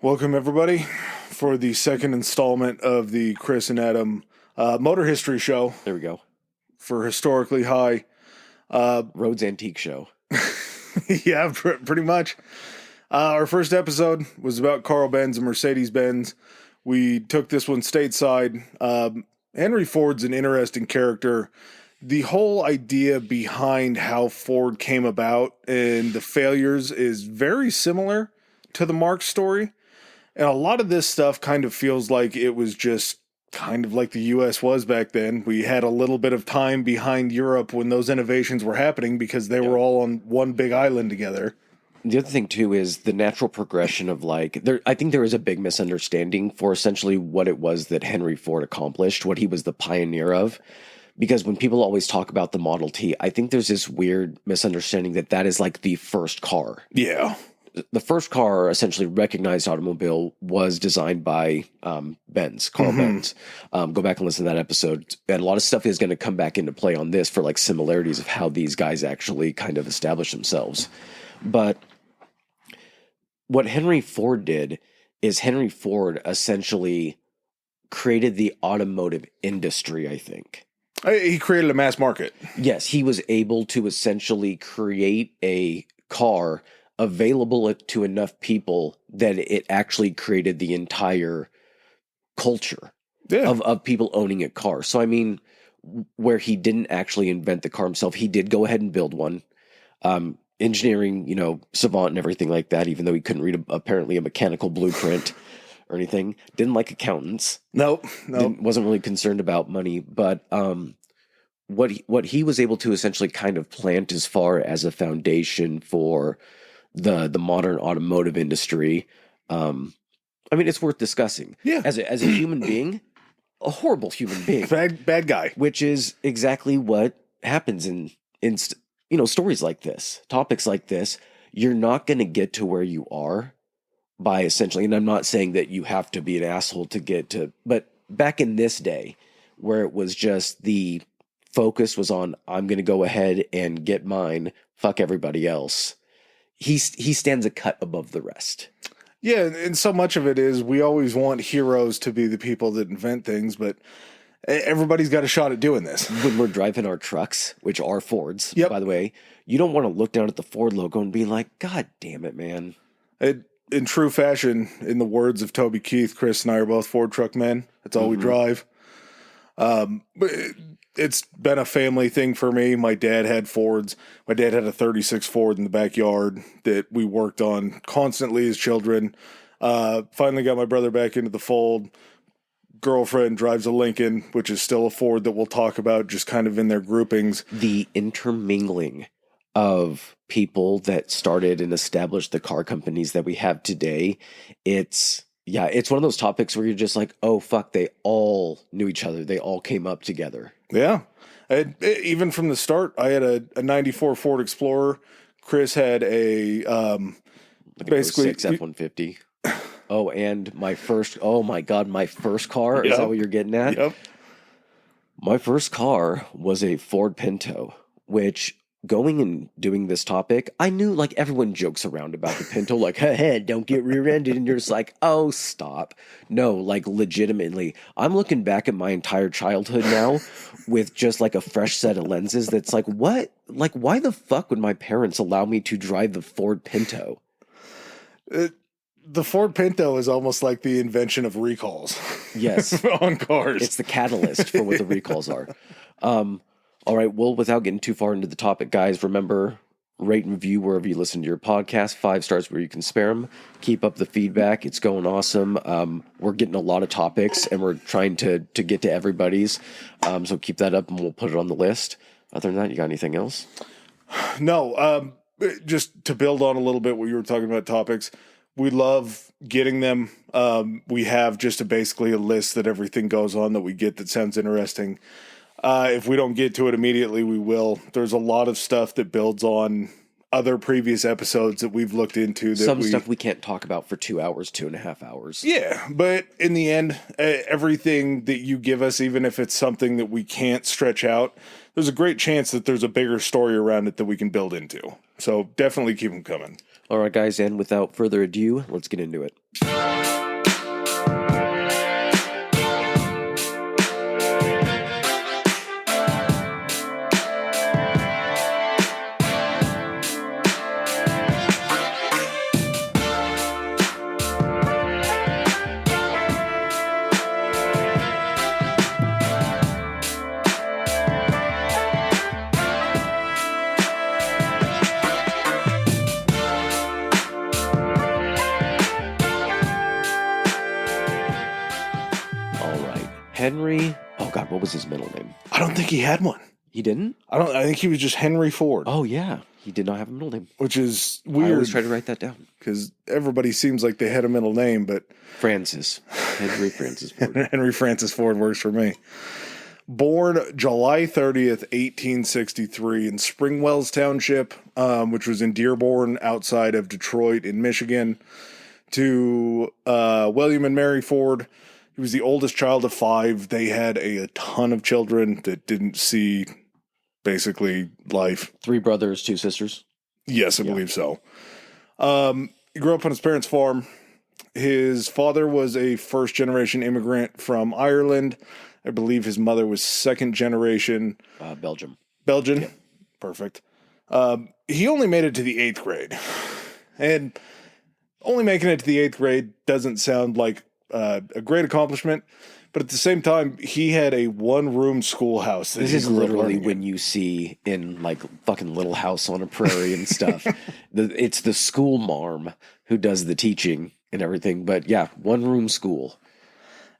Welcome, everybody, for the second installment of the Chris and Adam Motor History Show There we go. for Historically High. Rhodes Antique Show. Yeah, pretty much. Our first episode was about Carl Benz and Mercedes-Benz. We took this one stateside. Henry Ford's an interesting character. The whole idea behind how Ford came about and the failures is very similar to the Marx story. And a lot of this stuff kind of feels like it was just kind of like the U.S. was back then. We had a little bit of time behind Europe when those innovations were happening because they were all on one big island together. The other thing, too, is the natural progression of, I think there is a big misunderstanding for essentially what it was that Henry Ford accomplished, what he was the pioneer of. Because when people always talk about the Model T, I think there's this weird misunderstanding that is like the first car. Yeah. The first car, essentially recognized automobile, was designed by Benz, Carl Benz. Go back and listen to that episode. And a lot of stuff is going to come back into play on this for like similarities of how these guys actually kind of established themselves. But what Henry Ford did is Henry Ford essentially created the automotive industry, I think. He created a mass market. Yes, he was able to essentially create a car available to enough people that it actually created the entire culture of people owning a car. So, I mean, where he didn't actually invent the car himself, he did go ahead and build one. Engineering, savant and everything like that, even though he couldn't read apparently a mechanical blueprint or anything. Didn't like accountants. Nope. Wasn't really concerned about money. But what he was able to essentially kind of plant as far as a foundation for the modern automotive industry, I mean, it's worth discussing. Yeah. As a human being, a horrible human being. Bad guy. Which is exactly what happens in stories like this, topics like this. You're not going to get to where you are by essentially, and I'm not saying that you have to be an asshole to get to, but back in this day where it was just the focus was on, I'm going to go ahead and get mine, fuck everybody else. He stands a cut above the rest. Yeah, and so much of it is we always want heroes to be the people that invent things, but everybody's got a shot at doing this. When we're driving our trucks, which are Fords, by the way, you don't want to look down at the Ford logo and be like, God damn it, man. In true fashion, in the words of Toby Keith, Chris and I are both Ford truck men. That's all we drive. But it's been a family thing for me. My dad had Fords. My dad had a 36 Ford in the backyard that we worked on constantly as children. Finally got my brother back into the fold. Girlfriend drives a Lincoln, which is still a Ford that we'll talk about just kind of in their groupings. The intermingling of people that started and established the car companies that we have today, it's one of those topics where you're just like, oh, fuck, they all knew each other. They all came up together. Yeah. Even from the start, I had a 94 Ford Explorer. Chris had a basically 06 F-150. Oh, and my first car? Is that what you're getting at? Yep. My first car was a Ford Pinto, which going and doing this topic, I knew like everyone jokes around about the Pinto, like, hey, don't get rear-ended. And you're just like, oh, stop. No, like legitimately, I'm looking back at my entire childhood now with just like a fresh set of lenses. That's like, what? Like, why the fuck would my parents allow me to drive the Ford Pinto? The Ford Pinto is almost like the invention of recalls. Yes. On cars. It's the catalyst for what the recalls are. All right, well, without getting too far into the topic, guys, remember, rate and review wherever you listen to your podcast. 5 stars where you can spare them. Keep up the feedback. It's going awesome. We're getting a lot of topics, and we're trying to get to everybody's. So keep that up, and we'll put it on the list. Other than that, you got anything else? No. Just to build on a little bit what you were talking about topics, we love getting them. We have just basically a list that everything goes on that we get that sounds interesting. If we don't get to it immediately, we will. There's a lot of stuff that builds on other previous episodes that we've looked into. That stuff we can't talk about for 2 hours, 2.5 hours. Yeah, but in the end, everything that you give us, even if it's something that we can't stretch out, there's a great chance that there's a bigger story around it that we can build into. So definitely keep them coming. All right, guys, and without further ado, let's get into it. What was his middle name? I don't think he had one. He didn't? I think he was just Henry Ford. Oh, yeah. He did not have a middle name. Which is I weird. always try to write that down. Because everybody seems like they had a middle name, but... Francis. Henry Francis Ford. Henry Francis Ford works for me. Born July 30th, 1863 in Springwells Township, which was in Dearborn outside of Detroit in Michigan, to William and Mary Ford. He was the oldest child of 5. They had a ton of children that didn't see basically life. 3 brothers, 2 sisters. Yes, I believe so. He grew up on his parents' farm. His father was a first-generation immigrant from Ireland. I believe his mother was second-generation. Belgium. Belgian? Yeah. Perfect. He only made it to the 8th grade. And only making it to the 8th grade doesn't sound like a great accomplishment, but at the same time, he had a one-room schoolhouse. This is literally when you see in like fucking Little House on a Prairie and stuff. It's the school marm who does the teaching and everything. But yeah, one-room school.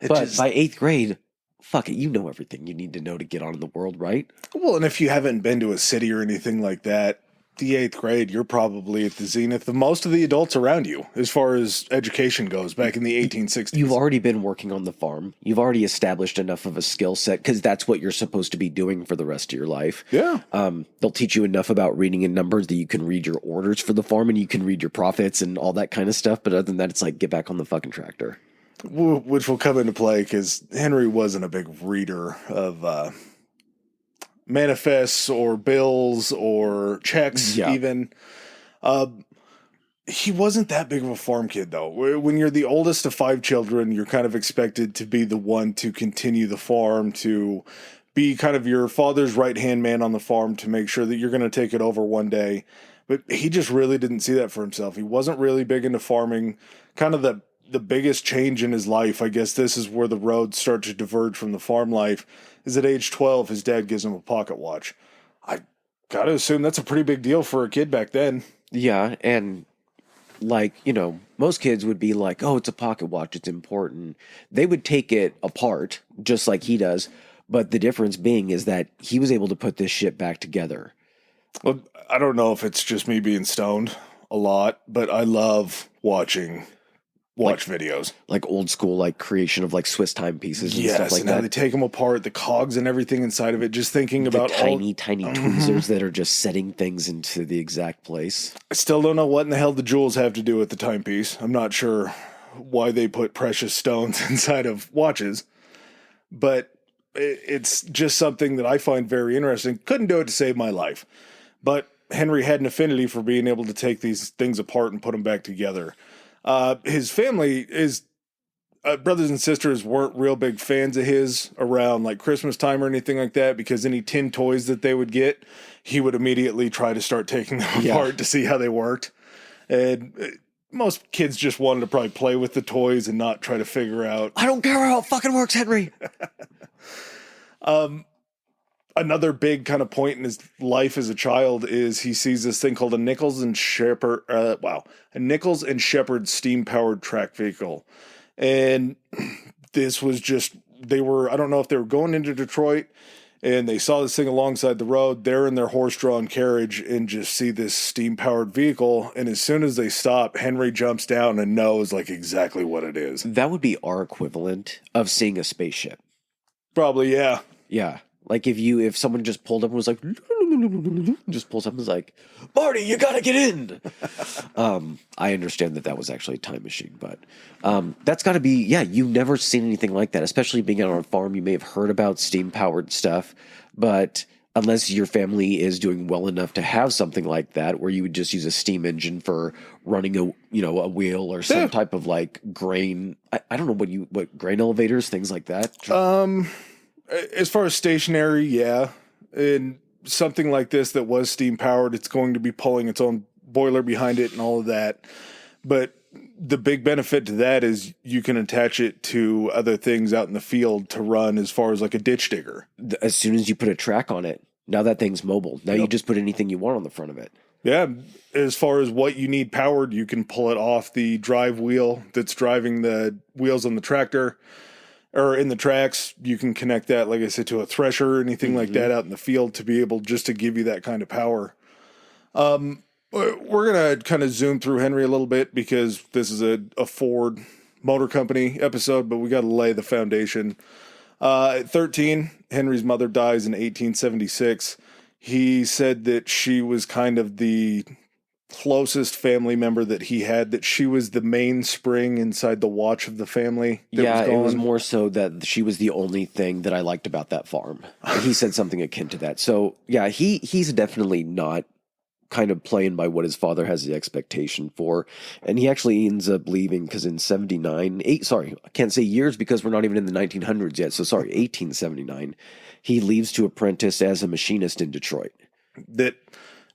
But by 8th grade, fuck it, you know everything you need to know to get on in the world, right? Well, and if you haven't been to a city or anything like that, the 8th grade, you're probably at the zenith of most of the adults around you as far as education goes back in the 1860s. You've already been working on the farm. You've already established enough of a skill set because that's what you're supposed to be doing for the rest of your life. Yeah. They'll teach you enough about reading and numbers that you can read your orders for the farm and you can read your profits and all that kind of stuff. But other than that, it's like, get back on the fucking tractor. Which will come into play because Henry wasn't a big reader of manifests or bills or checks even. He wasn't that big of a farm kid, though. When you're the oldest of 5 children, you're kind of expected to be the one to continue the farm, to be kind of your father's right-hand man on the farm to make sure that you're going to take it over one day. But he just really didn't see that for himself. He wasn't really big into farming. Kind of the biggest change in his life, I guess this is where the roads start to diverge from the farm life, is at age 12, his dad gives him a pocket watch. I got to assume that's a pretty big deal for a kid back then. Yeah, and like, you know, most kids would be like, oh, it's a pocket watch, it's important. They would take it apart, just like he does, but the difference being is that he was able to put this shit back together. Well, I don't know if it's just me being stoned a lot, but I love watching watch videos. Like old school, like creation of like Swiss timepieces and stuff like and that. how they take them apart, the cogs and everything inside of it, just thinking about tiny tweezers that are just setting things into the exact place. I still don't know what in the hell the jewels have to do with the timepiece. I'm not sure why they put precious stones inside of watches, but it's just something that I find very interesting. Couldn't do it to save my life, but Henry had an affinity for being able to take these things apart and put them back together. His family, his brothers and sisters weren't real big fans of his around like Christmas time or anything like that, because any tin toys that they would get, he would immediately try to start taking them apart to see how they worked. And most kids just wanted to probably play with the toys and not try to figure out. I don't care how it fucking works, Henry. Another big kind of point in his life as a child is he sees this thing called a Nichols and Shepard steam powered track vehicle. And this was just, I don't know if they were going into Detroit and they saw this thing alongside the road. They're in their horse-drawn carriage and just see this steam-powered vehicle. And as soon as they stop, Henry jumps down and knows like exactly what it is. That would be our equivalent of seeing a spaceship. Probably, yeah. Yeah. Like if someone just pulled up and was like, just pulls up and was like, Marty, you gotta get in. I understand that was actually a time machine, but that's gotta be, you've never seen anything like that, especially being out on a farm. You may have heard about steam powered stuff, but unless your family is doing well enough to have something like that, where you would just use a steam engine for running a wheel or some type of like grain. I don't know what grain elevators, things like that. As far as stationary, yeah. And something like this that was steam powered, it's going to be pulling its own boiler behind it and all of that. But the big benefit to that is you can attach it to other things out in the field to run as far as like a ditch digger. As soon as you put a track on it, now that thing's mobile. Now you just put anything you want on the front of it. Yeah. As far as what you need powered, you can pull it off the drive wheel that's driving the wheels on the tractor. or in the tracks. You can connect that, like I said, to a thresher or anything like that out in the field to be able just to give you that kind of power. We're going to kind of zoom through Henry a little bit because this is a Ford Motor Company episode, but we got to lay the foundation. At 13, Henry's mother dies in 1876. He said that she was kind of the closest family member that he had, that she was the mainspring inside the watch of the family. It was more so that she was the only thing that I liked about that farm. He said something akin to that. So yeah, he's definitely not kind of playing by what his father has the expectation for. And he actually ends up leaving because in 79, I can't say years because we're not even in the 1900s yet. So 1879, he leaves to apprentice as a machinist in Detroit. That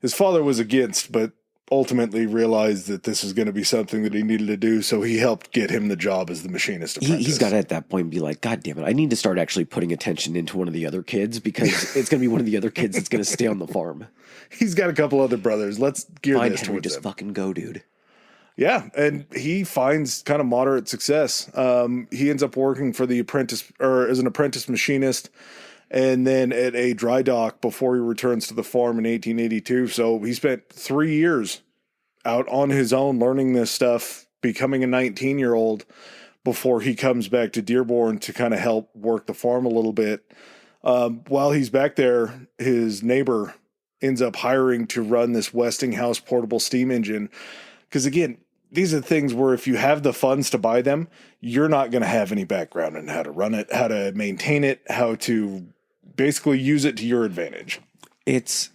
his father was against, but ultimately realized that this was going to be something that he needed to do, so he helped get him the job as the machinist apprentice. He's got to at that point be like, God damn it, I need to start actually putting attention into one of the other kids because it's going to be one of the other kids that's going to stay on the farm. He's got a couple other brothers. Let's gear Fine, this Henry, towards just him. fucking go, dude. Yeah, and he finds kind of moderate success. He ends up working for the apprentice, or as an apprentice machinist, and then at a dry dock before he returns to the farm in 1882. So he spent 3 years out on his own learning this stuff, becoming a 19-year-old before he comes back to Dearborn to kind of help work the farm a little bit. While he's back there, his neighbor ends up hiring to run this Westinghouse portable steam engine. Because again, these are things where if you have the funds to buy them, you're not going to have any background in how to run it, how to maintain it, how to basically use it to your advantage. It's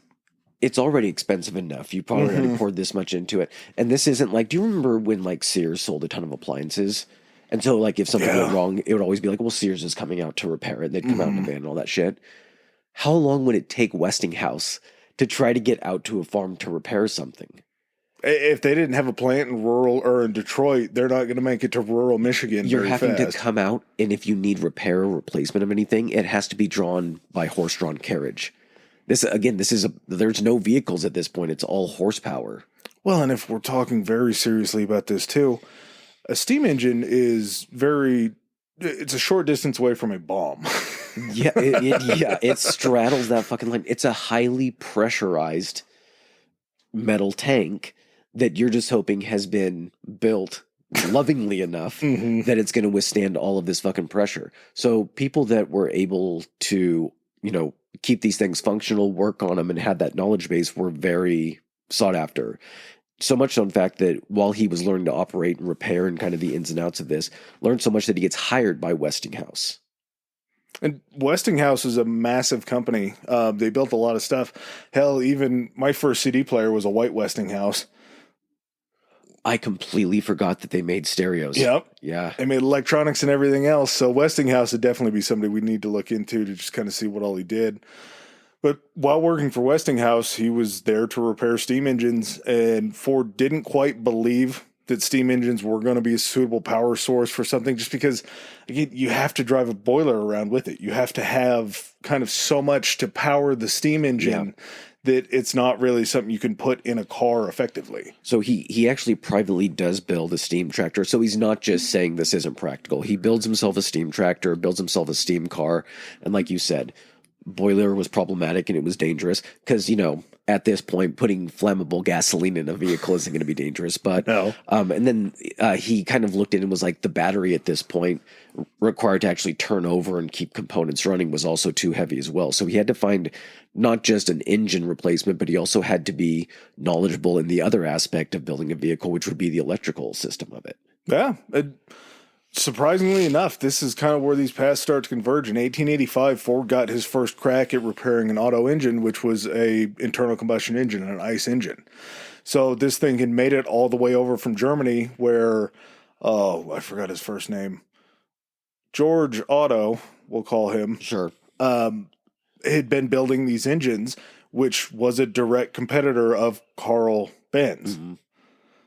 already expensive enough. You probably already poured this much into it. And this isn't like, do you remember when like Sears sold a ton of appliances? And so like if something went wrong, it would always be like, well, Sears is coming out to repair it. They'd come out in a van and all that shit. How long would it take Westinghouse to try to get out to a farm to repair something? If they didn't have a plant in rural or in Detroit, they're not going to make it to rural Michigan. You're very having fast. to come out, and if you need repair or replacement of anything, it has to be drawn by horse-drawn carriage. There's no vehicles at this point. It's all horsepower. Well, and if we're talking very seriously about this too, a steam engine is it's a short distance away from a bomb. It straddles that fucking line. It's a highly pressurized metal tank that you're just hoping has been built lovingly enough that it's going to withstand all of this fucking pressure. So people that were able to, keep these things functional, work on them, and had that knowledge base were very sought after. So much so, in fact, that while he was learning to operate and repair and kind of the ins and outs of this, learned so much that he gets hired by Westinghouse. And Westinghouse is a massive company. They built a lot of stuff. Hell, even my first CD player was a white Westinghouse. I completely forgot that they made stereos. Yep. Yeah. They made electronics and everything else. So Westinghouse would definitely be somebody we need to look into to just kind of see what all he did. But while working for Westinghouse, he was there to repair steam engines, and Ford didn't quite believe that steam engines were going to be a suitable power source for something, just because, again, you have to drive a boiler around with it. You have to have kind of so much to power the steam engine that it's not really something you can put in a car effectively. So he actually privately does build a steam tractor. So he's not just saying this isn't practical. He builds himself a steam tractor, builds himself a steam car. And like you said, boiler was problematic and it was dangerous because, at this point, putting flammable gasoline in a vehicle isn't going to be dangerous. But No. And then he kind of looked at it and was like, the battery at this point required to actually turn over and keep components running was also too heavy as well. So he had to find not just an engine replacement, but he also had to be knowledgeable in the other aspect of building a vehicle, which would be the electrical system of it. Yeah. Surprisingly enough, this is kind of where these paths start to converge. In 1885, Ford got his first crack at repairing an auto engine, which was a internal combustion engine, an ICE engine. So this thing had made it all the way over from Germany where, I forgot his first name. George Otto, we'll call him. Sure. Had been building these engines, which was a direct competitor of Carl Benz. Mm-hmm.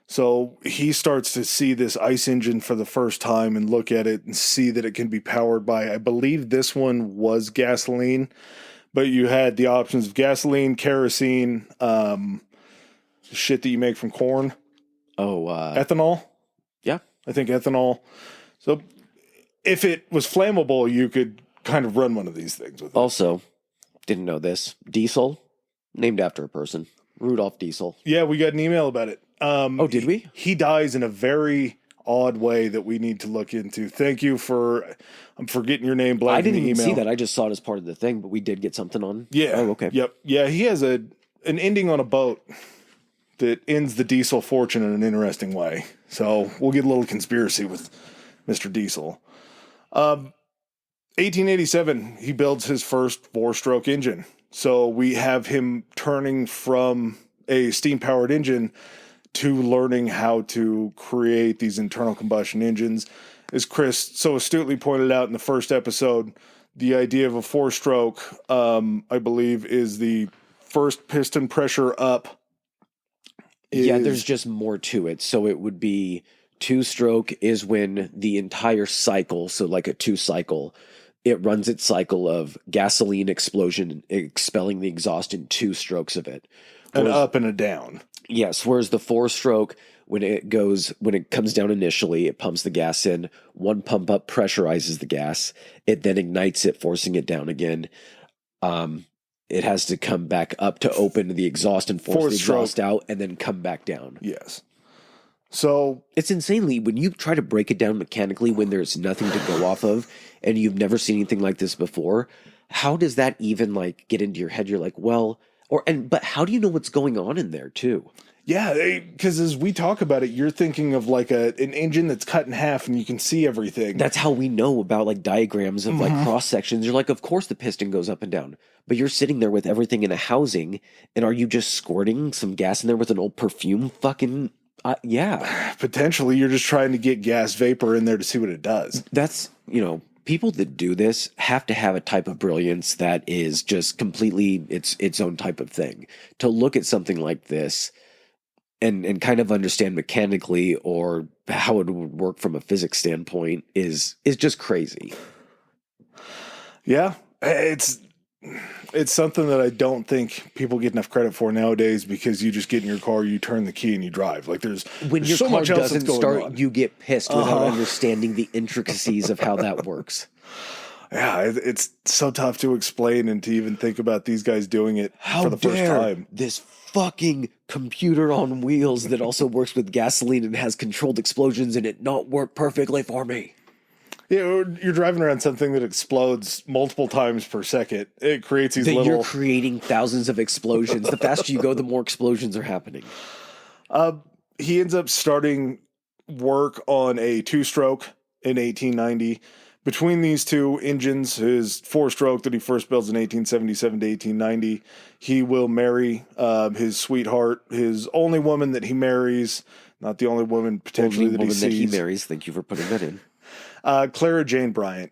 So he starts to see this ICE engine for the first time and look at it and see that it can be powered by, I believe this one was gasoline, but you had the options of gasoline, kerosene, shit that you make from corn. Oh, ethanol. Yeah. I think ethanol. So if it was flammable, you could kind of run one of these things with it. Also, didn't know this. Diesel, named after a person. Rudolph Diesel. Yeah, we got an email about it. Oh, did we? He dies in a very odd way that we need to look into. Thank you for, I'm forgetting your name. I didn't the even email. see that. I just saw it as part of the thing, but we did get something on. Yeah. Oh, okay. Yep. Yeah, he has an ending on a boat that ends the Diesel fortune in an interesting way. So we'll get a little conspiracy with Mr. Diesel. 1887, he builds his first four-stroke engine. So we have him turning from a steam-powered engine to learning how to create these internal combustion engines. As Chris so astutely pointed out in the first episode, the idea of a four-stroke, I believe, is the first piston pressure up. Yeah, there's just more to it. So it would be two-stroke is when the entire cycle, so like a two-cycle, it runs its cycle of gasoline explosion, expelling the exhaust in two strokes of it. An up and a down. Yes, whereas the four-stroke, when it comes down initially, it pumps the gas in. One pump up pressurizes the gas. It then ignites it, forcing it down again. It has to come back up to open the exhaust and force the exhaust out, and then come back down. Yes. So it's insanely when you try to break it down mechanically when there's nothing to go off of, and you've never seen anything like this before. How does that even like get into your head? You're like, well, but how do you know what's going on in there too? Yeah, because as we talk about it, you're thinking of like an engine that's cut in half and you can see everything. That's how we know about like diagrams of like cross sections. You're like, of course the piston goes up and down, but you're sitting there with everything in a housing, and are you just squirting some gas in there with an old perfume? Fucking yeah. Potentially, you're just trying to get gas vapor in there to see what it does. That's people that do this have to have a type of brilliance that is just completely its own type of thing. To look at something like this and kind of understand mechanically or how it would work from a physics standpoint is just crazy. Yeah, it's something that I don't think people get enough credit for nowadays, because you just get in your car, you turn the key, and you drive. Like there's when your so car much else doesn't that's going start, on. You get pissed without understanding the intricacies of how that works. Yeah, it's so tough to explain and to even think about these guys doing it for the first time. This fucking computer on wheels that also works with gasoline and has controlled explosions in it not work perfectly for me. Yeah, you're driving around something that explodes multiple times per second. It creates these little... You're creating thousands of explosions. The faster you go, the more explosions are happening. He ends up starting work on a two-stroke in 1890. Between these two engines, his four-stroke that he first builds in 1877 to 1890, he will marry his sweetheart, his only woman that he marries, not the only woman potentially that he sees. That he marries. Thank you for putting that in. Clara Jane Bryant.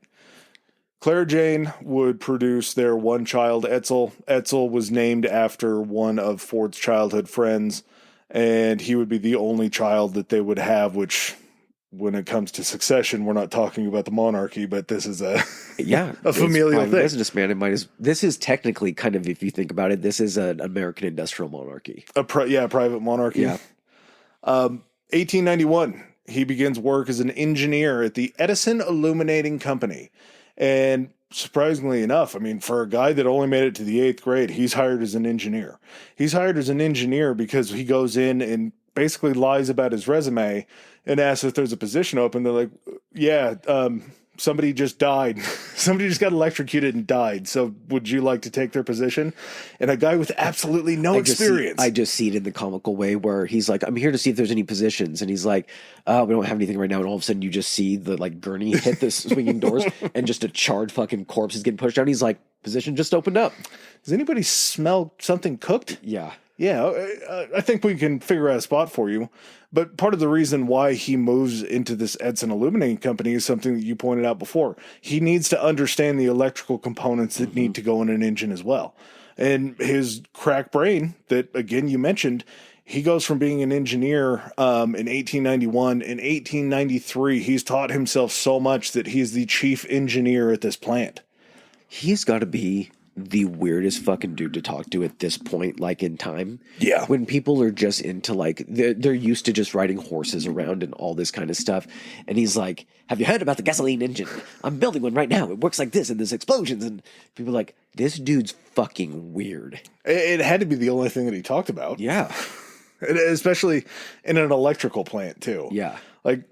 Clara Jane would produce their one child, Etzel. Etzel was named after one of Ford's childhood friends, and he would be the only child that they would have, which... when it comes to succession, we're not talking about the monarchy, but this is a familial thing. Businessman, this is technically kind of, if you think about it, this is an American industrial monarchy. Private monarchy. Yeah. 1891, he begins work as an engineer at the Edison Illuminating Company. And surprisingly enough, I mean, for a guy that only made it to the 8th grade, he's hired as an engineer. He's hired as an engineer because he goes in and basically lies about his resume and asks if there's a position open. They're like, yeah, somebody just died. Somebody just got electrocuted and died. So would you like to take their position? And a guy with absolutely no experience. I just see it in the comical way where he's like, I'm here to see if there's any positions. And he's like, we don't have anything right now. And all of a sudden you just see the like gurney hit the swinging doors and just a charred fucking corpse is getting pushed down. He's like, position just opened up. Does anybody smell something cooked? Yeah. Yeah, I think we can figure out a spot for you. But part of the reason why he moves into this Edison Illuminating Company is something that you pointed out before. He needs to understand the electrical components that need to go in an engine as well. And his crack brain that, again, you mentioned, he goes from being an engineer in 1891. In 1893, he's taught himself so much that he's the chief engineer at this plant. He's got to be the weirdest fucking dude to talk to at this point, like in time. Yeah. When people are just into like, they're used to just riding horses around and all this kind of stuff. And he's like, have you heard about the gasoline engine? I'm building one right now. It works like this and there's explosions. And people are like, this dude's fucking weird. It had to be the only thing that he talked about. Yeah. Especially in an electrical plant too. Yeah. Like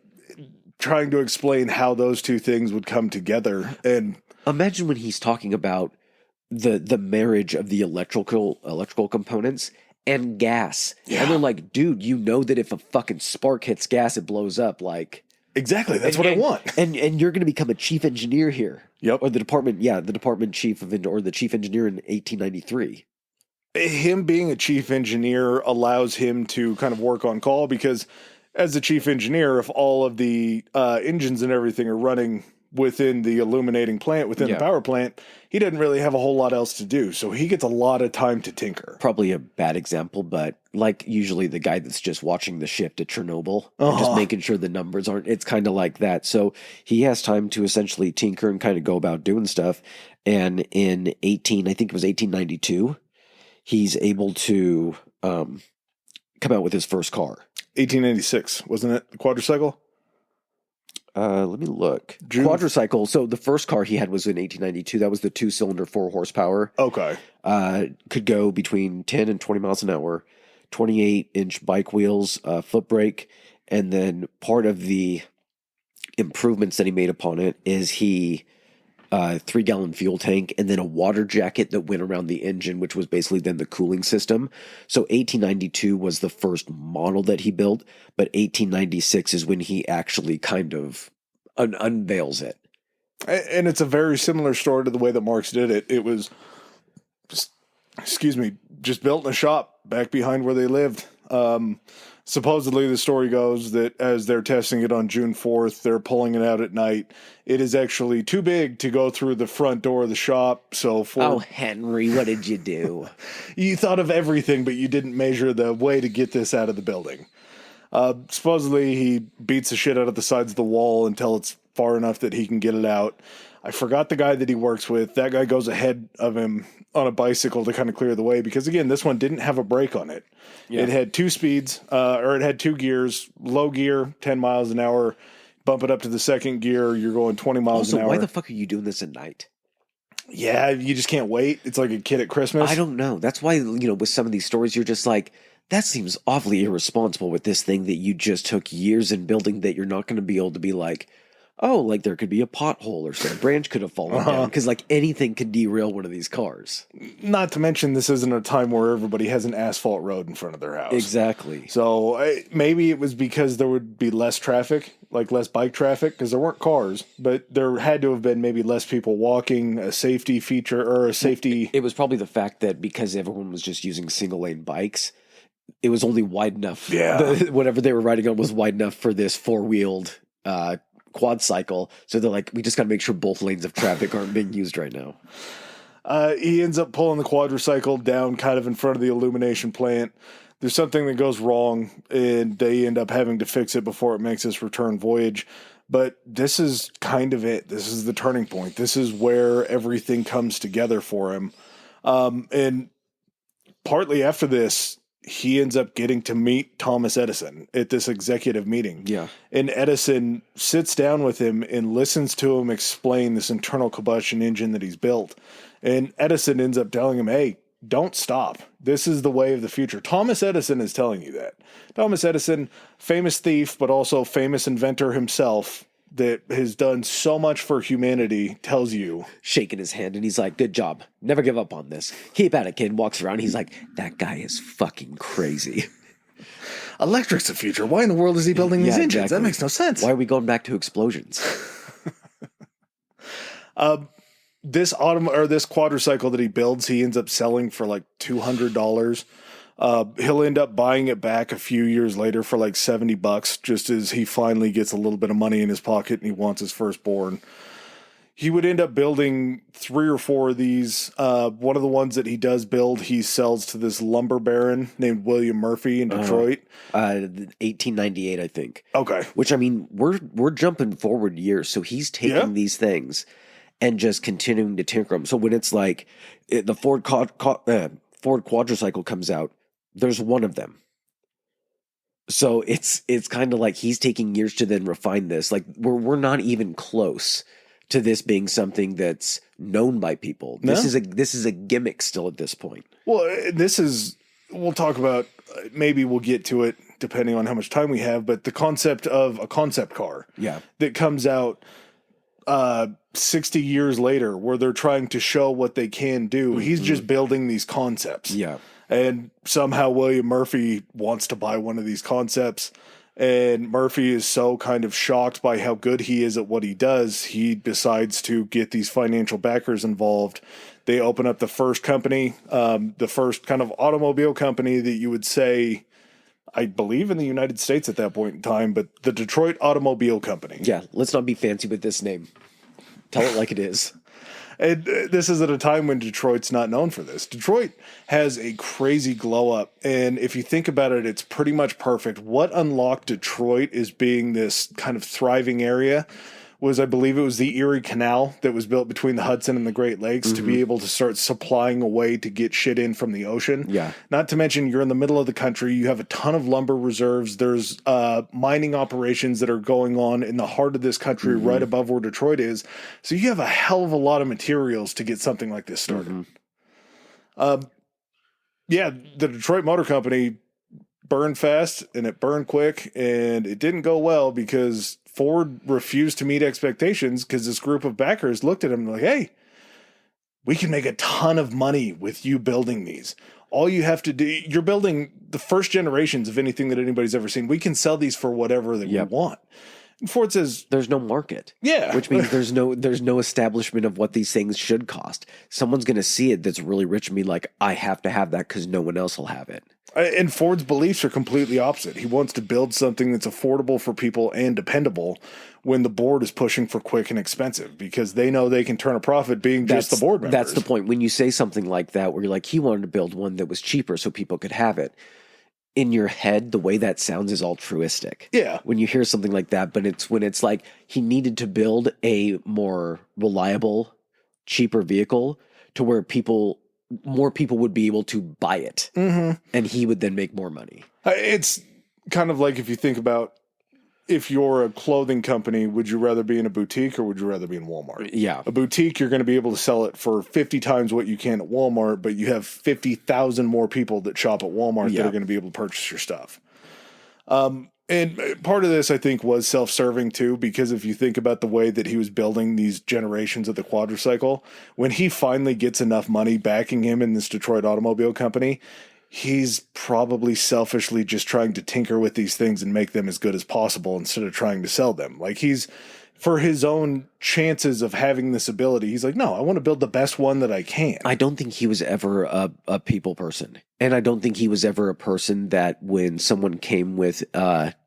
trying to explain how those two things would come together. And imagine when he's talking about the marriage of the electrical components and gas. Yeah. And they're like, dude, you know that if a fucking spark hits gas, it blows up. Like, exactly. That's what I want. And you're going to become a chief engineer here. Yep. Or the department chief or the chief engineer in 1893. Him being a chief engineer allows him to kind of work on call, because as the chief engineer, if all of the engines and everything are running within the illuminating plant, within the power plant, he doesn't really have a whole lot else to do. So he gets a lot of time to tinker. Probably a bad example, but like usually the guy that's just watching the shift at Chernobyl and just making sure the numbers aren't, it's kind of like that. So he has time to essentially tinker and kind of go about doing stuff. And in I think it was 1892, he's able to come out with his first car. 1896, wasn't it? The quadricycle? Let me look. Quadricycle. So the first car he had was in 1892. That was the 2-cylinder, 4 horsepower. Okay. Could go between 10 and 20 miles an hour, 28-inch bike wheels, foot brake. And then part of the improvements that he made upon it is 3-gallon fuel tank, and then a water jacket that went around the engine, which was basically then the cooling system. So 1892 was the first model that he built, but 1896 is when he actually kind of unveils it. And it's a very similar story to the way that Marx did it. It was, just built in a shop back behind where they lived. Supposedly, the story goes that as they're testing it on June 4th, they're pulling it out at night. It is actually too big to go through the front door of the shop. So Oh, Henry, what did you do? You thought of everything, but you didn't measure the way to get this out of the building. Supposedly, he beats the shit out of the sides of the wall until it's far enough that he can get it out. I forgot the guy that he works with. That guy goes ahead of him on a bicycle to kind of clear the way, because again, this one didn't have a brake on it. Yeah. It had 2 speeds, or it had 2 gears. Low gear, 10 miles an hour. Bump it up to the second gear, you're going 20 miles an hour. Why the fuck are you doing this at night? Yeah, you just can't wait. It's like a kid at Christmas. I don't know. That's why, with some of these stories, you're just like, that seems awfully irresponsible with this thing that you just took years in building, that you're not going to be able to be like, oh, like there could be a pothole or some branch could have fallen down, because like anything could derail one of these cars. Not to mention, this isn't a time where everybody has an asphalt road in front of their house. Exactly. So maybe it was because there would be less traffic, like less bike traffic, because there weren't cars, but there had to have been maybe less people walking, a safety feature or a safety. It was probably the fact that because everyone was just using single lane bikes, it was only wide enough. Yeah. Whatever they were riding on was wide enough for this 4-wheeled quad cycle. So they're like, we just got to make sure both lanes of traffic aren't being used right now. He ends up pulling the quadricycle down kind of in front of the illumination plant. There's something that goes wrong, and they end up having to fix it before it makes its return voyage. But this is kind of it. This is the turning point. This is where everything comes together for him. And partly after this, he ends up getting to meet Thomas Edison at this executive meeting. Yeah. And Edison sits down with him and listens to him explain this internal combustion engine that he's built. And Edison ends up telling him, hey, don't stop. This is the way of the future. Thomas Edison is telling you that. Thomas Edison, famous thief, but also famous inventor himself, that has done so much for humanity, tells you. Shaking his hand, and he's like, good job. Never give up on this. Keep at it, kid. Walks around. He's like, that guy is fucking crazy. Electric's the future. Why in the world is he building these engines? Exactly. That makes no sense. Why are we going back to explosions? This quadricycle that he builds, he ends up selling for like $200. He'll end up buying it back a few years later for like $70, just as he finally gets a little bit of money in his pocket and he wants his firstborn. He would end up building 3 or 4 of these. One of the ones that he does build, he sells to this lumber baron named William Murphy in Detroit. 1898, I think. Okay. Which, I mean, we're jumping forward years, so he's taking these things and just continuing to tinker them. So when it's like the Ford quadricycle comes out, there's one of them. So it's kind of like he's taking years to then refine this. Like we're not even close to this being something that's known by people. No. This is a gimmick still at this point. Well, we'll talk about, maybe we'll get to it depending on how much time we have, but the concept of a concept car that comes out 60 years later where they're trying to show what they can do. Mm-hmm. He's just building these concepts. Yeah. And somehow William Murphy wants to buy one of these concepts. And Murphy is so kind of shocked by how good he is at what he does, he decides to get these financial backers involved. They open up the first company, the first kind of automobile company that you would say, I believe, in the United States at that point in time, but the Detroit Automobile Company. Yeah, let's not be fancy with this name. Tell it like it is. And this is at a time when Detroit's not known for this. Detroit has a crazy glow up. And if you think about it, it's pretty much perfect. What unlocked Detroit as being this kind of thriving area was, I believe it was the Erie Canal that was built between the Hudson and the Great Lakes to be able to start supplying a way to get shit in from the ocean. Yeah. Not to mention, you're in the middle of the country. You have a ton of lumber reserves. There's mining operations that are going on in the heart of this country right above where Detroit is. So you have a hell of a lot of materials to get something like this started. Yeah, the Detroit Motor Company burned fast and it burned quick, and it didn't go well because Ford refused to meet expectations because this group of backers looked at him and like, hey, we can make a ton of money with you building these. All you have to do, you're building the first generations of anything that anybody's ever seen. We can sell these for whatever that we want. And Ford says there's no market. Yeah. Which means there's no establishment of what these things should cost. Someone's going to see it that's really rich and be like, I have to have that because no one else will have it. And Ford's beliefs are completely opposite. He wants to build something that's affordable for people and dependable, when the board is pushing for quick and expensive because they know they can turn a profit being just the board members. That's the point. When you say something like that, where you're like, he wanted to build one that was cheaper so people could have it. In your head, the way that sounds is altruistic. Yeah. When you hear something like that, but it's when it's like he needed to build a more reliable, cheaper vehicle to where more people would be able to buy it, and he would then make more money. It's kind of like if you think about, if you're a clothing company, would you rather be in a boutique or would you rather be in Walmart? Yeah. A boutique, you're going to be able to sell it for 50 times what you can at Walmart, but you have 50,000 more people that shop at Walmart that are going to be able to purchase your stuff. And part of this, I think, was self-serving too, because if you think about the way that he was building these generations of the quadricycle, when he finally gets enough money backing him in this Detroit Automobile Company, he's probably selfishly just trying to tinker with these things and make them as good as possible instead of trying to sell them. Like, he's, for his own chances of having this ability, he's like, no, I want to build the best one that I can. I don't think he was ever a people person. And I don't think he was ever a person that when someone came with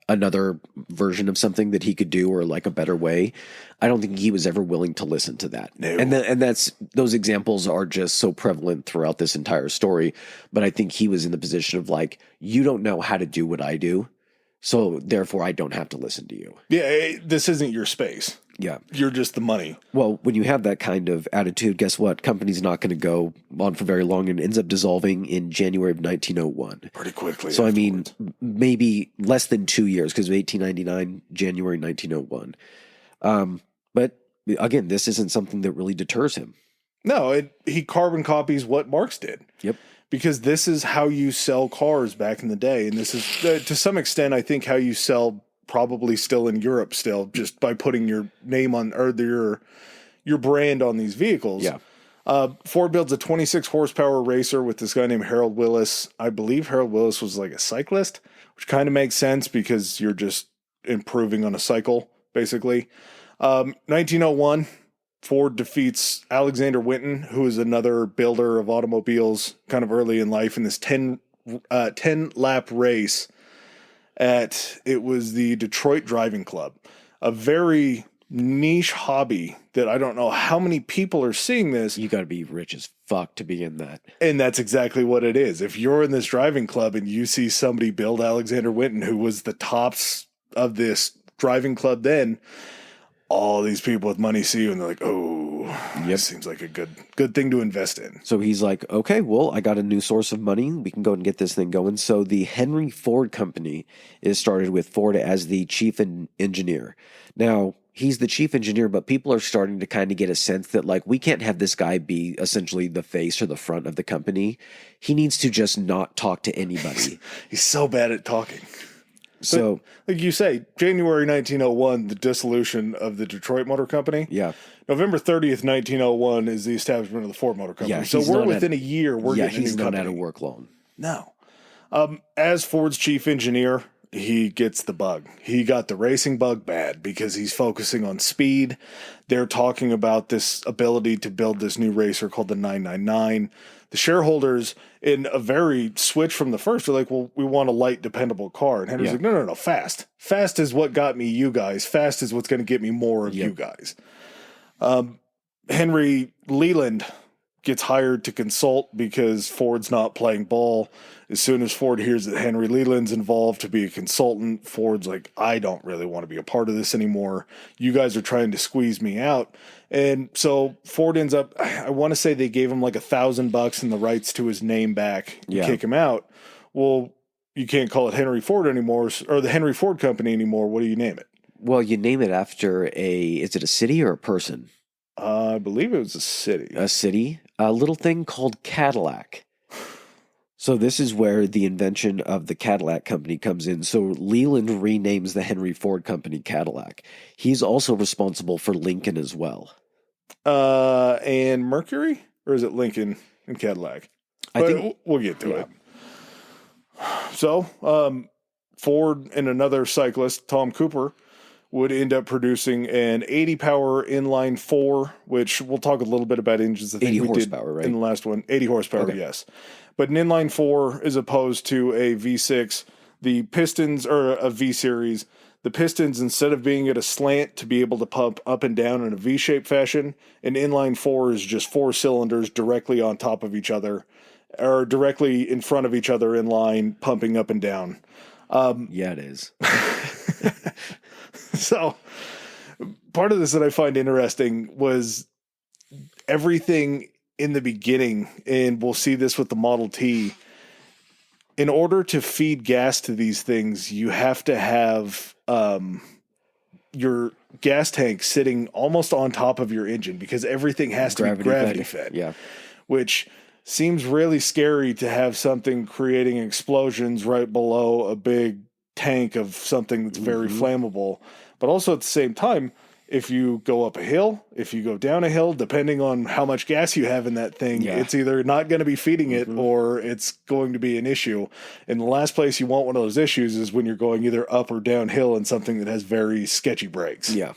another version of something that he could do or like a better way, I don't think he was ever willing to listen to that. No. And that's, those examples are just so prevalent throughout this entire story. But I think he was in the position of like, you don't know how to do what I do, so therefore I don't have to listen to you. Yeah, this isn't your space. Yeah. You're just the money. Well, when you have that kind of attitude, guess what? Company's not going to go on for very long and ends up dissolving in January of 1901. Pretty quickly. So, afterwards. I mean, maybe less than 2 years because of 1899, January 1901. But again, this isn't something that really deters him. No, he carbon copies what Marx did. Yep. Because this is how you sell cars back in the day. And this is, to some extent, I think how you sell probably still in Europe still, just by putting your name on, or your brand on these vehicles. Yeah. Ford builds a 26 horsepower racer with this guy named Harold Willis. I believe Harold Willis was like a cyclist, which kind of makes sense because you're just improving on a cycle, basically. 1901, Ford defeats Alexander Winton, who is another builder of automobiles kind of early in life, in this 10 lap race it was the Detroit Driving Club, a very niche hobby that I don't know how many people are seeing this. You got to be rich as fuck to be in that. And that's exactly what it is. If you're in this driving club and you see somebody build Alexander Winton, who was the tops of this driving club then, all these people with money see you and they're like, oh, This seems like a good thing to invest in. So he's like, okay, well, I got a new source of money. We can go and get this thing going. So the Henry Ford Company is started with Ford as the chief engineer. Now, he's the chief engineer, but people are starting to kind of get a sense that, like, we can't have this guy be essentially the face or the front of the company. He needs to just not talk to anybody. He's so bad at talking. So, like you say, January 1901, the dissolution of the Detroit Motor Company. Yeah. November 30th, 1901 is the establishment of the Ford Motor Company. Yeah, so we're within a year. We're getting a new he's not company. out of work long. No. As Ford's chief engineer, he gets the bug. He got the racing bug bad because he's focusing on speed. They're talking about this ability to build this new racer called the 999. The shareholders, in a very switch from the first, are like, well, we want a light, dependable car. And Henry's like, no, fast. Fast is what got me you guys. Fast is what's going to get me more of you guys. Henry Leland gets hired to consult because Ford's not playing ball. As soon as Ford hears that Henry Leland's involved to be a consultant, Ford's like, I don't really want to be a part of this anymore. You guys are trying to squeeze me out. And so Ford ends up, I want to say they gave him like $1,000 and the rights to his name back and kick him out. Well, you can't call it Henry Ford anymore, or the Henry Ford Company anymore. What do you name it? Well, you name it after is it a city or a person? I believe it was a city. A city? A little thing called Cadillac. So this is where the invention of the Cadillac company comes in. So Leland renames the Henry Ford Company Cadillac. He's also responsible for Lincoln as well. And Mercury? Or is it Lincoln and Cadillac? I think we'll get to it. So, Ford and another cyclist, Tom Cooper, would end up producing an 80 power inline 4, which we'll talk a little bit about engines. I think 80 we horsepower, did right? In the last one. 80 horsepower, yes. But an inline 4 as opposed to a V6. The pistons are a V series. The pistons, instead of being at a slant to be able to pump up and down in a V-shaped fashion, an inline 4 is just 4 cylinders directly on top of each other, or directly in front of each other in line, pumping up and down. Yeah, it is. So part of this that I find interesting was everything in the beginning, and we'll see this with the Model T. In order to feed gas to these things, you have to have your gas tank sitting almost on top of your engine because everything has to be gravity fed. Yeah. Which seems really scary to have something creating explosions right below a big tank of something that's very flammable. But also at the same time, if you go up a hill, if you go down a hill, depending on how much gas you have in that thing, it's either not going to be feeding it or it's going to be an issue. And the last place you want one of those issues is when you're going either up or downhill in something that has very sketchy brakes. Yeah.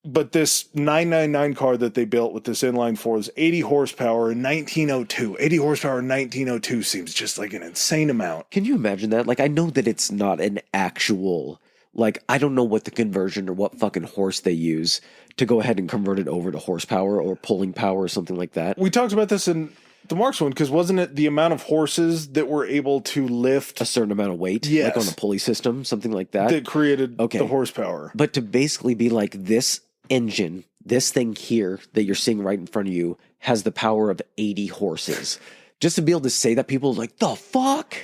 But this 999 car that they built with this inline 4 is 80 horsepower in 1902. 80 horsepower in 1902 seems just like an insane amount. Can you imagine that? Like, I know that it's not an actual, like, I don't know what the conversion or what fucking horse they use to go ahead and convert it over to horsepower or pulling power or something like that. We talked about this in the Marks one, because wasn't it the amount of horses that were able to lift a certain amount of weight, Yes. like on a pulley system, something like that? that created the horsepower? But to basically be like, this engine, this thing here that you're seeing right in front of you has the power of 80 horses. Just to be able to say that, people are like, the fuck?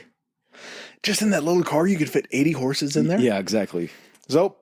Just in that little car, you could fit 80 horses in there? Yeah, exactly. So,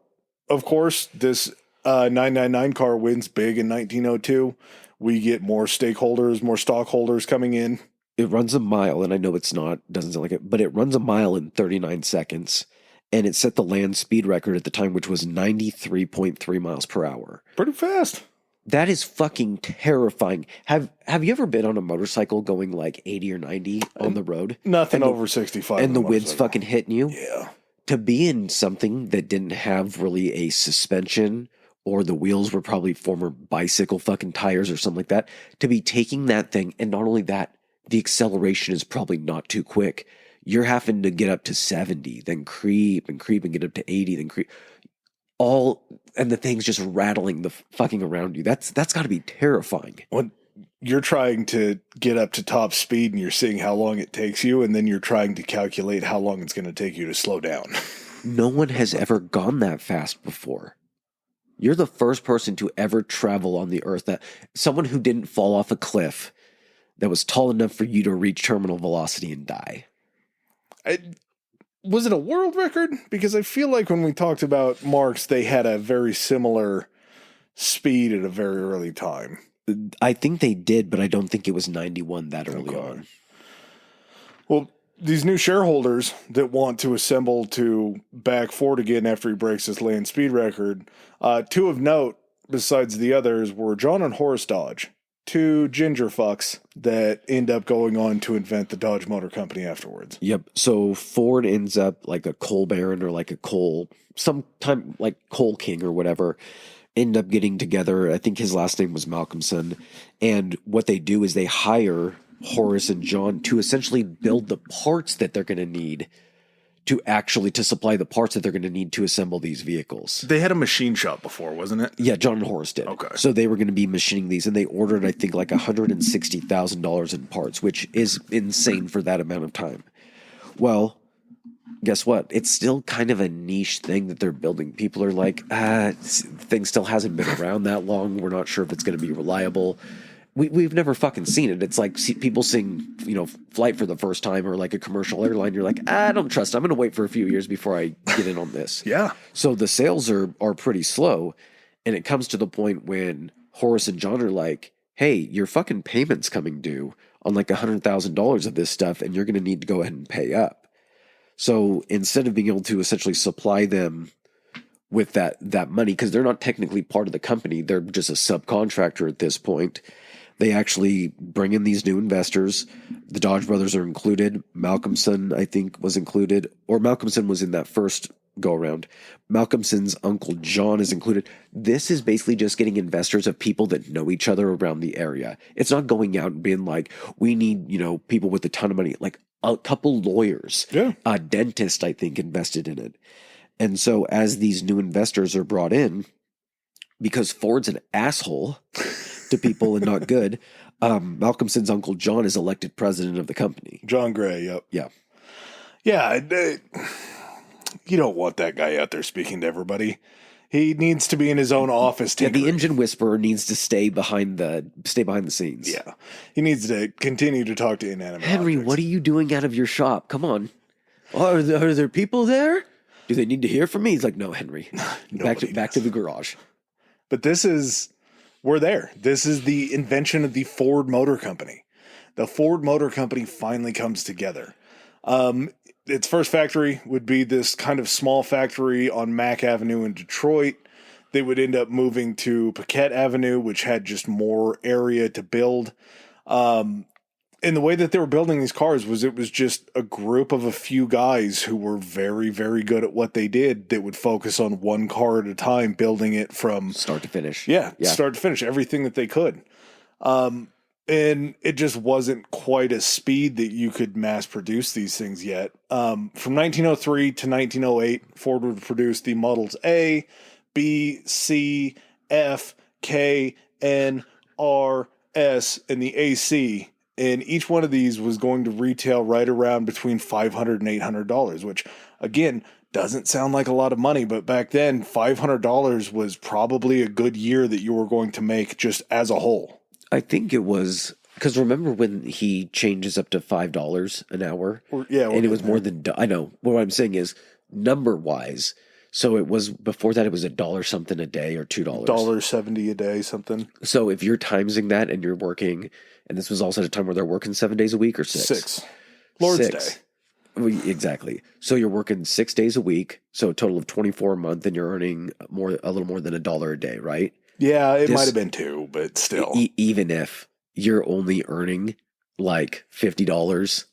of course, this 999 car wins big in 1902. We get more stakeholders, more stockholders coming in. It runs a mile, and I know it's not, doesn't sound like it, but it runs a mile in 39 seconds. And it set the land speed record at the time, which was 93.3 miles per hour. Pretty fast. That is fucking terrifying. Have you ever been on a motorcycle going like 80 or 90 on the road? Nothing over 65. And the wind's fucking hitting you? Yeah. To be in something that didn't have really a suspension, or the wheels were probably former bicycle fucking tires or something like that, to be taking that thing, and not only that, the acceleration is probably not too quick. You're having to get up to 70, then creep and get up to 80, then creep. And the thing's just rattling the fucking around you. That's got to be terrifying. When you're trying to get up to top speed and you're seeing how long it takes you, and then you're trying to calculate how long it's going to take you to slow down. No one has ever gone that fast before. You're the first person to ever travel on the earth, that someone who didn't fall off a cliff that was tall enough for you to reach terminal velocity and die. Was it a world record? Because I feel like when we talked about marks, they had a very similar speed at a very early time. I think they did, but I don't think it was 91 that early on. Well, these new shareholders that want to assemble to back Ford again after he breaks his land speed record, two of note besides the others were John and Horace Dodge, two ginger fucks that end up going on to invent the Dodge Motor Company afterwards. Yep. So Ford ends up like a coal baron or like a coal, sometime like coal king or whatever, end up getting together. I think his last name was Malcolmson. And what they do is they hire Horace and John to essentially build the parts that they're going to need to supply the parts that they're going to need to assemble these vehicles. They had a machine shop before, wasn't it? Yeah, John and Horace did. Okay. So they were going to be machining these, and they ordered, I think, like $160,000 in parts, which is insane for that amount of time. Well, guess what? It's still kind of a niche thing that they're building. People are like, thing still hasn't been around that long. We're not sure if it's going to be reliable. We've never fucking seen it. It's like people seeing, Flight for the first time or like a commercial airline. You're like, I don't trust it. I'm going to wait for a few years before I get in on this. Yeah. So the sales are pretty slow. And it comes to the point when Horace and John are like, hey, your fucking payment's coming due on like $100,000 of this stuff, and you're going to need to go ahead and pay up. So instead of being able to essentially supply them with that money, because they're not technically part of the company, they're just a subcontractor at this point, they actually bring in these new investors. The Dodge brothers are included. Malcolmson, I think, was included. Or Malcolmson was in that first go-around. Malcolmson's uncle John is included. This is basically just getting investors of people that know each other around the area. It's not going out and being like, we need, people with a ton of money. Like a couple lawyers. Yeah. A dentist, I think, invested in it. And so as these new investors are brought in, because Ford's an asshole to people and not good, Malcolmson's uncle John is elected president of the company. John Gray, yep. Yeah. Yeah, you don't want that guy out there speaking to everybody. He needs to be in his own office. Yeah, the engine whisperer needs to stay behind the scenes. Yeah, he needs to continue to talk to inanimate Henry, objects. what are you doing out of your shop? Come on. Are there people there? Do they need to hear from me? He's like, no, Henry. back to the garage. But we're there. This is the invention of the Ford Motor Company. The Ford Motor Company finally comes together. Its first factory would be this kind of small factory on Mack Avenue in Detroit. They would end up moving to Paquette Avenue, which had just more area to build. And the way that they were building these cars was it was just a group of a few guys who were very, very good at what they did that would focus on one car at a time, building it from start to finish. Yeah. Start to finish, everything that they could. And it just wasn't quite a speed that you could mass produce these things yet. From 1903 to 1908, Ford would produce the Models A, B, C, F, K, N, R, S, and the AC. And each one of these was going to retail right around between $500 and $800, which, again, doesn't sound like a lot of money, but back then, $500 was probably a good year that you were going to make just as a whole. I think it was, because remember when he changes up to $5 an hour? And it was more than, I know. What I'm saying is, number-wise, so it was, before that, it was $1 something a day or $2. $1.70 a day, something. So if you're timesing that and you're working, and this was also at a time where they're working 7 days a week or 6? 6. Lord's Day. Exactly. So you're working 6 days a week, so a total of 24 a month, and you're earning a little more than $1 a day, right? Yeah, it might have been 2, but still. Even if you're only earning like $50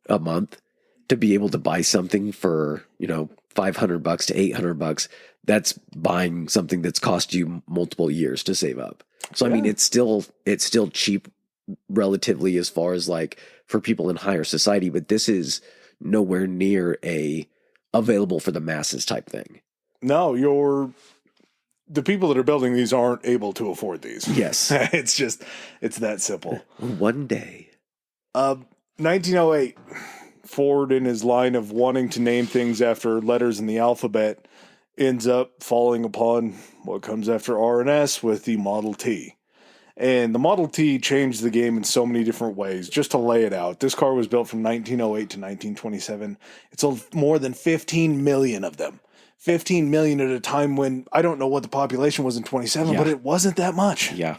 a month to be able to buy something for, $500 to $800, that's buying something that's cost you multiple years to save up. So, I mean, it's still cheap relatively as far as like for people in higher society, but this is nowhere near a available for the masses type thing. No, the people that are building these aren't able to afford these. Yes. It's that simple. One day. 1908, Ford, in his line of wanting to name things after letters in the alphabet, ends up falling upon what comes after R and S with the Model T. And the Model T changed the game in so many different ways. Just to lay it out, this car was built from 1908 to 1927. It sold more than 15 million of them. 15 million at a time when I don't know what the population was in 27, but it wasn't that much. Yeah.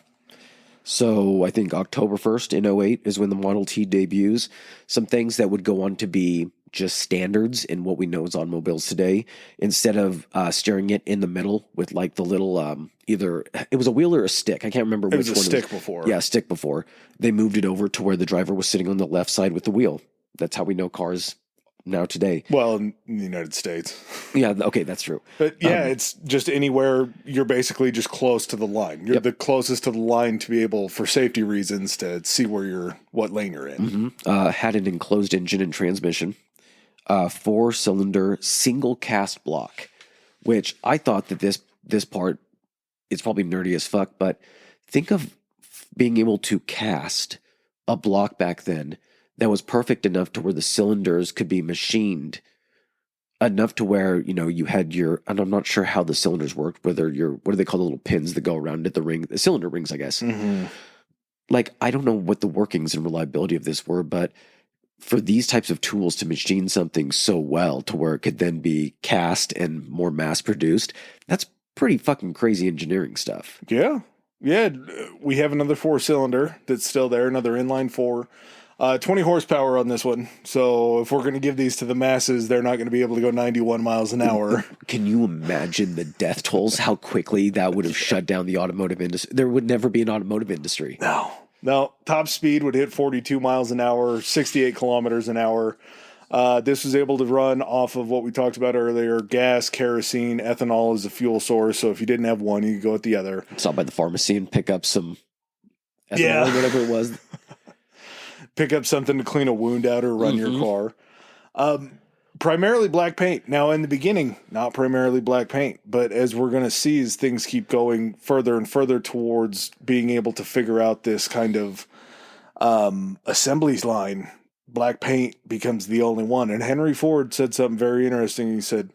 So I think October 1st in '08 is when the Model T debuts. Some things that would go on to be just standards in what we know as automobiles today. Instead of steering it in the middle with like the little either it was a wheel or a stick. I can't remember which one. It was a stick before. Yeah, stick before. They moved it over to where the driver was sitting on the left side with the wheel. That's how we know cars now today. Well, in the United States. Yeah, okay, that's true. But yeah, it's just anywhere you're basically just close to the line. You're the closest to the line to be able, for safety reasons, to see what lane you're in. Had an enclosed engine and transmission. 4-cylinder single cast block, which I thought that this part is probably nerdy as fuck, but think of being able to cast a block back then that was perfect enough to where the cylinders could be machined enough to where, you had and I'm not sure how the cylinders worked, whether what do they call the little pins that go around at the cylinder rings, I guess. Like, I don't know what the workings and reliability of this were, but for these types of tools to machine something so well to where it could then be cast and more mass produced, that's pretty fucking crazy engineering stuff. Yeah. Yeah. We have another 4-cylinder that's still there, another inline 4. 20 horsepower on this one. So if we're going to give these to the masses, they're not going to be able to go 91 miles an hour. Can you imagine the death tolls, how quickly that would have shut down the automotive industry? There would never be an automotive industry. No, top speed would hit 42 miles an hour, 68 kilometers an hour. This was able to run off of what we talked about earlier, gas, kerosene, ethanol as a fuel source. So if you didn't have one, you could go with the other. Stop by the pharmacy and pick up some ethanol, whatever it was. Pick up something to clean a wound out or run your car. Primarily black paint. Now, in the beginning, not primarily black paint, but as we're going to see as things keep going further and further towards being able to figure out this kind of assemblies line, black paint becomes the only one. And Henry Ford said something very interesting. He said,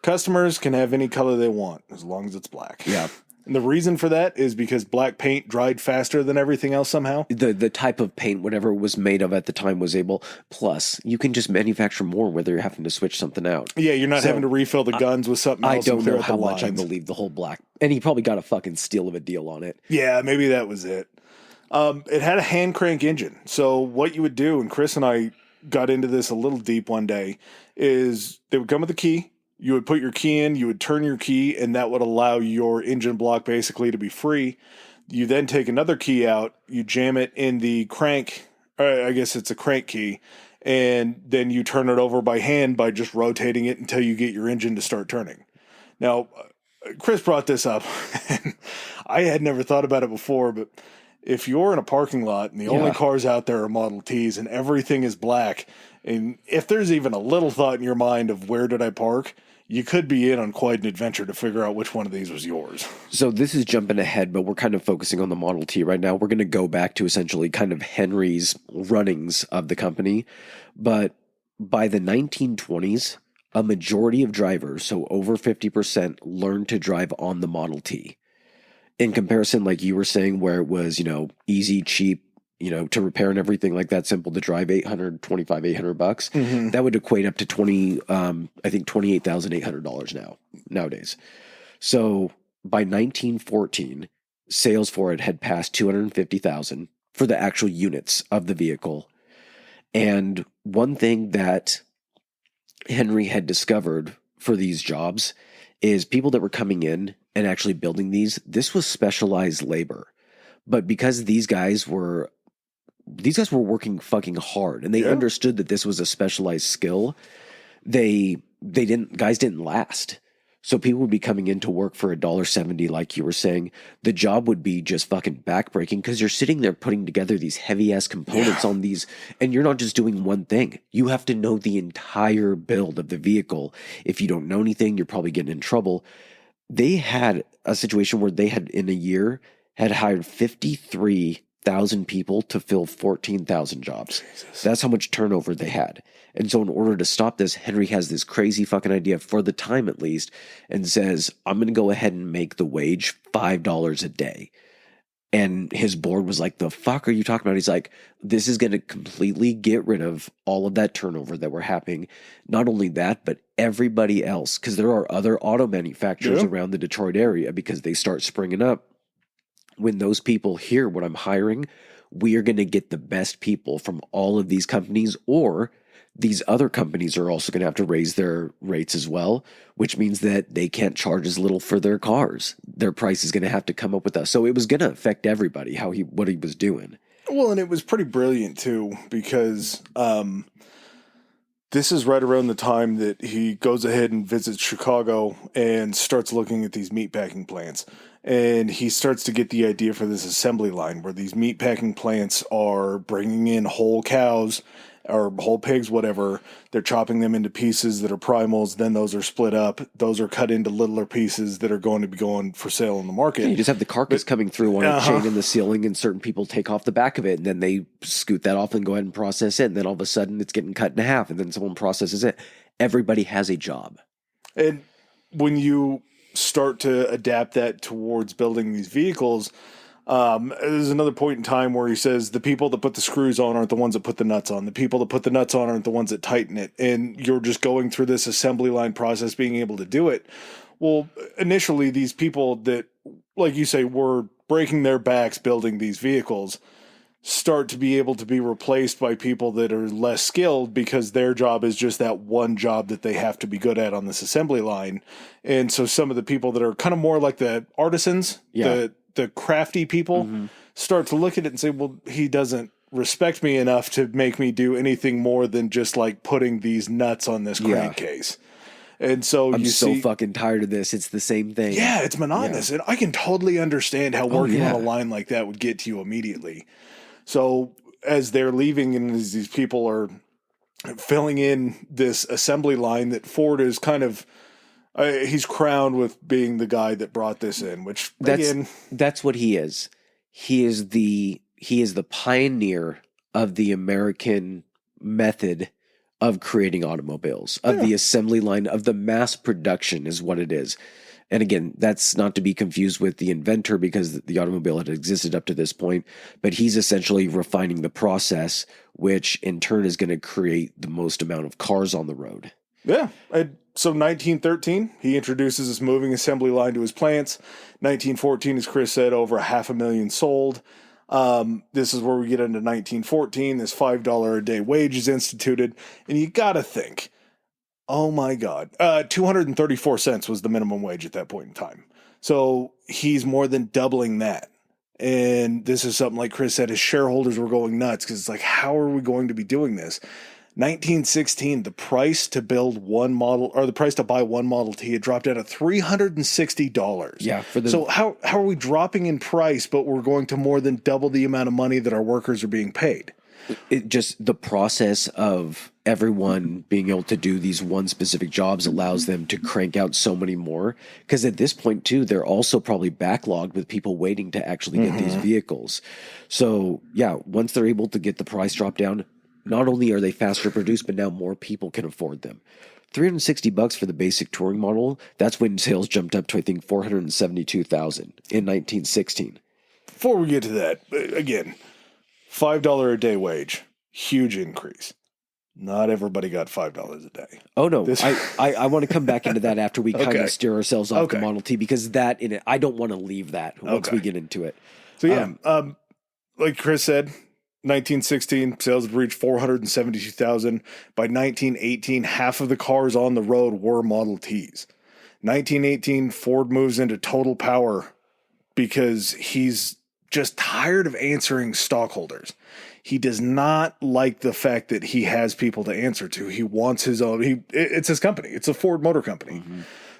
customers can have any color they want as long as it's black. Yeah. And the reason for that is because black paint dried faster than everything else somehow. The type of paint, whatever it was made of at the time, was able. Plus, you can just manufacture more whether you're having to switch something out. Yeah, you're not having to refill the guns with something else. I don't know how much I believe the whole black. And he probably got a fucking steal of a deal on it. Yeah, maybe that was it. It had a hand crank engine. So what you would do, and Chris and I got into this a little deep one day, is they would come with a key. You would put your key in, you would turn your key, and that would allow your engine block basically to be free. You then take another key out, you jam it in the crank, I guess it's a crank key, and then you turn it over by hand by just rotating it until you get your engine to start turning. Now, Chris brought this up, and I had never thought about it before, but if you're in a parking lot and the only cars out there are Model Ts and everything is black, and if there's even a little thought in your mind of where did I park, you could be in on quite an adventure to figure out which one of these was yours. So this is jumping ahead, but we're kind of focusing on the Model T right now. We're going to go back to essentially kind of Henry's runnings of the company. But by the 1920s, a majority of drivers, so over 50%, learned to drive on the Model T. In comparison, like you were saying, where it was, easy, cheap, to repair and everything like that, simple to drive, $800 bucks. That would equate up to $28,800 nowadays. So by 1914, sales for it had passed 250,000 for the actual units of the vehicle. And one thing that Henry had discovered for these jobs is people that were coming in and actually building this was specialized labor. But because these guys were working fucking hard and they understood that this was a specialized skill, guys didn't last. So people would be coming in to work for $1.70, like you were saying. The job would be just fucking backbreaking because you're sitting there putting together these heavy ass components on these, and you're not just doing one thing. You have to know the entire build of the vehicle. If you don't know anything, you're probably getting in trouble. They had a situation where they had in a year had hired 53 1,000 people to fill 14,000 jobs. Jesus. That's how much turnover they had. And so in order to stop this, Henry has this crazy fucking idea, for the time at least, and says, I'm going to go ahead and make the wage $5 a day. And his board was like, the fuck are you talking about? He's like, this is going to completely get rid of all of that turnover that were happening. Not only that, but everybody else, because there are other auto manufacturers around the Detroit area, because they start springing up. When those people hear what I'm hiring, we are going to get the best people from all of these companies, or these other companies are also going to have to raise their rates as well, which means that they can't charge as little for their cars. Their price is going to have to come up with us. So it was going to affect everybody, what he was doing. Well, and it was pretty brilliant too, because this is right around the time that he goes ahead and visits Chicago and starts looking at these meatpacking plants. And he starts to get the idea for this assembly line where these meatpacking plants are bringing in whole cows or whole pigs, whatever. They're chopping them into pieces that are primals. Then those are split up. Those are cut into littler pieces that are going to be going for sale in the market. Yeah, you just have the carcass coming through on a chain in the ceiling, and certain people take off the back of it, and then they scoot that off and go ahead and process it. And then all of a sudden it's getting cut in half, and then someone processes it. Everybody has a job. And when you start to adapt that towards building these vehicles, there's another point in time where he says the people that put the screws on aren't the ones that put the nuts on. The people that put the nuts on aren't the ones that tighten it. And you're just going through this assembly line process, being able to do it. Well, initially, these people that, like you say, were breaking their backs building these vehicles start to be able to be replaced by people that are less skilled, because their job is just that one job that they have to be good at on this assembly line. And so some of the people that are kind of more like the artisans, the crafty people, start to look at it and say, well, he doesn't respect me enough to make me do anything more than just like putting these nuts on this crankcase. And so I'm so fucking tired of this. It's the same thing. Yeah, it's monotonous. And I can totally understand how working on a line like that would get to you immediately. So as they're leaving and as these people are filling in this assembly line, that Ford is kind of, he's crowned with being the guy that brought this in, which that's what he is. He is the pioneer of the American method of creating automobiles, of the assembly line, of the mass production is what it is. And again, that's not to be confused with the inventor, because the automobile had existed up to this point, but he's essentially refining the process, which in turn is going to create the most amount of cars on the road. Yeah. So 1913, he introduces this moving assembly line to his plants. 1914, as Chris said, over 500,000 sold. This is where we get into 1914. This $5 a day wage is instituted. And you got to think, oh my God, 234 cents was the minimum wage at that point in time. So he's more than doubling that. And this is something, like Chris said, his shareholders were going nuts, because it's like, how are we going to be doing this? 1916, the price to build one model, or the price to buy one Model T, had dropped down to $360. Yeah. So how are we dropping in price, but we're going to more than double the amount of money that our workers are being paid? It just, the process of everyone being able to do these one specific jobs allows them to crank out so many more. Because at this point too, they're also probably backlogged with people waiting to actually get these vehicles. So yeah, once they're able to get the price drop down, not only are they faster produced, but now more people can afford them. $360 for the basic touring model. That's when sales jumped up to, I think, 472,000 in 1916. Before we get to that, again, $5 a day wage, huge increase. Not everybody got $5 a day. Oh no, I want to come back into that after we kind of steer ourselves off the Model T, because that in it, I don't want to leave that once we get into it. So yeah, like Chris said, 1916 sales had reached 472,000. By 1918, half of the cars on the road were Model Ts. 1918, Ford moves into total power because he's just tired of answering stockholders. He does not like the fact that he has people to answer to. He wants his own. It's his company. It's a Ford Motor Company.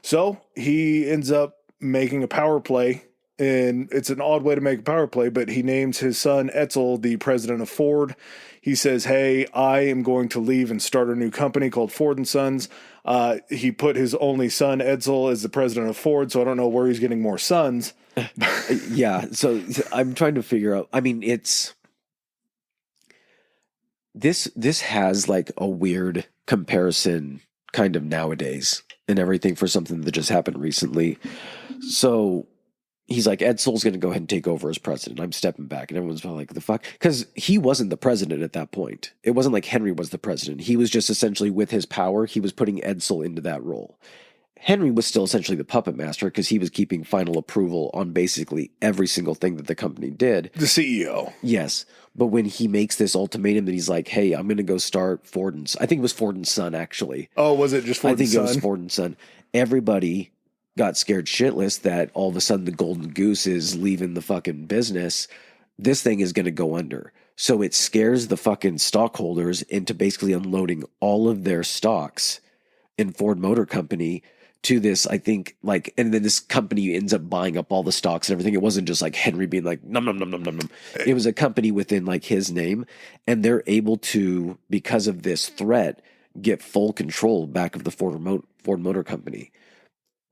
So he ends up making a power play and it's an odd way to make a power play, but he names his son Edsel the president of Ford. He says, hey, I am going to leave and start a new company called Ford and Sons. He put his only son, Edsel, as the president of Ford, so I don't know where he's getting more sons. Yeah, so I'm trying to figure out, I mean, it's... This has like a weird comparison kind of nowadays and everything for something that just happened recently. So he's like, Edsel's going to go ahead and take over as president. I'm stepping back. And everyone's like, the fuck? Because he wasn't the president at that point. It wasn't like Henry was the president. He was just essentially, with his power, he was putting Edsel into that role. Henry was still essentially the puppet master because he was keeping final approval on basically every single thing that the company did. The CEO. Yes. But when he makes this ultimatum that he's like, hey, I'm going to go start Ford and Son. I think it was Ford and Son, actually. Oh, was it just Ford and Son? I think it was Ford and Son. Everybody got scared shitless that all of a sudden the golden goose is leaving the fucking business. This thing is going to go under. So it scares the fucking stockholders into basically unloading all of their stocks in Ford Motor Company to this, I think, like, and then this company ends up buying up all the stocks and everything. It wasn't just like Henry being like, num, num, num, num, num, num. It was a company within like his name, and they're able to, because of this threat, get full control back of the Ford Motor Company.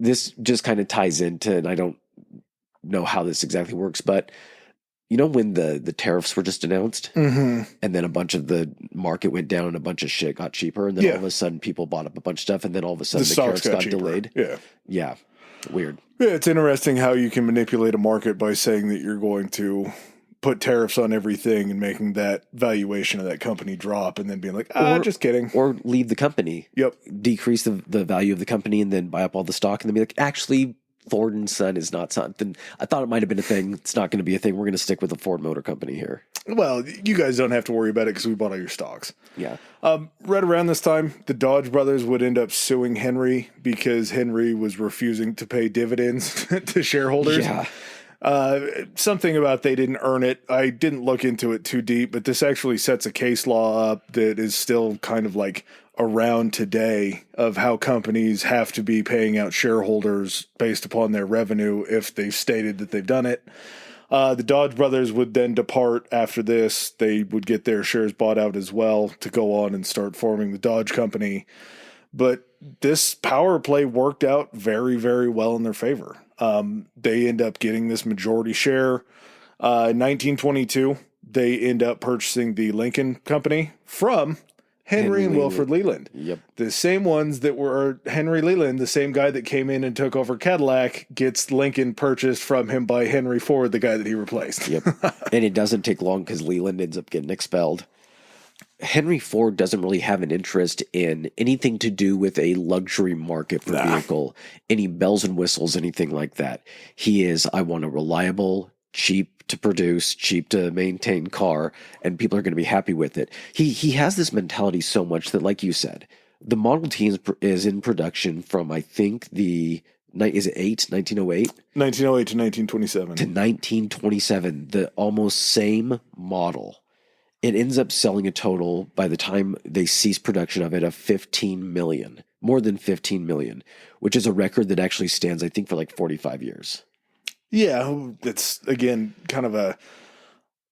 This just kind of ties into, and I don't know how this exactly works, but you know when the tariffs were just announced, and then a bunch of the market went down and a bunch of shit got cheaper, and then all of a sudden people bought up a bunch of stuff, and then all of a sudden the tariffs got delayed. Yeah, weird. Yeah, it's interesting how you can manipulate a market by saying that you're going to put tariffs on everything and making that valuation of that company drop, and then being like, just kidding. Or leave the company. Yep. Decrease the value of the company and then buy up all the stock and then be like, actually, Ford and Son is not something. I thought it might have been a thing. It's not going to be a thing. We're going to stick with the Ford Motor Company here. Well, you guys don't have to worry about it because we bought all your stocks. Yeah. Right around this time, the Dodge brothers would end up suing Henry because Henry was refusing to pay dividends to shareholders. Yeah. Something about they didn't earn it. I didn't look into it too deep, but this actually sets a case law up that is still kind of like around today of how companies have to be paying out shareholders based upon their revenue if they've stated that they've done it. The Dodge brothers would then depart after this. They would get their shares bought out as well to go on and start forming the Dodge Company. But this power play worked out very, very well in their favor. They end up getting this majority share. In 1922, they end up purchasing the Lincoln Company from Henry and Wilfred Leland. Yep. The same ones that were Henry Leland, the same guy that came in and took over Cadillac, gets Lincoln purchased from him by Henry Ford, the guy that he replaced. Yep. And it doesn't take long because Leland ends up getting expelled. Henry Ford doesn't really have an interest in anything to do with a luxury market for vehicle, any bells and whistles, anything like that. He is, I want a reliable, cheap to produce, cheap to maintain car, and people are going to be happy with it. He has this mentality so much that, like you said, the Model T is in production from, I think, is it 1908? 1908 to 1927. To 1927, the almost same model. It ends up selling a total, by the time they cease production of it, of 15 million. More than 15 million, which is a record that actually stands, I think, for like 45 years. Yeah, it's, again, kind of a...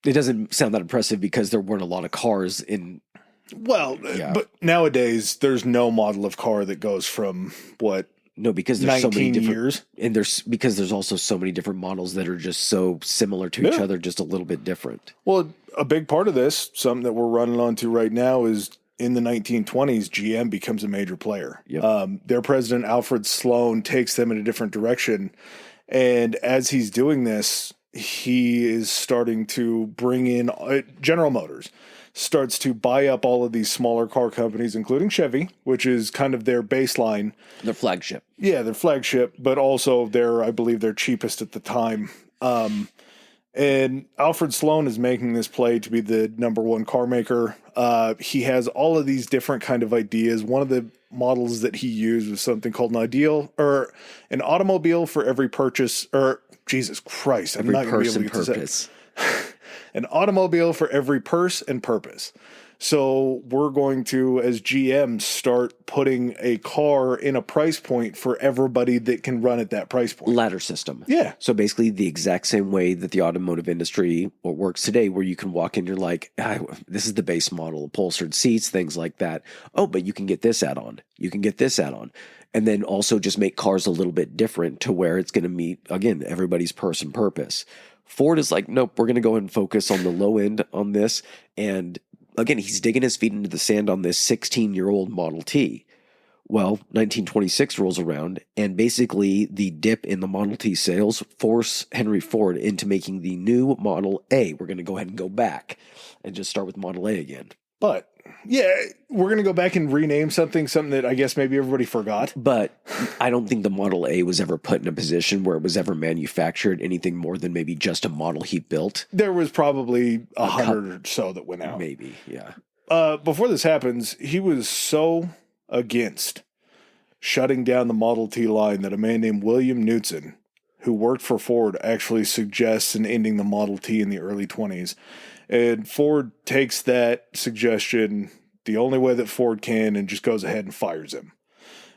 It doesn't sound that impressive because there weren't a lot of cars in... Well, but nowadays, there's no model of car that goes from, what... No, because there's so many different years. And because there's also so many different models that are just so similar to each other, just a little bit different. Well, a big part of this, something that we're running onto right now, is in the 1920s, GM becomes a major player. Yep. Their president, Alfred Sloan, takes them in a different direction. And as he's doing this, he is starting to bring in General Motors. Starts to buy up all of these smaller car companies, including Chevy, which is kind of their baseline. Their flagship. Yeah, their flagship, but also I believe their cheapest at the time. And Alfred Sloan is making this play to be the number one car maker. He has all of these different kind of ideas. One of the models that he used was something called an automobile for every purchase, or Jesus Christ, I'm not going to be able to get this. An automobile for every purse and purpose. So we're going to, as GM, start putting a car in a price point for everybody that can run at that price point. Ladder system. Yeah. So basically the exact same way that the automotive industry works today, where you can walk in, you're like, this is the base model, upholstered seats, things like that. Oh, but you can get this add-on. You can get this add-on. And then also just make cars a little bit different to where it's going to meet, again, everybody's purpose. Ford is like, nope, we're going to go ahead and focus on the low end on this. And again, he's digging his feet into the sand on this 16-year-old Model T. Well, 1926 rolls around, and basically the dip in the Model T sales force Henry Ford into making the new Model A. We're going to go ahead and go back and just start with Model A again. But, yeah, we're going to go back and rename something that I guess maybe everybody forgot. But I don't think the Model A was ever put in a position where it was ever manufactured anything more than maybe just a model he built. There was probably 100 or so that went out. Maybe, yeah. Before this happens, he was so against shutting down the Model T line that a man named William Knudsen, who worked for Ford, actually suggests an ending the Model T in the early 20s. And Ford takes that suggestion the only way that Ford can and just goes ahead and fires him.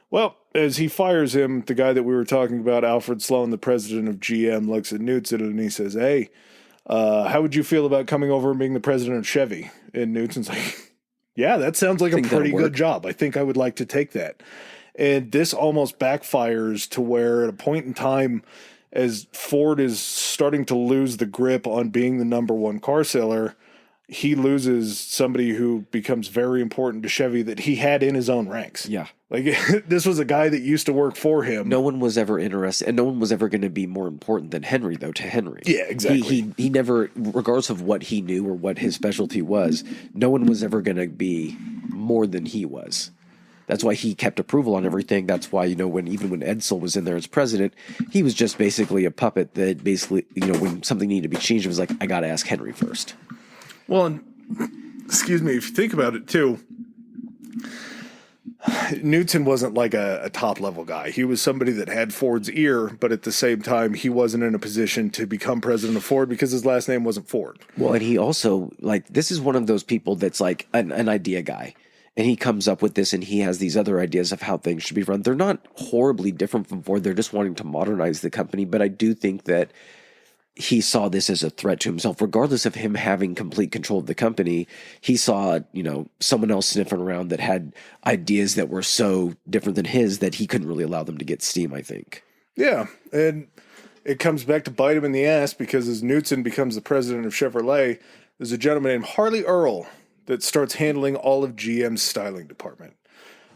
Well, as he fires him, the guy that we were talking about, Alfred Sloan, the president of GM, looks at Knudsen and he says, hey, how would you feel about coming over and being the president of Chevy? And Knudsen's like, yeah, that sounds like a pretty good job. I think I would like to take that. And this almost backfires to where at a point in time, as Ford is starting to lose the grip on being the number one car seller, he loses somebody who becomes very important to Chevy that he had in his own ranks. Yeah. Like, this was a guy that used to work for him. No one was ever interested, and no one was ever going to be more important than Henry, though, to Henry. Yeah, exactly. He never, regardless of what he knew or what his specialty was, no one was ever going to be more than he was. That's why he kept approval on everything. That's why, even when Edsel was in there as president, he was just basically a puppet that basically, when something needed to be changed, it was like, I got to ask Henry first. Well, and, excuse me, if you think about it too, Knudsen wasn't like a top-level guy. He was somebody that had Ford's ear, but at the same time, he wasn't in a position to become president of Ford because his last name wasn't Ford. Well, and he also, this is one of those people that's like an idea guy. And he comes up with this and he has these other ideas of how things should be run. They're not horribly different from Ford. They're just wanting to modernize the company. But I do think that he saw this as a threat to himself. Regardless of him having complete control of the company, he saw, someone else sniffing around that had ideas that were so different than his that he couldn't really allow them to get steam, I think. Yeah. And it comes back to bite him in the ass because as Knudsen becomes the president of Chevrolet, there's a gentleman named Harley Earl that starts handling all of GM's styling department.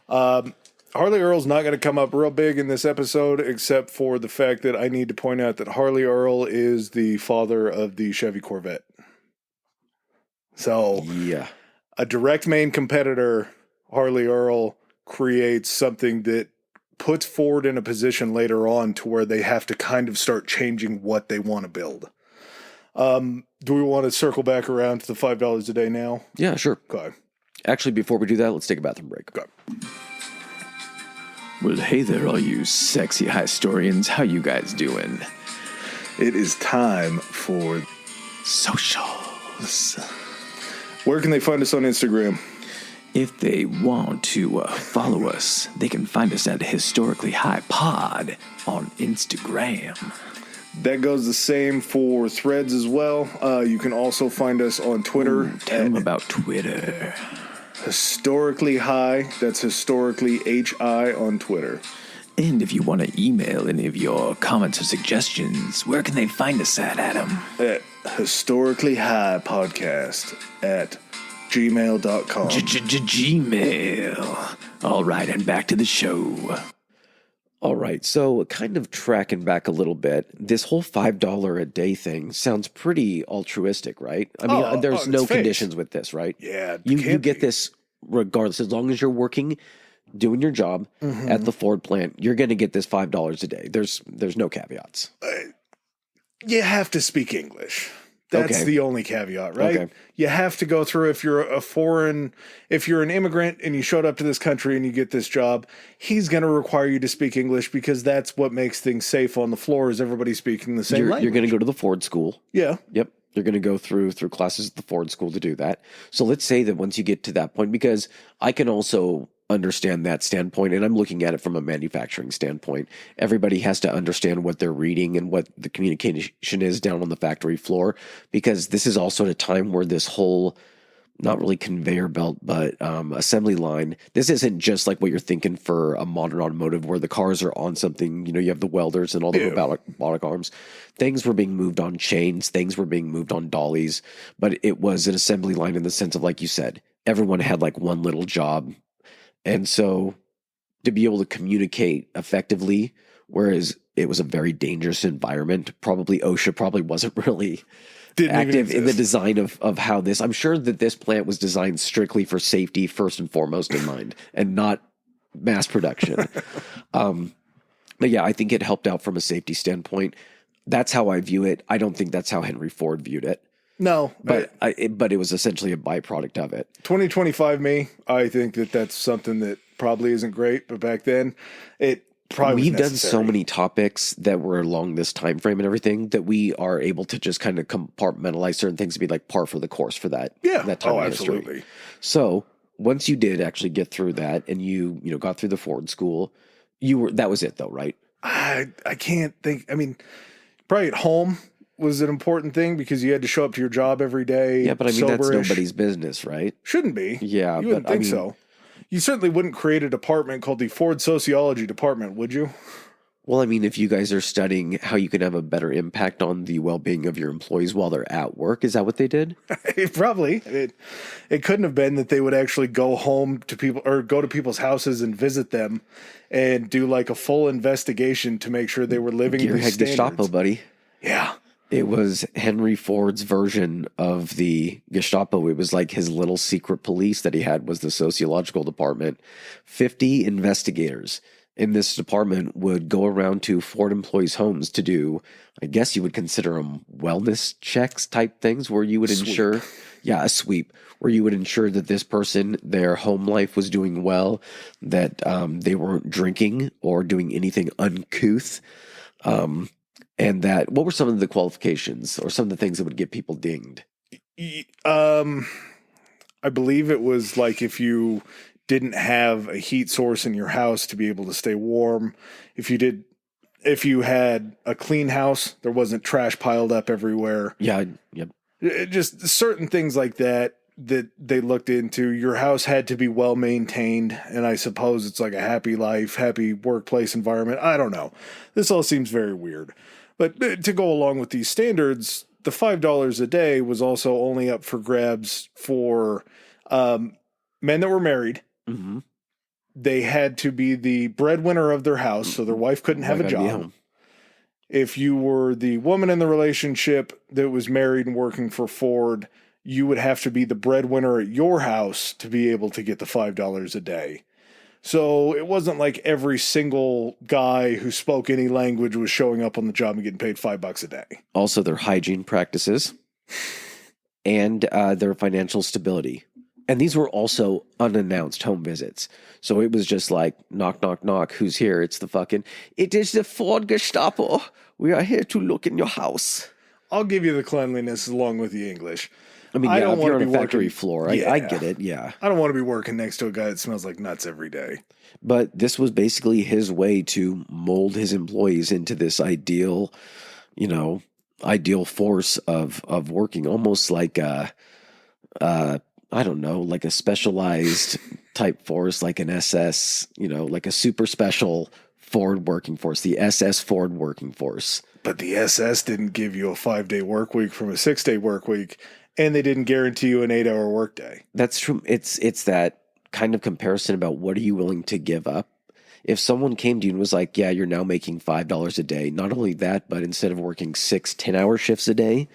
Harley Earl's not going to come up real big in this episode, except for the fact that I need to point out that Harley Earl is the father of the Chevy Corvette. So, yeah, a direct main competitor, Harley Earl, creates something that puts Ford in a position later on to where they have to kind of start changing what they want to build. Do we want to circle back around to the $5 a day now? Yeah, sure. Okay. Actually, before we do that, let's take a bathroom break. Okay. Well, hey there, all you sexy historians. How you guys doing? It is time for socials. Where can they find us on Instagram? If they want to follow us, they can find us at Historically High Pod on Instagram. That goes the same for Threads as well. You can also find us on Twitter. Ooh, tell them about Twitter. Historically High. That's historically HI on Twitter. And if you want to email any of your comments or suggestions, where can they find us at, Adam? At historically high podcast at gmail.com. Gmail. All right, and back to the show. All right, so kind of tracking back a little bit, this whole $5 a day thing sounds pretty altruistic, right? I mean, there's no conditions with this, right? Yeah. You get this regardless. As long as you're working, doing your job at the Ford plant, you're going to get this $5 a day. There's no caveats. You have to speak English. That's the only caveat, right? Okay. You have to go through, if you're an immigrant and you showed up to this country and you get this job, he's going to require you to speak English because that's what makes things safe on the floor is everybody speaking the same language. You're going to go to the Ford school. Yeah. Yep. You're going to go through classes at the Ford School to do that. So let's say that once you get to that point, because I can also understand that standpoint, and I'm looking at it from a manufacturing standpoint. Everybody has to understand what they're reading and what the communication is down on the factory floor, because this is also at a time where this whole, not really conveyor belt, but assembly line. This isn't just like what you're thinking for a modern automotive where the cars are on something, you have the welders and all the robotic arms. Things were being moved on chains. Things were being moved on dollies, but it was an assembly line in the sense of, like you said, everyone had like one little job. And so to be able to communicate effectively, whereas it was a very dangerous environment, probably OSHA probably wasn't really active in the design of how this. I'm sure that this plant was designed strictly for safety first and foremost in mind, and not mass production. But yeah, I think it helped out from a safety standpoint. That's how I view it. I don't think that's how Henry Ford viewed it. No, but it was essentially a byproduct of it. 2025 me, I think that's something that probably isn't great, but back then it probably we've done so many topics that were along this time frame and everything that we are able to just kind of compartmentalize certain things to be like par for the course for that. Yeah. That time of absolutely. History. So once you did actually get through that and you got through the Ford School, that was it though, right? I can't think. I mean, probably at home was an important thing because you had to show up to your job every day. Yeah, but I mean, that's soberish. nobody's business, right? Shouldn't be. Yeah, you wouldn't think so. You certainly wouldn't create a department called the Ford Sociology Department, would you? Well, I mean, if you guys are studying how you can have a better impact on the well-being of your employees while they're at work, is that what they did? Probably. It couldn't have been that they would actually go home to people or go to people's houses and visit them and do like a full investigation to make sure they were living these standards. Gestapo, buddy. Yeah. It was Henry Ford's version of the Gestapo. It was like his little secret police that he had was the sociological department. 50 investigators in this department would go around to Ford employees' homes to do, I guess you would consider them wellness checks type things where you would ensure, a sweep, where you would ensure that this person, their home life was doing well, that they weren't drinking or doing anything uncouth. And that, what were some of the qualifications or some of the things that would get people dinged? I believe it was like if you didn't have a heat source in your house to be able to stay warm. If you had a clean house, there wasn't trash piled up everywhere. Yeah. Yep. Just certain things like that they looked into. Your house had to be well maintained. And I suppose it's like a happy life, happy workplace environment. I don't know. This all seems very weird. But to go along with these standards, the $5 a day was also only up for grabs for men that were married. Mm-hmm. They had to be the breadwinner of their house, so their wife couldn't have a job. If you were the woman in the relationship that was married and working for Ford, you would have to be the breadwinner at your house to be able to get the $5 a day. So it wasn't like every single guy who spoke any language was showing up on the job and getting paid $5 a day. Also, their hygiene practices and their financial stability. And these were also unannounced home visits. So it was just like, knock, knock, knock. Who's here? It is the Ford Gestapo. We are here to look in your house. I'll give you the cleanliness along with the English. I mean, if you're on a factory floor, I get it, yeah. I don't want to be working next to a guy that smells like nuts every day. But this was basically his way to mold his employees into this ideal force of working, almost like I don't know, like a specialized type force, like an SS, like a super special Ford working force, the SS Ford working force. But the SS didn't give you a 5-day work week from a 6-day work week. And they didn't guarantee you an 8-hour workday. That's true. It's that kind of comparison about what are you willing to give up. If someone came to you and was like, yeah, you're now making $5 a day. Not only that, but instead of working 6 10-hour shifts a day,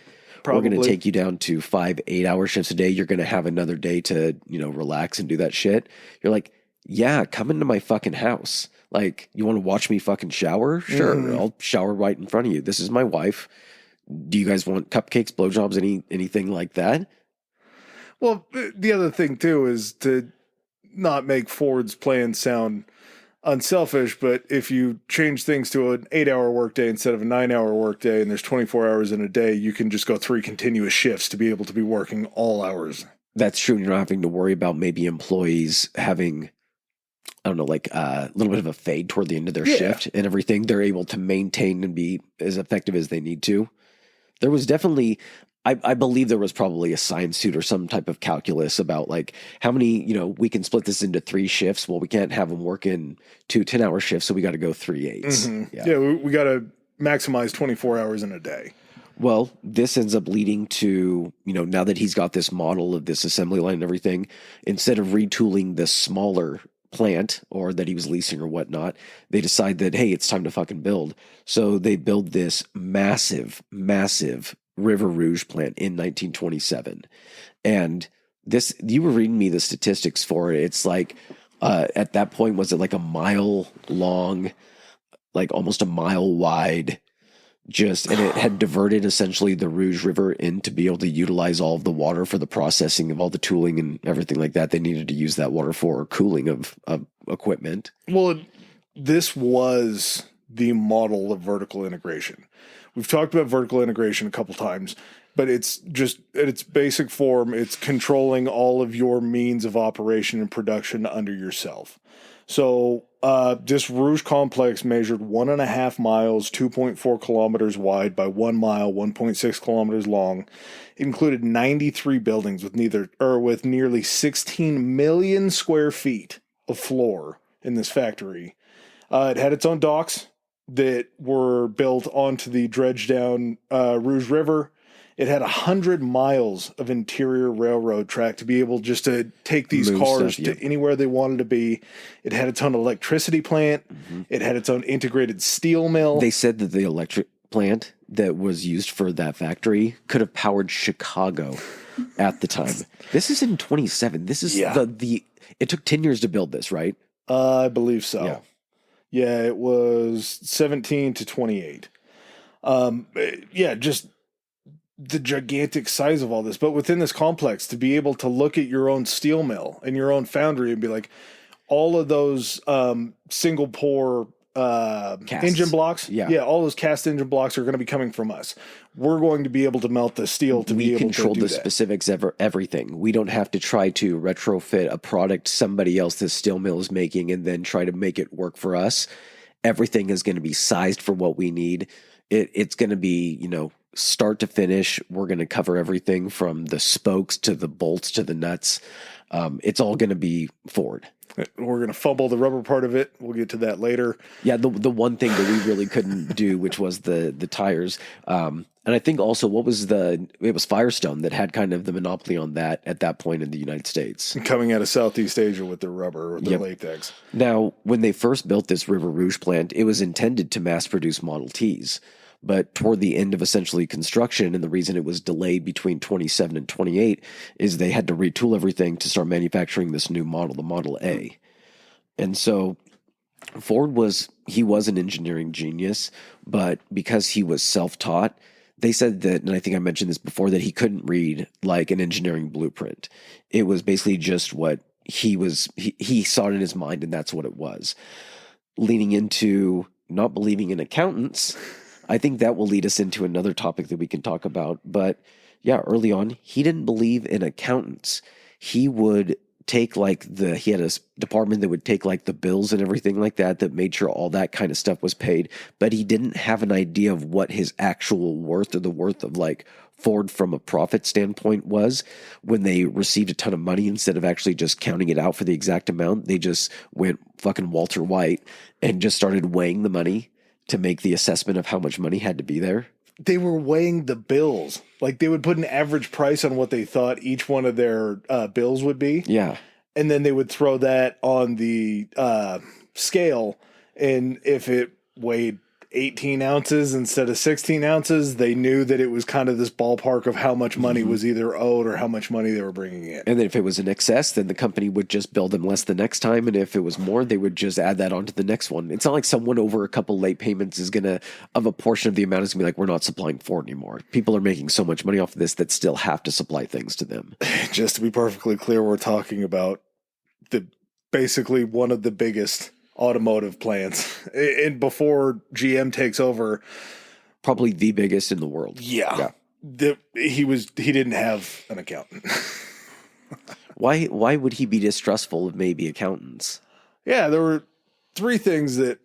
we're going to take you down to 5 8-hour shifts a day. You're going to have another day to, relax and do that shit. You're like, yeah, come into my fucking house. Like, you want to watch me fucking shower? Sure. I'll shower right in front of you. This is my wife. Do you guys want cupcakes, blowjobs, anything like that? Well, the other thing too is to not make Ford's plan sound unselfish, but if you change things to an 8-hour workday instead of a 9-hour workday and there's 24 hours in a day, you can just go 3 continuous shifts to be able to be working all hours. That's true. You're not having to worry about maybe employees having, I don't know, like a little bit of a fade toward the end of their shift and everything. They're able to maintain and be as effective as they need to. There was definitely, I believe there was probably a science suit or some type of calculus about like how many, we can split this into 3 shifts. Well, we can't have them work in 2 10-hour shifts, so we got to go 3 8s. Mm-hmm. Yeah, we got to maximize 24 hours in a day. Well, this ends up leading to, now that he's got this model of this assembly line and everything, instead of retooling the smaller plant or that he was leasing or whatnot, they decide that, hey, it's time to fucking build. So they build this massive River Rouge plant in 1927. And this, you were reading me the statistics for it. It's like, at that point, was it like a mile long, like almost a mile wide, and it had diverted essentially the Rouge River in to be able to utilize all of the water for the processing of all the tooling and everything like that. They needed to use that water for cooling of equipment. Well, this was the model of vertical integration. We've talked about vertical integration a couple times, but it's just at its basic form, it's controlling all of your means of operation and production under yourself. So this Rouge complex measured 1.5 miles, 2.4 kilometers wide by 1 mile, 1.6 kilometers long. It included 93 buildings with nearly 16 million square feet of floor in this factory. It had its own docks that were built onto the dredged down Rouge River. It had 100 miles of interior railroad track to be able just to take these cars to anywhere they wanted to be. It had its own electricity plant. Mm-hmm. It had its own integrated steel mill. They said that the electric plant that was used for that factory could have powered Chicago at the time. This is in 27. This is it took 10 years to build this, right? I believe so. Yeah, it was 17 to 28. Just the gigantic size of all this. But within this complex, to be able to look at your own steel mill and your own foundry and be like, all of those single pour engine blocks, all those cast engine blocks are going to be coming from us. We're going to be able to melt the steel to be able to do that. We control the specifics of everything. We don't have to try to retrofit a product somebody else's steel mill is making and then try to make it work for us. Everything is going to be sized for what we need. It's going to be, start to finish. We're going to cover everything from the spokes to the bolts to the nuts. It's all going to be Ford. We're going to fumble the rubber part of it. We'll get to that later. Yeah, the one thing that we really couldn't do, which was the tires. And I think also it was Firestone that had kind of the monopoly on that at that point in the United States. Coming out of Southeast Asia with their rubber or their latex. Now, when they first built this River Rouge plant, it was intended to mass produce Model Ts. But toward the end of essentially construction, and the reason it was delayed between 27 and 28 is they had to retool everything to start manufacturing this new model, the Model A. And so Ford was an engineering genius, but because he was self-taught, they said that, and I think I mentioned this before, that he couldn't read like an engineering blueprint. It was basically just what he saw it in his mind, and that's what it was. Leaning into not believing in accountants, I think that will lead us into another topic that we can talk about. But yeah, early on, he didn't believe in accountants. He would take he had a department that would take the bills and everything like that made sure all that kind of stuff was paid. But he didn't have an idea of what his actual worth or the worth of Ford from a profit standpoint was. When they received a ton of money, instead of actually just counting it out for the exact amount, they just went fucking Walter White and just started weighing the money to make the assessment of how much money had to be there. They were weighing the bills. They would put an average price on what they thought each one of their bills would be. Yeah. And then they would throw that on the scale. And if it weighed 18 ounces instead of 16 ounces, they knew that it was kind of this ballpark of how much money was either owed or how much money they were bringing in. And then if it was in excess, then the company would just bill them less the next time. And if it was more, they would just add that onto the next one. It's not like someone over a couple late payments is going to, of a portion of the amount, is going to be like, we're not supplying Ford anymore. People are making so much money off of this that still have to supply things to them. Just to be perfectly clear, we're talking about basically one of the biggest automotive plants. And before GM takes over, Probably the biggest in the world. yeah. He didn't have an accountant. Why would he be distrustful of maybe accountants? Yeah, there were three things that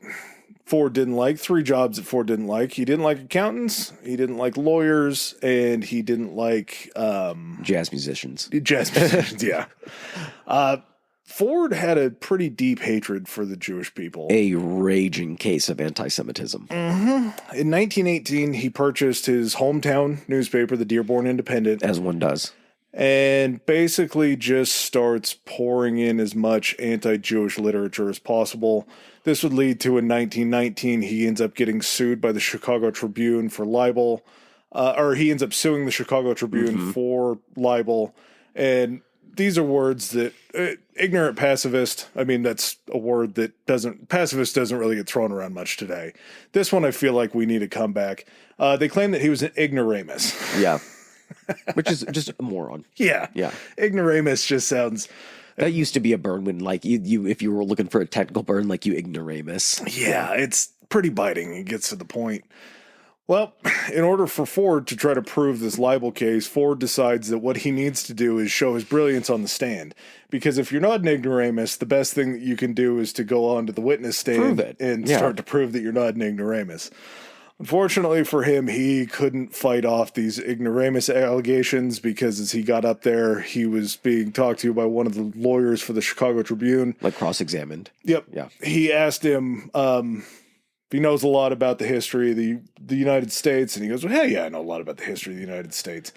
Ford didn't like, three jobs that Ford didn't like. He didn't like accountants, he didn't like lawyers, and he didn't like Jazz musicians. jazz musicians, yeah. Ford had a pretty deep hatred for the Jewish people. A raging case of anti-Semitism. In 1918, he purchased his hometown newspaper, the Dearborn Independent, As one does. and basically just starts pouring in as much anti-Jewish literature as possible. This would lead to, in 1919, he ends up getting sued by the Chicago Tribune for libel, or he ends up suing the Chicago Tribune for libel, and these are words that ignorant pacifist, I mean, that's a word that pacifist doesn't really get thrown around much today. This one, I feel like we need to come back. They claim that he was an ignoramus. Yeah. Which is just a moron. Yeah. Yeah. Ignoramus just sounds... That used to be a burn when, like, you if you were looking for a technical burn, like, you ignoramus. Yeah, it's pretty biting. It gets to the point. Well, in order for Ford to try to prove this libel case, Ford decides that what he needs to do is show his brilliance on the stand. Because if you're not an ignoramus, the best thing that you can do is to go on to the witness stand and start to prove that you're not an ignoramus. Unfortunately for him, he couldn't fight off these ignoramus allegations because as he got up there, he was being talked to by one of the lawyers for the Chicago Tribune. Like cross-examined. Yep. Yeah. He asked him if he knows a lot about the history of the United States, and he goes, well, hey, yeah, I know a lot about the history of the United States.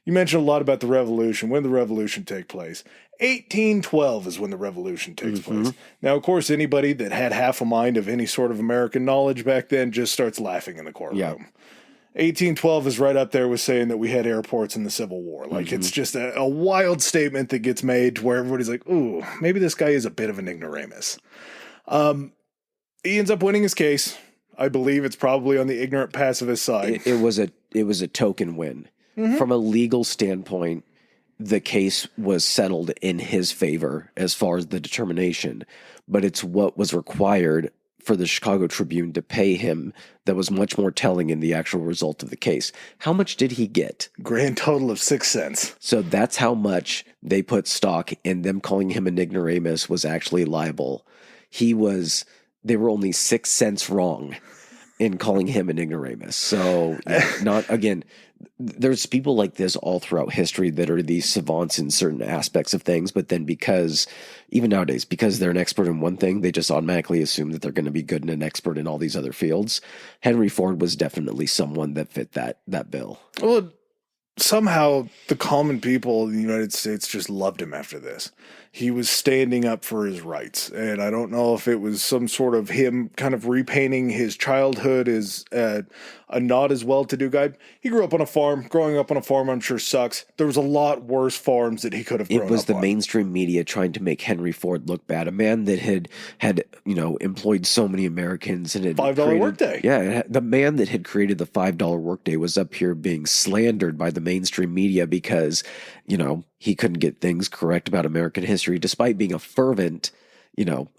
You mentioned a lot about the Revolution. When did the Revolution take place? 1812 is when the Revolution takes place. Now, of course, anybody that had half a mind of any sort of American knowledge back then just starts laughing in the courtroom. Yeah. 1812 is right up there with saying that we had airports in the Civil War. Like, it's just a wild statement that gets made to where everybody's like, ooh, maybe this guy is a bit of an ignoramus. He ends up winning his case. I believe it's probably on the ignorant pacifist side. It was a token win. From a legal standpoint, the case was settled in his favor as far as the determination, but it's what was required for the Chicago Tribune to pay him that was much more telling in the actual result of the case. How much did he get? Grand total of 6 cents. So that's how much they put stock in them calling him an ignoramus was actually libel. They were only 6 cents wrong in calling him an ignoramus. So there's people like this all throughout history that are these savants in certain aspects of things, but then even nowadays, because they're an expert in one thing, they just automatically assume that they're going to be good and an expert in all these other fields. Henry Ford was definitely someone that fit that bill. Well, somehow the common people in the United States just loved him after this. He was standing up for his rights. And I don't know if it was some sort of him kind of repainting his childhood as a not as well-to-do guy. He grew up on a farm. Growing up on a farm, I'm sure, sucks. There was a lot worse farms that he could have grown up on. It was the mainstream media trying to make Henry Ford look bad. A man that had employed so many Americans and had $5 workday. Yeah, the man that had created the $5 workday was up here being slandered by the mainstream media because, he couldn't get things correct about American history, despite being a fervent,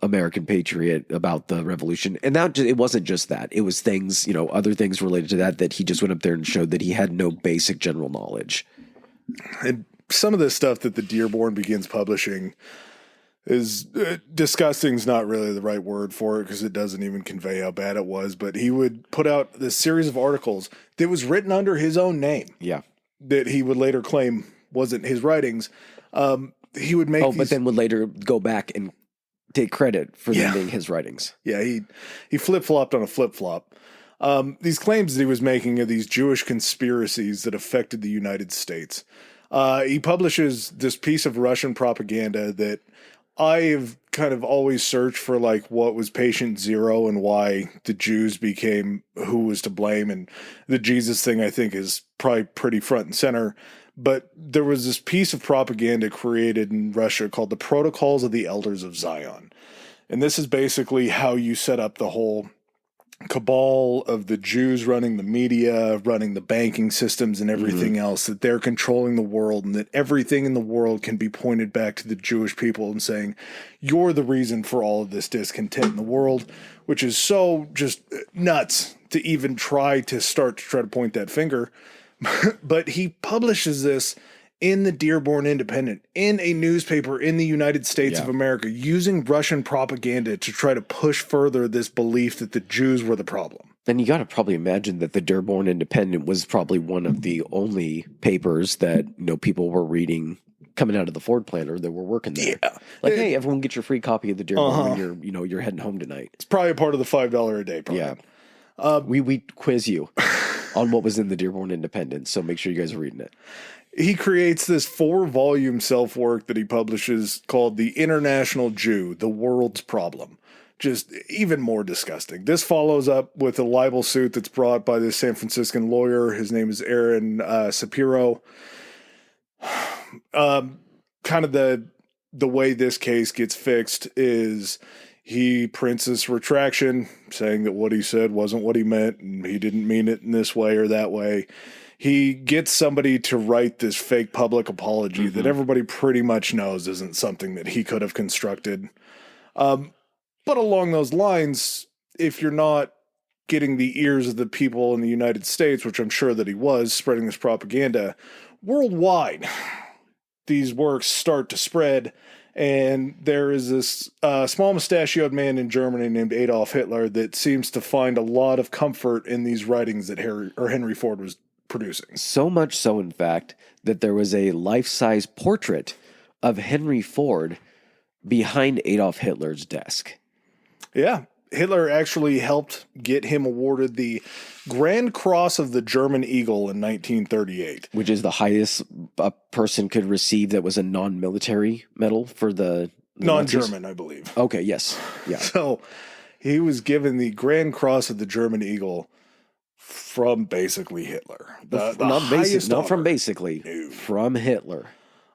American patriot about the revolution. And it wasn't just that. It was things, other things related to that he just went up there and showed that he had no basic general knowledge. And some of the stuff that the Dearborn begins publishing is disgusting is not really the right word for it because it doesn't even convey how bad it was. But he would put out this series of articles that was written under his own name. Yeah. That he would later claim wasn't his writings. He would make but then would later go back and take credit for them being his writings. Yeah, he flip-flopped on a flip-flop. These claims that he was making of these Jewish conspiracies that affected the United States. He publishes this piece of Russian propaganda that I've kind of always searched for, like, what was patient zero and why the Jews became who was to blame. And the Jesus thing, I think, is probably pretty front and center. But there was this piece of propaganda created in Russia called the Protocols of the Elders of Zion. And this is basically how you set up the whole cabal of the Jews running the media, running the banking systems and everything else, that they're controlling the world and that everything in the world can be pointed back to the Jewish people and saying, you're the reason for all of this discontent in the world, which is so just nuts to even try to point that finger. But he publishes this in the Dearborn Independent, in a newspaper in the United States of America, using Russian propaganda to try to push further this belief that the Jews were the problem. And you got to probably imagine that the Dearborn Independent was probably one of the only papers that, people were reading coming out of the Ford planter that were working there. Yeah. Like, hey, everyone get your free copy of the Dearborn when you're heading home tonight. It's probably a part of the $5 a day program. Yeah. We quiz you on what was in the Dearborn Independent, so make sure you guys are reading it. He creates this 4-volume self-work that he publishes called The International Jew, The World's Problem. Just even more disgusting. This follows up with a libel suit that's brought by this San Franciscan lawyer. His name is Aaron Sapiro. Kind of the way this case gets fixed is he prints this retraction saying that what he said wasn't what he meant and he didn't mean it in this way or that way. He gets somebody to write this fake public apology that everybody pretty much knows isn't something that he could have constructed. But along those lines, if you're not getting the ears of the people in the United States, which I'm sure that he was, spreading this propaganda, worldwide, these works start to spread. And there is this small mustachioed man in Germany named Adolf Hitler that seems to find a lot of comfort in these writings that Henry Ford was producing. So much so, in fact, that there was a life-size portrait of Henry Ford behind Adolf Hitler's desk. Yeah. Hitler actually helped get him awarded the Grand Cross of the German Eagle in 1938. Which is the highest a person could receive that was a non-military medal for the non-German, I believe. Okay, yes. Yeah. So he was given the Grand Cross of the German Eagle from basically Hitler. From Hitler.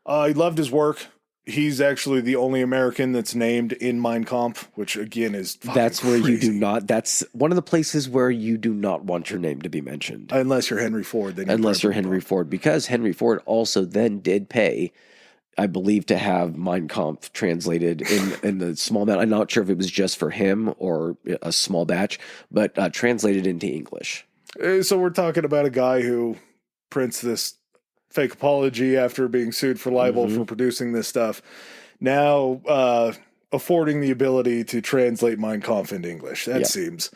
He loved his work. He's actually the only American that's named in Mein Kampf, which again is that's where crazy. You do not. That's one of the places where you do not want your name to be mentioned, unless you're Henry Ford. Then unless you're Henry Ford, because Henry Ford also then did pay, I believe, to have Mein Kampf translated in the small amount. I'm not sure if it was just for him or a small batch, but translated into English. So we're talking about a guy who prints this fake apology after being sued for libel for producing this stuff, now affording the ability to translate Mein Kampf into English. That seems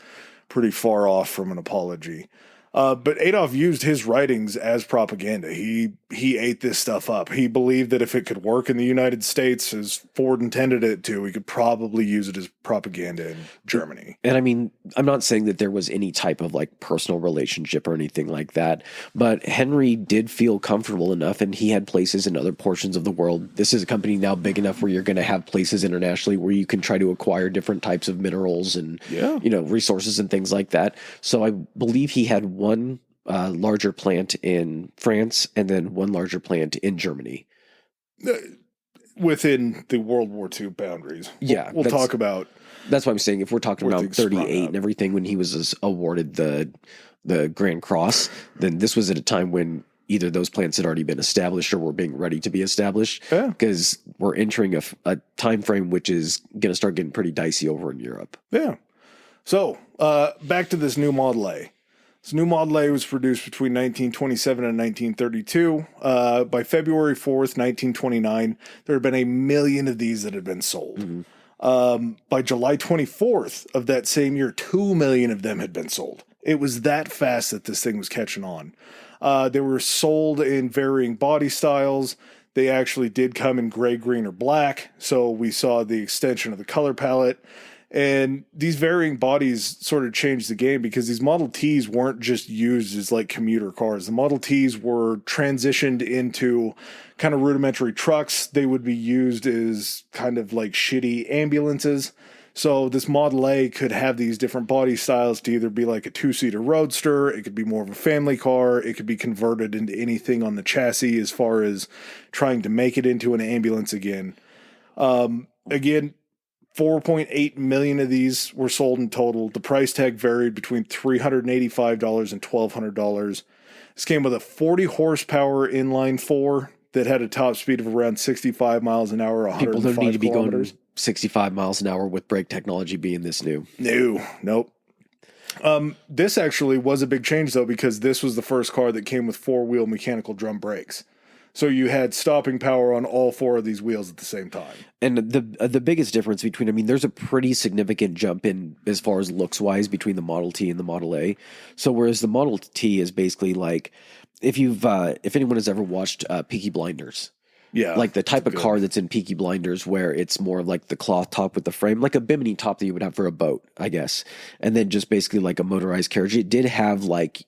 pretty far off from an apology. But Adolf used his writings as propaganda. He ate this stuff up. He believed that if it could work in the United States as Ford intended it to, he could probably use it as propaganda in Germany. And I mean, I'm not saying that there was any type of like personal relationship or anything like that, but Henry did feel comfortable enough, and he had places in other portions of the world. This is a company now big enough where you're going to have places internationally where you can try to acquire different types of minerals and resources and things like that. So I believe he had one larger plant in France and then one larger plant in Germany. Within the World War II boundaries. Yeah. We'll talk about... That's what I'm saying. If we're talking about 38 and everything, when he was awarded the Grand Cross, then this was at a time when either those plants had already been established or were being ready to be established, because we're entering a time frame which is going to start getting pretty dicey over in Europe. Yeah. So back to this new Model A. This new Model A was produced between 1927 and 1932. By February 4th, 1929, there had been 1 million of these that had been sold. By July 24th of that same year, 2 million of them had been sold. It was that fast that this thing was catching on. They were sold in varying body styles. They actually did come in gray, green, or black. So we saw the extension of the color palette. And these varying bodies sort of changed the game because these Model Ts weren't just used as like commuter cars. The Model Ts were transitioned into kind of rudimentary trucks. They would be used as kind of like shitty ambulances. So this Model A could have these different body styles to either be like a 2-seater roadster, it could be more of a family car, it could be converted into anything on the chassis as far as trying to make it into an ambulance again. 4.8 million of these were sold in total. The price tag varied between $385 and $1,200. This came with a 40 horsepower inline four that had a top speed of around 65 miles an hour, 105 People don't need to be kilometers. going 65 miles an hour with brake technology being this new. No, nope. This actually was a big change, though, because this was the first car that came with four-wheel mechanical drum brakes. So you had stopping power on all four of these wheels at the same time. And the biggest difference between, I mean, there's a pretty significant jump in as far as looks wise between the Model T and the Model A. So whereas the Model T is basically like, if anyone has ever watched Peaky Blinders, Yeah, like the type of car that's in Peaky Blinders where it's more like the cloth top with the frame, like a bimini top that you would have for a boat, I guess. And then just basically like a motorized carriage. It did have like,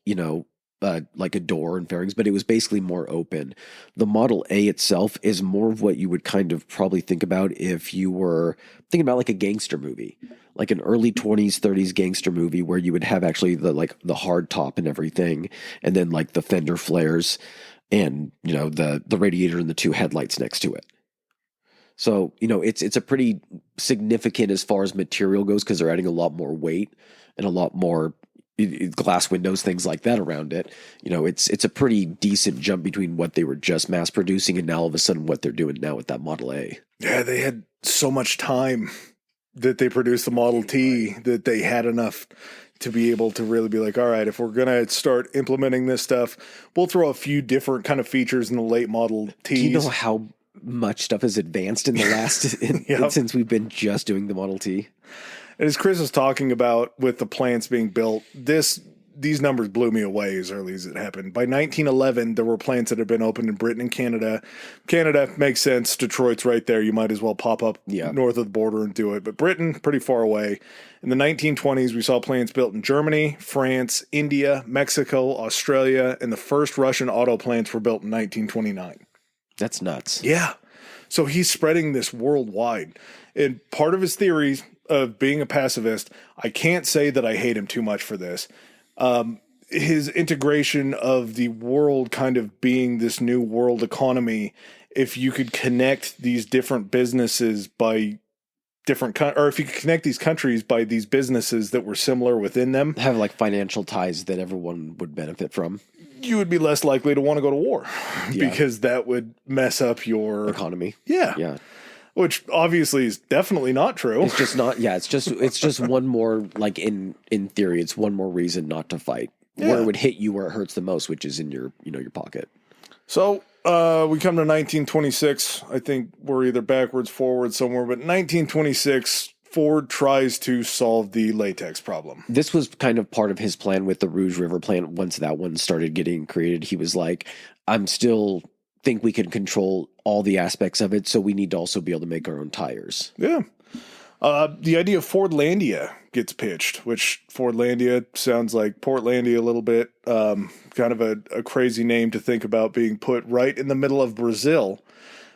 like a door and fairings, but it was basically more open. The Model A itself is more of what you would kind of probably think about if you were thinking about like a gangster movie, like an early 20s, 30s gangster movie where you would have actually the hard top and everything, and then like the fender flares and, the radiator and the two headlights next to it. So, it's a pretty significant as far as material goes because they're adding a lot more weight and a lot more glass windows, things like that around it. It's a pretty decent jump between what they were just mass producing and now all of a sudden what they're doing now with that Model A. Yeah, they had so much time that they produced the Model T that they had enough to be able to really be like, all right, if we're going to start implementing this stuff, we'll throw a few different kind of features in the late Model Ts. Do you know how much stuff has advanced in the last, since we've been just doing the Model T? As Chris was talking about with the plants being built, these numbers blew me away as early as it happened. By 1911, there were plants that had been opened in Britain and Canada. Canada makes sense. Detroit's right there. You might as well pop up north of the border and do it. But Britain, pretty far away. In the 1920s, we saw plants built in Germany, France, India, Mexico, Australia, and the first Russian auto plants were built in 1929. That's nuts. Yeah. So he's spreading this worldwide. And part of his theories of being a pacifist, I can't say that I hate him too much for this. His integration of the world kind of being this new world economy, if you could connect these different businesses by or if you could connect these countries by these businesses that were similar within them, have like financial ties that everyone would benefit from, you would be less likely to want to go to war because that would mess up your economy. Yeah. Which obviously is definitely not true. It's just not. Yeah, it's just one more, like in theory, it's one more reason not to fight. Yeah. Where it would hit you where it hurts the most, which is in your your pocket. So we come to 1926. I think we're either backwards, forward somewhere, but 1926, Ford tries to solve the latex problem. This was kind of part of his plan with the Rouge River plant. Once that one started getting created, he was like, I'm still think we can control all the aspects of it, so we need to also be able to make our own tires. Yeah. The idea of Fordlandia gets pitched, which Fordlandia sounds like Portlandia a little bit. Kind of a crazy name to think about being put right in the middle of Brazil.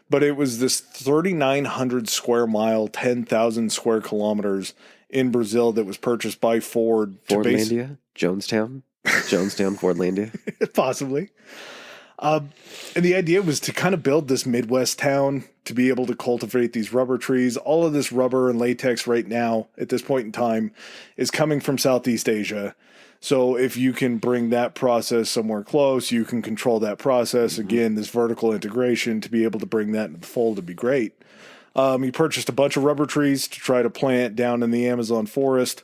But it was this 3,900 square mile, 10,000 square kilometers in Brazil that was purchased by Ford. Fordlandia? Jonestown, Fordlandia? Possibly. And the idea was to kind of build this Midwest town to be able to cultivate these rubber trees. All of this rubber and latex right now, at this point in time, is coming from Southeast Asia. So if you can bring that process somewhere close, you can control that process. Mm-hmm. Again, this vertical integration to be able to bring that into the fold would be great. He purchased a bunch of rubber trees to try to plant down in the Amazon forest.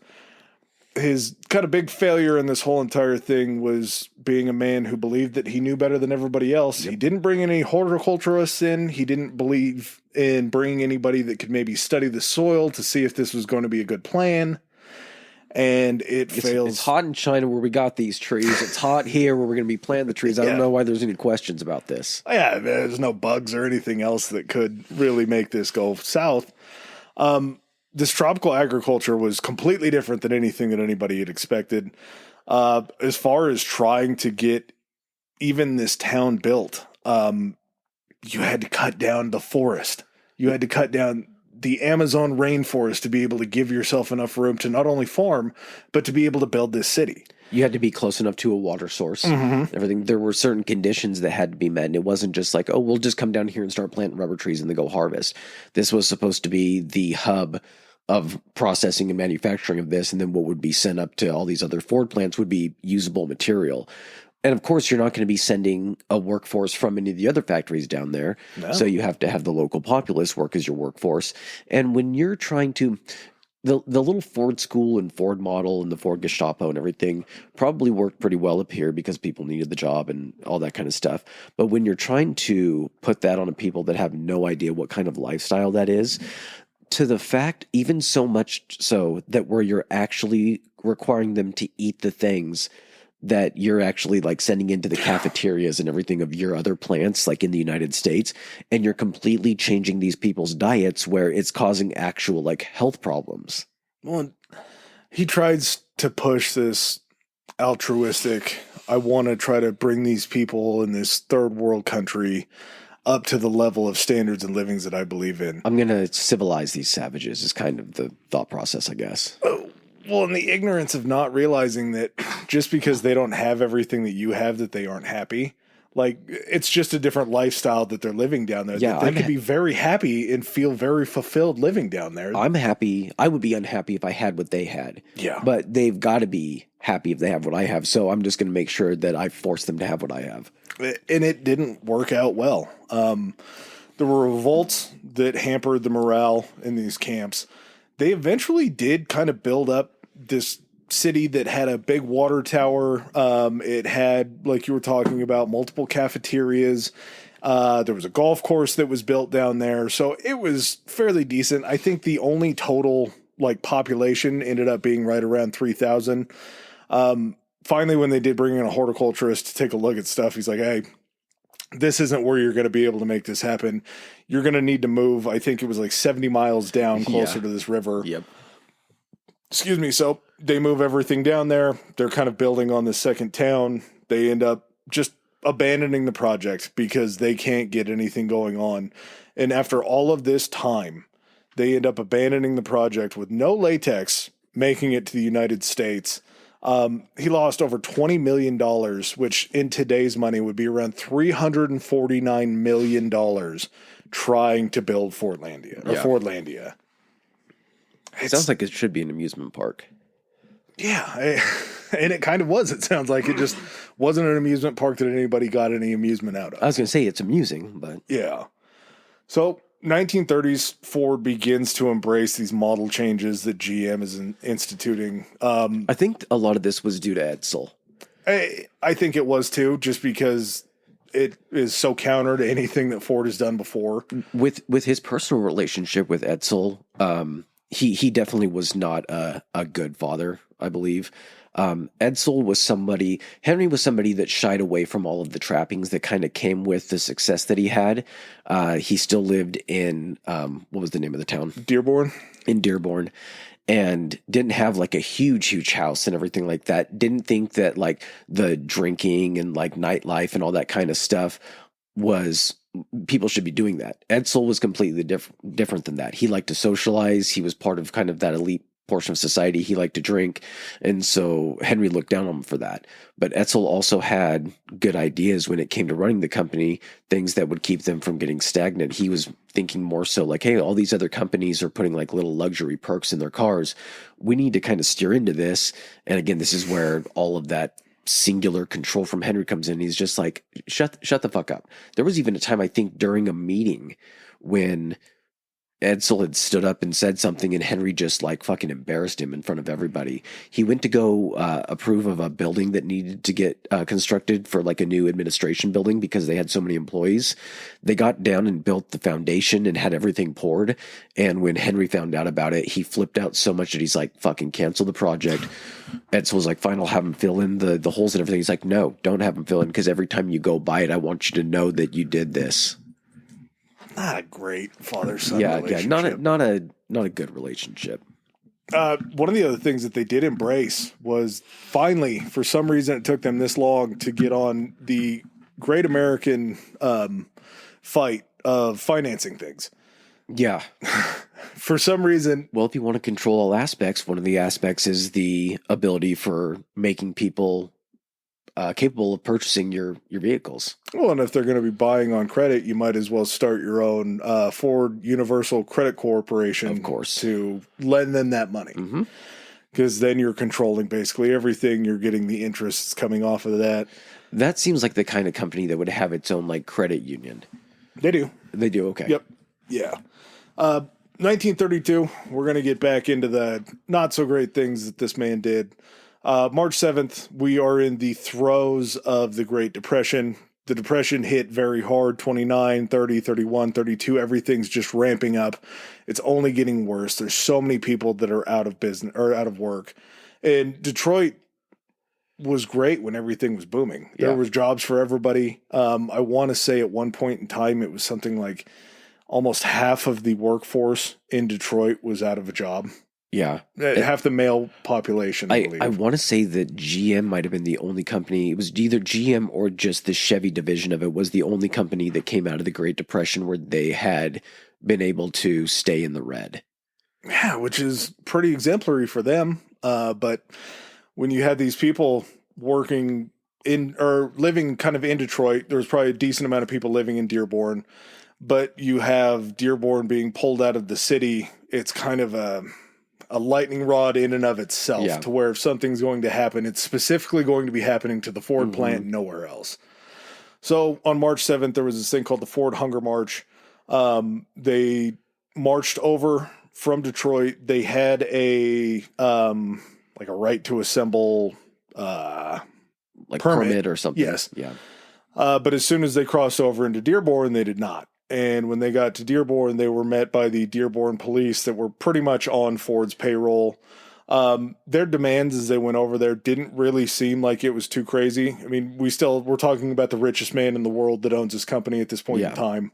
His kind of big failure in this whole entire thing was being a man who believed that he knew better than everybody else. Yep. He didn't bring any horticulturists in. He didn't believe in bringing anybody that could maybe study the soil to see if this was going to be a good plan. And it fails. It's hot in China where we got these trees. It's hot here where we're going to be planting the trees. I don't know why there's any questions about this. Yeah, there's no bugs or anything else that could really make this go south. This tropical agriculture was completely different than anything that anybody had expected. As far as trying to get even this town built, you had to cut down the forest. You had to cut down the Amazon rainforest to be able to give yourself enough room to not only farm, but to be able to build this city. You had to be close enough to a water source. Mm-hmm. Everything. There were certain conditions that had to be met, and it wasn't just like, oh, we'll just come down here and start planting rubber trees and then go harvest. This was supposed to be the hub of processing and manufacturing of this, and then what would be sent up to all these other Ford plants would be usable material. And of course, you're not going to be sending a workforce from any of the other factories down there. No. So you have to have the local populace work as your workforce. And when you're trying to, the little Ford school and Ford model and the Ford Gestapo and everything probably worked pretty well up here because people needed the job and all that kind of stuff. But when you're trying to put that on people that have no idea what kind of lifestyle that is, to the fact, even so much so that where you're actually requiring them to eat the things that you're actually like sending into the cafeterias and everything of your other plants, like in the United States, and you're completely changing these people's diets where it's causing actual like health problems. Well, he tries to push this altruistic, I want to try to bring these people in this third world country up to the level of standards and livings that I believe in. I'm going to civilize these savages is kind of the thought process, I guess. Well, in the ignorance of not realizing that just because they don't have everything that you have, that they aren't happy. Like, it's just a different lifestyle that they're living down there. Yeah, that they could be very happy and feel very fulfilled living down there. I'm happy. I would be unhappy if I had what they had. Yeah. But they've got to be happy if they have what I have. So I'm just going to make sure that I force them to have what I have. And it didn't work out well. There were revolts that hampered the morale in these camps. They eventually did kind of build up this city that had a big water tower. It had, like you were talking about, multiple cafeterias. There was a golf course that was built down there. So it was fairly decent. I think the only total like population ended up being right around 3,000. Finally, when they did bring in a horticulturist to take a look at stuff, he's like, hey, this isn't where you're going to be able to make this happen. You're going to need to move. I think it was like 70 miles down closer to this river. Yep. Excuse me. So they move everything down there. They're kind of building on the second town. They end up just abandoning the project because they can't get anything going on. And after all of this time, they end up abandoning the project with no latex making it to the United States. He lost over $20 million, which in today's money would be around $349 million trying to build Fordlandia. Fordlandia. It sounds like it should be an amusement park. Yeah, and it kind of was. It sounds like it just wasn't an amusement park that anybody got any amusement out of. I was going to say it's amusing, but... Yeah. So 1930s, Ford begins to embrace these model changes that GM is instituting. I think a lot of this was due to Edsel. I think it was too, just because it is so counter to anything that Ford has done before. With his personal relationship with Edsel, he definitely was not a good father, I believe. Edsel was Henry was somebody that shied away from all of the trappings that kind of came with the success that he had. He still lived in, what was the name of the town? Dearborn. In Dearborn. And didn't have like a huge house and everything like that. Didn't think that like the drinking and like nightlife and all that kind of stuff was, people should be doing that. Edsel was completely different than that. He liked to socialize. He was part of kind of that elite portion of society. He liked to drink. And so Henry looked down on him for that. But Edsel also had good ideas when it came to running the company, things that would keep them from getting stagnant. He was thinking more so like, hey, all these other companies are putting like little luxury perks in their cars. We need to kind of steer into this. And again, this is where all of that singular control from Henry comes in. He's just like, shut the fuck up. There was even a time, I think, during a meeting when Edsel had stood up and said something and Henry just like fucking embarrassed him in front of everybody. He went to go approve of a building that needed to get constructed for like a new administration building because they had so many employees. They got down and built the foundation and had everything poured. And when Henry found out about it, he flipped out so much that he's like, fucking cancel the project. Edsel was like, fine, I'll have him fill in the holes and everything. He's like, no, don't have him fill in because every time you go by it, I want you to know that you did this. Not a great father-son relationship. Not a good relationship. One of the other things that they did embrace was finally, for some reason, it took them this long to get on the great American fight of financing things. Yeah. For some reason. Well, if you want to control all aspects, one of the aspects is the ability for making people capable of purchasing your vehicles. Well, and if they're going to be buying on credit, you might as well start your own Ford Universal Credit Corporation, Of course. to lend them that money. Because then you're controlling basically everything. You're getting the interests coming off of that. That seems like the kind of company that would have its own like credit union. They do. They do, okay. Yep. Yeah. 1932, we're going to get back into the not so great things that this man did. March 7th, we are in the throes of the Great Depression. The Depression hit very hard, 29, 30, 31, 32. Everything's just ramping up. It's only getting worse. There's so many people that are out of business or out of work. And Detroit was great when everything was booming. There was jobs for everybody. I want to say at one point in time, it was something like almost half of the workforce in Detroit was out of a job. Yeah. Half the male population, I believe. I want to say that GM might have been the only company. It was either GM or just the Chevy division of it was the only company that came out of the Great Depression where they had been able to stay in the red. Yeah, which is pretty exemplary for them. But when you had these people working in or living kind of in Detroit, there was probably a decent amount of people living in Dearborn. But you have Dearborn being pulled out of the city. It's kind of a lightning rod in and of itself, to where if something's going to happen, it's specifically going to be happening to the Ford plant, nowhere else. So on March 7th, there was this thing called the Ford Hunger March. They marched over from Detroit. They had a like a right to assemble like permit or something. Yes. Yeah. But as soon as they crossed over into Dearborn, they did not. And when they got to Dearborn, they were met by the Dearborn police that were pretty much on Ford's payroll. Their demands as they went over there didn't really seem like it was too crazy. I mean, we're talking about the richest man in the world that owns this company at this point in time.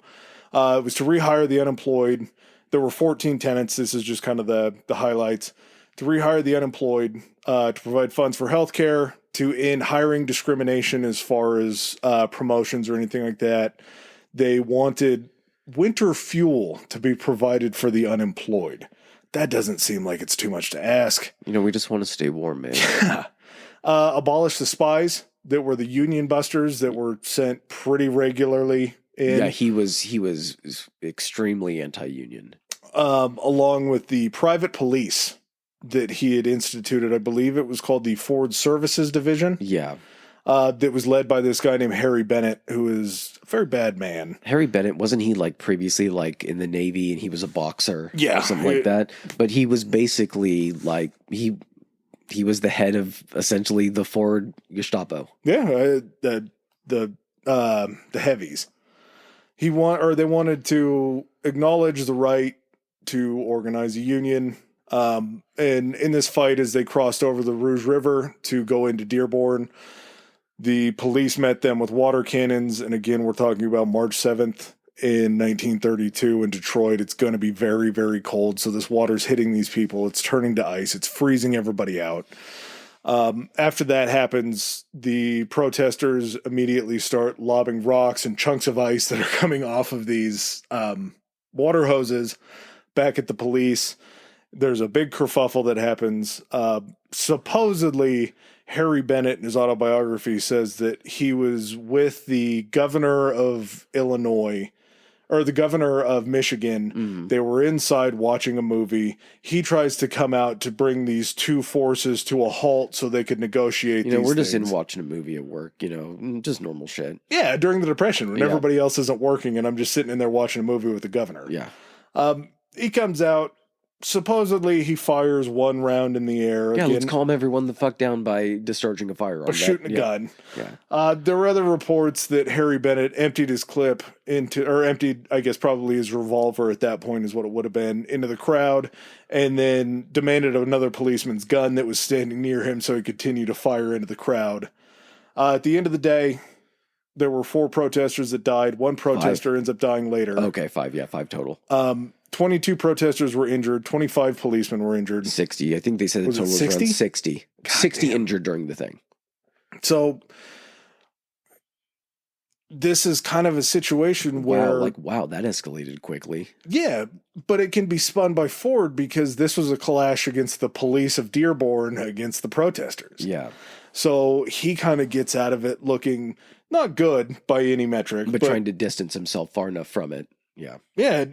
It was to rehire the unemployed. There were 14 tenants. This is just kind of the highlights. To rehire the unemployed, to provide funds for healthcare, to end hiring discrimination as far as promotions or anything like that. They wanted winter fuel to be provided for the unemployed. That doesn't seem like it's too much to ask. You know, we just want to stay warm, man. Abolish the spies that were the union busters that were sent pretty regularly in. Yeah, he was extremely anti-union. Along with the private police that he had instituted. I believe it was called the Ford Services Division. Yeah. That was led by this guy named Harry Bennett, who is a very bad man. Harry Bennett, wasn't he like previously like in the Navy and he was a boxer or something like that? But he was basically like, he was the head of essentially the Ford Gestapo. Yeah, the heavies. They wanted to acknowledge the right to organize a union. And in this fight, as they crossed over the Rouge River to go into Dearborn, the police met them with water cannons. And again, we're talking about March 7th in 1932 in Detroit. It's going to be very, very cold. So this water's hitting these people. It's turning to ice. It's freezing everybody out. After that happens, the protesters immediately start lobbing rocks and chunks of ice that are coming off of these water hoses back at the police. There's a big kerfuffle that happens. Supposedly, Harry Bennett in his autobiography says that he was with the governor of Illinois or the governor of Michigan. Mm-hmm. They were inside watching a movie. He tries to come out to bring these two forces to a halt so they could negotiate. We're just in watching a movie at work, just normal shit. Yeah, during the Depression when everybody else isn't working and I'm just sitting in there watching a movie with the governor. Yeah. He comes out. Supposedly, he fires one round in the air. Yeah, let's calm everyone the fuck down by discharging a firearm. Or shooting a gun. Yeah. There were other reports that Harry Bennett emptied his clip emptied, I guess, probably his revolver at that point is what it would have been, into the crowd, and then demanded another policeman's gun that was standing near him so he could continue to fire into the crowd. At the end of the day, there were 4 protesters that died. One protester ends up dying later. Okay, 5. Yeah, 5 total. 22 protesters were injured. 25 policemen were injured. 60. I think they said the total was around 60. 60 injured during the thing. So this is kind of a situation where... Wow, that escalated quickly. Yeah, but it can be spun by Ford because this was a clash against the police of Dearborn against the protesters. Yeah. So he kind of gets out of it looking not good by any metric, But trying to distance himself far enough from it. Yeah. Yeah.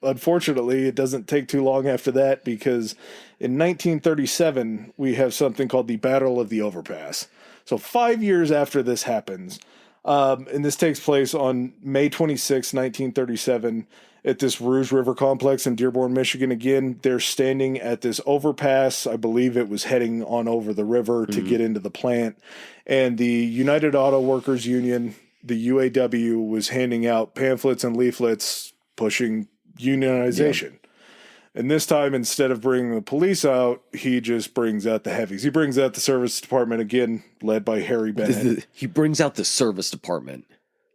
Unfortunately, it doesn't take too long after that, because in 1937, we have something called the Battle of the Overpass. So 5 years after this happens, and this takes place on May 26, 1937, at this Rouge River complex in Dearborn, Michigan. Again, they're standing at this overpass. I believe it was heading on over the river to get into the plant. And the United Auto Workers Union, the UAW, was handing out pamphlets and leaflets pushing unionization. And this time, instead of bringing the police out, he just brings out the heavies. He brings out the service department, again, led by Harry Bennett. He brings out the service department.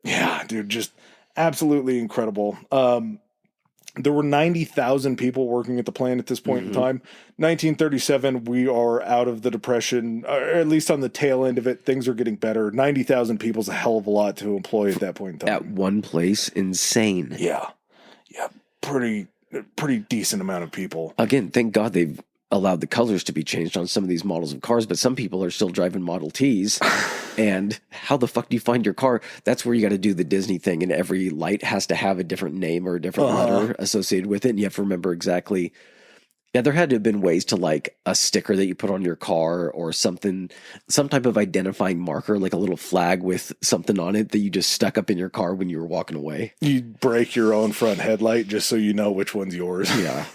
Yeah, dude, just absolutely incredible. There were 90,000 people working at the plant at this point in time. 1937, we are out of the Depression, or at least on the tail end of it. Things are getting better. 90,000 people is a hell of a lot to employ at that point in time. At one place, insane. Yeah. Pretty decent amount of people. Again, thank God they've allowed the colors to be changed on some of these models of cars, but some people are still driving Model Ts. And how the fuck do you find your car? That's where you got to do the Disney thing, and every light has to have a different name or a different letter associated with it, and you have to remember exactly. Yeah, there had to have been ways to, like, a sticker that you put on your car or something, some type of identifying marker, like a little flag with something on it that you just stuck up in your car when you were walking away. You break your own front headlight just so you know which one's yours. Yeah.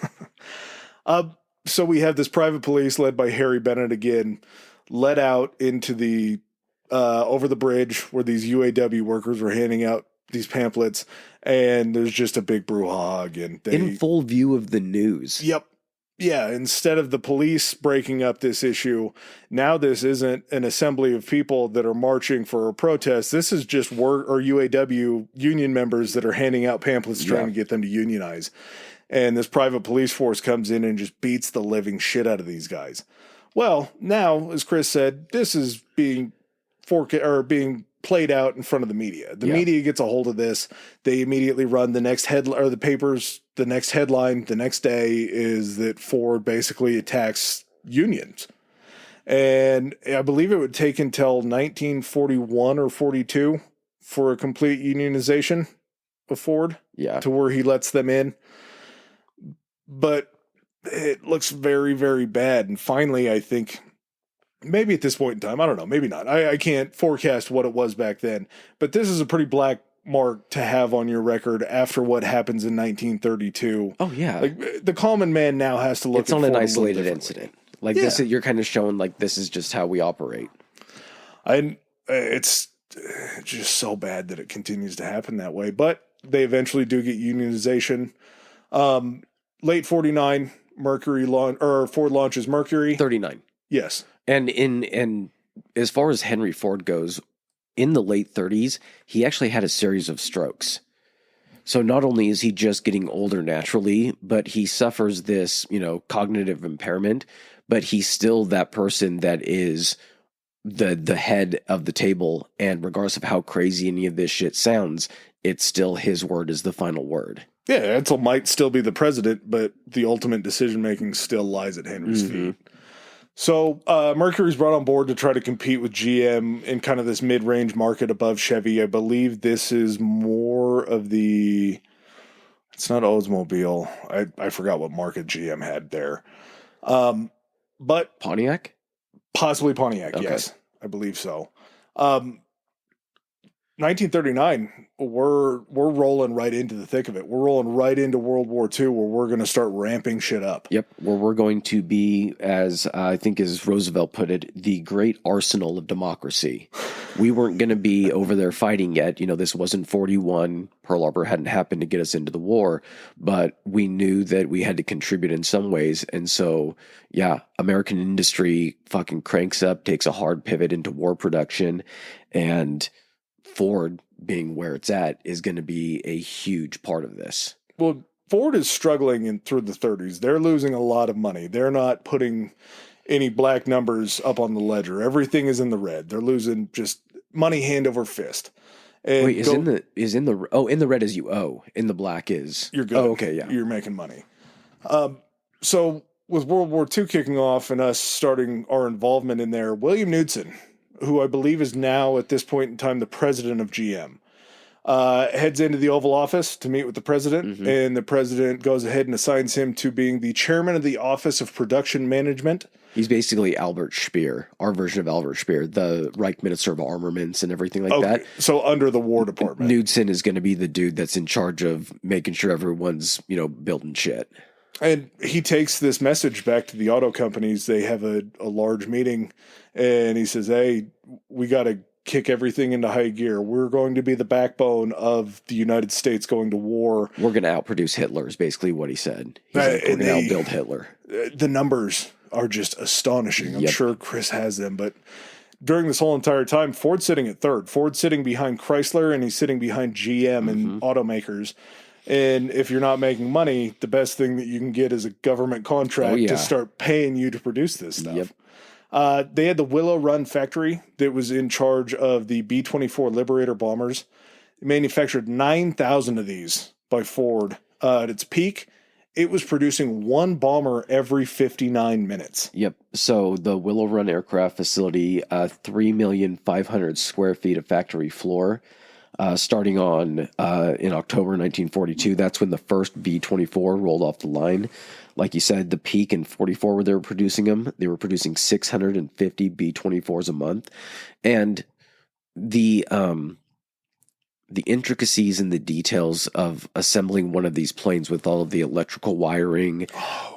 So we have this private police led by Harry Bennett again, led out into the over the bridge where these UAW workers were handing out these pamphlets, and there's just a big brouhaha again. In full view of the news. Yep. Yeah, instead of the police breaking up this issue, now this isn't an assembly of people that are marching for a protest. This is just UAW union members that are handing out pamphlets trying to get them to unionize. And this private police force comes in and just beats the living shit out of these guys. Well, now, as Chris said, this is being played out in front of the media. The media gets a hold of this. They immediately run the next headline, or the papers. The next headline the next day is that Ford basically attacks unions. And I believe it would take until 1941 or 42 for a complete unionization of Ford. Yeah. To where he lets them in. But it looks very, very bad. And finally, I think, maybe at this point in time, I don't know, maybe not. I can't forecast what it was back then. But this is a pretty black mark to have on your record after what happens in 1932. Oh, yeah. Like, the common man now has to look it's at not an Ford isolated incident. Like, this, you're kind of showing, like, this is just how we operate. It's just so bad that it continues to happen that way. But they eventually do get unionization. Late 49, Ford launches Mercury. 39. Yes. And as far as Henry Ford goes, in the late 30s, he actually had a series of strokes. So not only is he just getting older naturally, but he suffers this, cognitive impairment, but he's still that person that is the head of the table. And regardless of how crazy any of this shit sounds, it's still his word is the final word. Yeah, Edsel might still be the president, but the ultimate decision-making still lies at Henry's feet. So Mercury's brought on board to try to compete with GM in kind of this mid-range market above Chevy. I believe this is more of the... It's not Oldsmobile. I forgot what market GM had there. But Pontiac? Possibly Pontiac, Okay. Yes. I believe so. 1939, we're rolling right into the thick of it. We're rolling right into World War II, where we're going to start ramping shit up. Yep, where we're going to be, as I think as Roosevelt put it, the great arsenal of democracy. We weren't going to be over there fighting yet. This wasn't 41. Pearl Harbor hadn't happened to get us into the war, but we knew that we had to contribute in some ways. And so, American industry fucking cranks up, takes a hard pivot into war production, and Ford, being where it's at, is going to be a huge part of this. Well, Ford is struggling through the 30s. They're losing a lot of money. They're not putting any black numbers up on the ledger. Everything is in the red. They're losing just money hand over fist. And wait, in the red is you owe. In the black is you're good. Oh, okay, yeah. You're making money. So with World War II kicking off and us starting our involvement in there, William Knudsen, who I believe is now at this point in time the president of GM, heads into the Oval Office to meet with the president, and the president goes ahead and assigns him to being the chairman of the Office of Production Management. He's basically Albert Speer, our version of Albert Speer, the Reich Minister of Armaments and everything like that. So under the War Department. Knudsen is going to be the dude that's in charge of making sure everyone's, building shit. And he takes this message back to the auto companies. They have a large meeting, and he says, hey, we got to kick everything into high gear. We're going to be the backbone of the United States going to war. We're going to outproduce Hitler is basically what he said. He's like, we're going to outbuild Hitler. The numbers are just astonishing. I'm sure Chris has them, but during this whole entire time, Ford's sitting at third. Ford's sitting behind Chrysler, and he's sitting behind GM and automakers. And if you're not making money, the best thing that you can get is a government contract to start paying you to produce this stuff. They had the Willow Run factory that was in charge of the B-24 Liberator bombers. They manufactured 9,000 of these by Ford. At its peak, it was producing one bomber every 59 minutes. Yep. So the Willow Run aircraft facility, 3,500,000 square feet of factory floor, starting on in October 1942. That's when the first B-24 rolled off the line. Like you said, the peak in 44 where they were producing them, they were producing 650 B-24s a month. And the intricacies and the details of assembling one of these planes with all of the electrical wiring,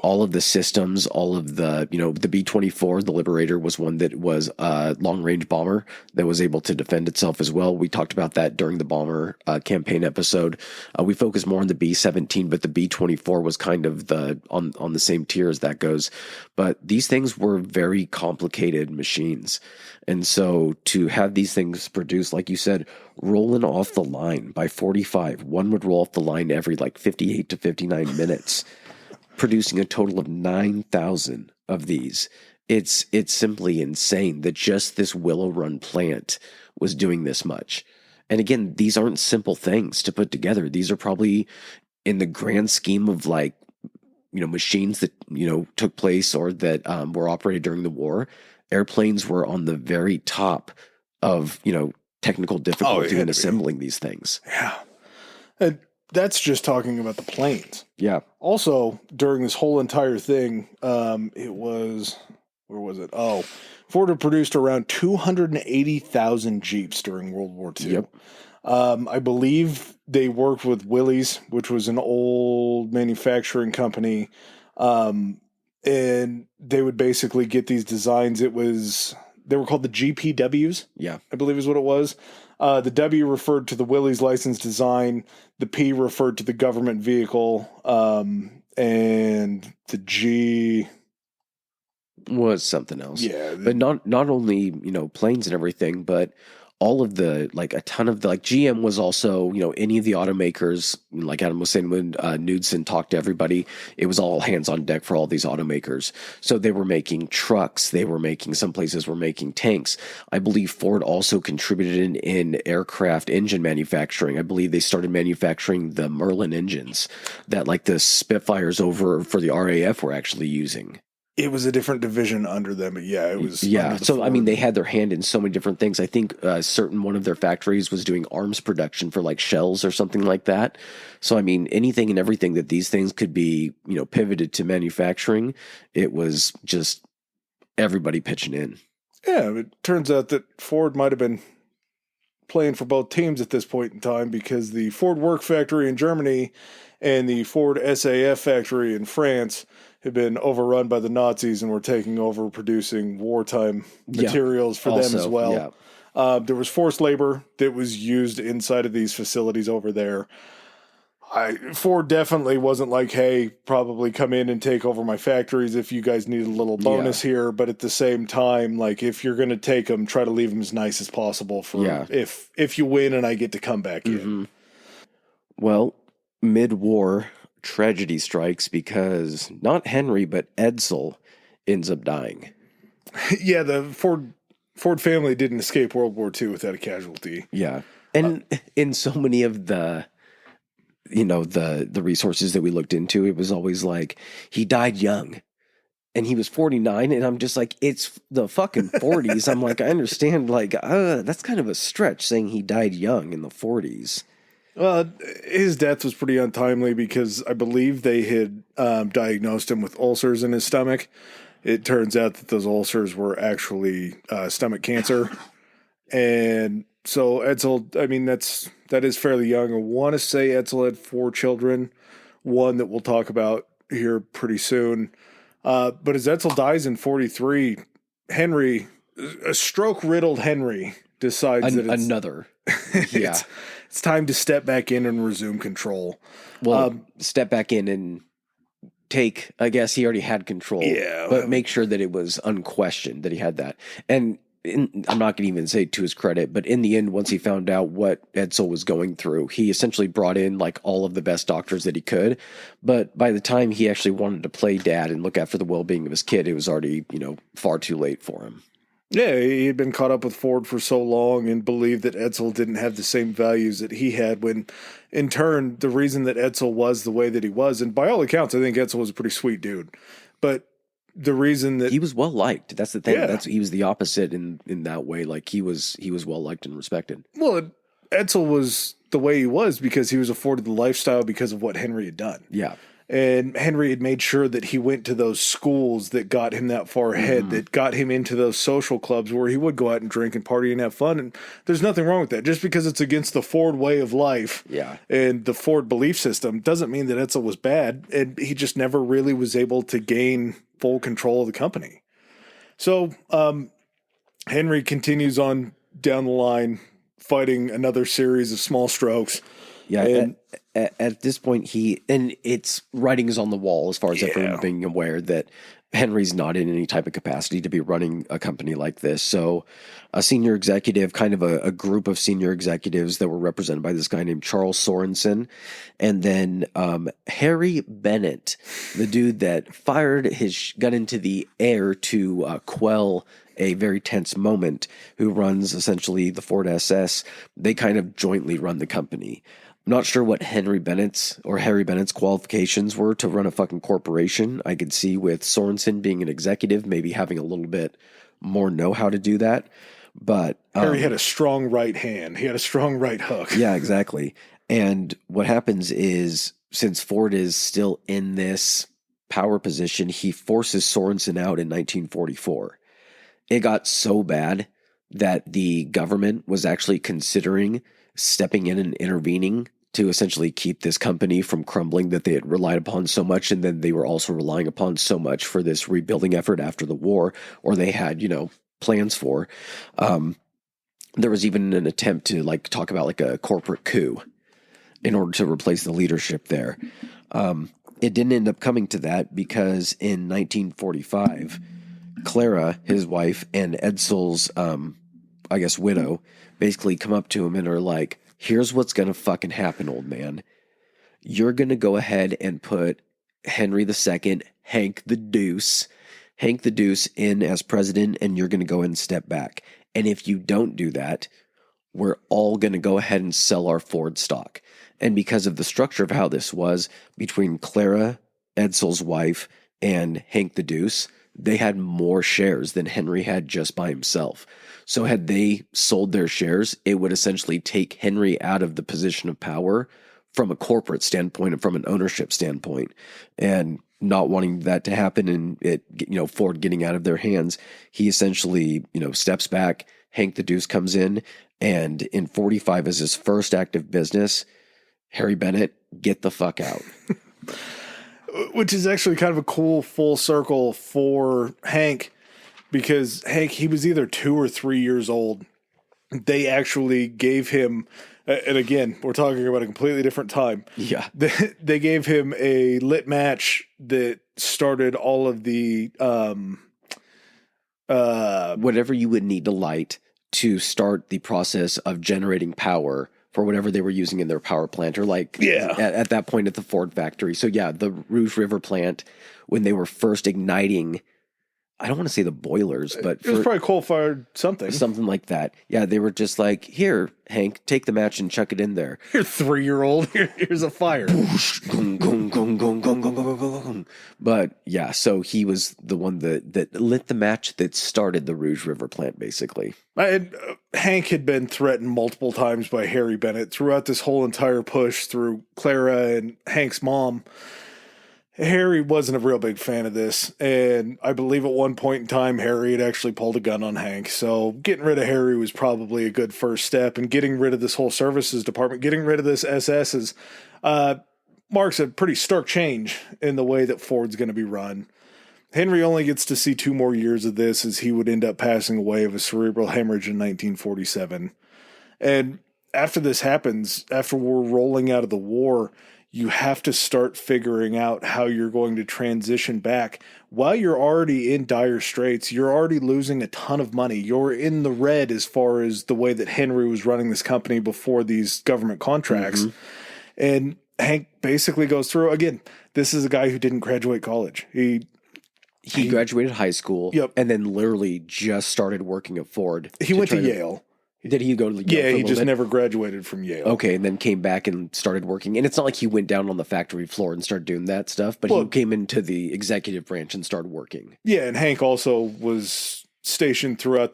all of the systems, all of the, the B-24, the Liberator was one that was a long-range bomber that was able to defend itself as well. We talked about that during the bomber campaign episode. We focused more on the B-17, but the B-24 was kind of on the same tier as that goes. But these things were very complicated machines. And so to have these things produced, like you said, rolling off the line by 45, one would roll off the line every 58 to 59 minutes, producing a total of 9,000 of these. It's simply insane that just this Willow Run plant was doing this much. And again, these aren't simple things to put together. These are probably in the grand scheme of machines that, took place or that were operated during the war. Airplanes were on the very top of, technical difficulty in assembling these things. Yeah. And that's just talking about the planes. Yeah. Also, during this whole entire thing, it was, where was it? Oh, Ford had produced around 280,000 Jeeps during World War II. Yep. I believe they worked with Willys, which was an old manufacturing company. And they would basically get these designs. They were called the GPWs. Yeah. I believe is what it was. The W referred to the Willys license design. The P referred to the government vehicle. And the G was something else. Yeah. But not only, planes and everything, but all of the, a ton of the, GM was also, any of the automakers, like Adam was saying, when Knudsen talked to everybody, it was all hands on deck for all these automakers. So they were making trucks. Some places were making tanks. I believe Ford also contributed in aircraft engine manufacturing. I believe they started manufacturing the Merlin engines that the Spitfires over for the RAF were actually using. It was a different division under them, but yeah, it was. Yeah, so Ford. They had their hand in so many different things. I think one of their factories was doing arms production for shells or something like that. So anything and everything that these things could be, pivoted to manufacturing, it was just everybody pitching in. Yeah, it turns out that Ford might have been playing for both teams at this point in time because the Ford Work factory in Germany and the Ford SAF factory in France had been overrun by the Nazis and were taking over producing wartime materials for them as well. Yeah. There was forced labor that was used inside of these facilities over there. Ford definitely wasn't hey, probably come in and take over my factories if you guys need a little bonus here. But at the same time, if you're going to take them, try to leave them as nice as possible for if you win and I get to come back in. Well, mid-war, tragedy strikes because not Henry, but Edsel ends up dying. Yeah, the Ford family didn't escape World War II without a casualty. Yeah. And in so many of the the resources that we looked into, it was always he died young. and he was 49, and I'm just like, it's the fucking 40s. I'm like, I understand, like, that's kind of a stretch saying he died young in the 40s. Well, his death was pretty untimely because I believe they had diagnosed him with ulcers in his stomach. It turns out that those ulcers were actually stomach cancer. And so Edsel, I mean, that is fairly young. I want to say Edsel had 4 children, one that we'll talk about here pretty soon. But as Edsel dies in 43, Henry, a stroke-riddled Henry, decides that it's time to step back in and resume control. Well, step back in and take, I guess he already had control, but make sure that it was unquestioned that he had that. And I'm not going to even say to his credit, but in the end, once he found out what Edsel was going through, he essentially brought in like all of the best doctors that he could. But by the time he actually wanted to play dad and look after the well-being of his kid, it was already, far too late for him. Yeah, he had been caught up with Ford for so long and believed that Edsel didn't have the same values that he had, when in turn, the reason that Edsel was the way that he was, and by all accounts, I think Edsel was a pretty sweet dude, but the reason that he was well liked, that's the thing. Yeah. He was the opposite in that way. Like he was well liked and respected. Well, Edsel was the way he was because he was afforded the lifestyle because of what Henry had done. Yeah. And Henry had made sure that he went to those schools that got him that far ahead, that got him into those social clubs where he would go out and drink and party and have fun. And there's nothing wrong with that. Just because it's against the Ford way of life and the Ford belief system doesn't mean that Edsel was bad. And he just never really was able to gain full control of the company. So Henry continues on down the line, fighting another series of small strokes. Yeah, and at this point, it's writing is on the wall as far as everyone being aware that Henry's not in any type of capacity to be running a company like this. So a senior executive, kind of a group of senior executives that were represented by this guy named Charles Sorensen, and then Harry Bennett, the dude that fired his gun into the air to quell a very tense moment, who runs essentially the Ford SS. They kind of jointly run the company. I'm not sure what Harry Bennett's qualifications were to run a fucking corporation. I could see with Sorensen being an executive, maybe having a little bit more know-how to do that. But Harry had a strong right hand. He had a strong right hook. Yeah, exactly. And what happens is, since Ford is still in this power position, he forces Sorensen out in 1944. It got so bad that the government was actually considering stepping in and intervening to essentially keep this company from crumbling that they had relied upon so much, and then they were also relying upon so much for this rebuilding effort after the war, or they had, plans for. There was even an attempt to talk about a corporate coup in order to replace the leadership there. It didn't end up coming to that because in 1945, Clara, his wife, and Edsel's, widow, basically come up to him and are like, here's what's going to fucking happen, old man. You're going to go ahead and put Henry II, Hank the Deuce in as president, and you're going to go ahead and step back. And if you don't do that, we're all going to go ahead and sell our Ford stock. And because of the structure of how this was between Clara, Edsel's wife, and Hank the Deuce, they had more shares than Henry had just by himself. So had they sold their shares, it would essentially take Henry out of the position of power from a corporate standpoint and from an ownership standpoint. And not wanting that to happen and it, Ford getting out of their hands, he essentially, steps back. Hank the Deuce comes in, and in 45 as his first active business, Harry Bennett, get the fuck out. Which is actually kind of a cool full circle for Hank, because Hank, he was either 2 or 3 years old. They actually gave him, and again, we're talking about a completely different time. Yeah. They gave him a lit match that started all of the whatever you would need to light to start the process of generating power for whatever they were using in their power plant, or at that point at the Ford factory. So yeah, the Rouge River plant, when they were first igniting, I don't want to say the boilers, but it was probably coal-fired something like that. Yeah, they were just like, here, Hank, take the match and chuck it in there. You're 3-year-old. Here's a fire. Gung, gung, gung, gung, gung, gung, gung, gung, gung. But yeah, so he was the one that lit the match that started the Rouge River plant, basically. Hank had been threatened multiple times by Harry Bennett throughout this whole entire push through Clara and Hank's mom. Harry wasn't a real big fan of this, and I believe at one point in time, Harry had actually pulled a gun on Hank. So getting rid of Harry was probably a good first step, and getting rid of this whole services department, getting rid of this SS marks a pretty stark change in the way that Ford's going to be run. Henry only gets to see 2 more years of this, as he would end up passing away of a cerebral hemorrhage in 1947. And after this happens, after we're rolling out of the war, you have to start figuring out how you're going to transition back. While you're already in dire straits, you're already losing a ton of money. You're in the red as far as the way that Henry was running this company before these government contracts. Mm-hmm. And Hank basically goes through, again, this is a guy who didn't graduate college. He graduated high school, yep, and then literally just started working at Ford. He went to Yale. Did he go to Yale? Yeah, he just never graduated from Yale. Okay, and then came back and started working. And it's not like he went down on the factory floor and started doing that stuff, but he came into the executive branch and started working. Yeah, and Hank also was stationed with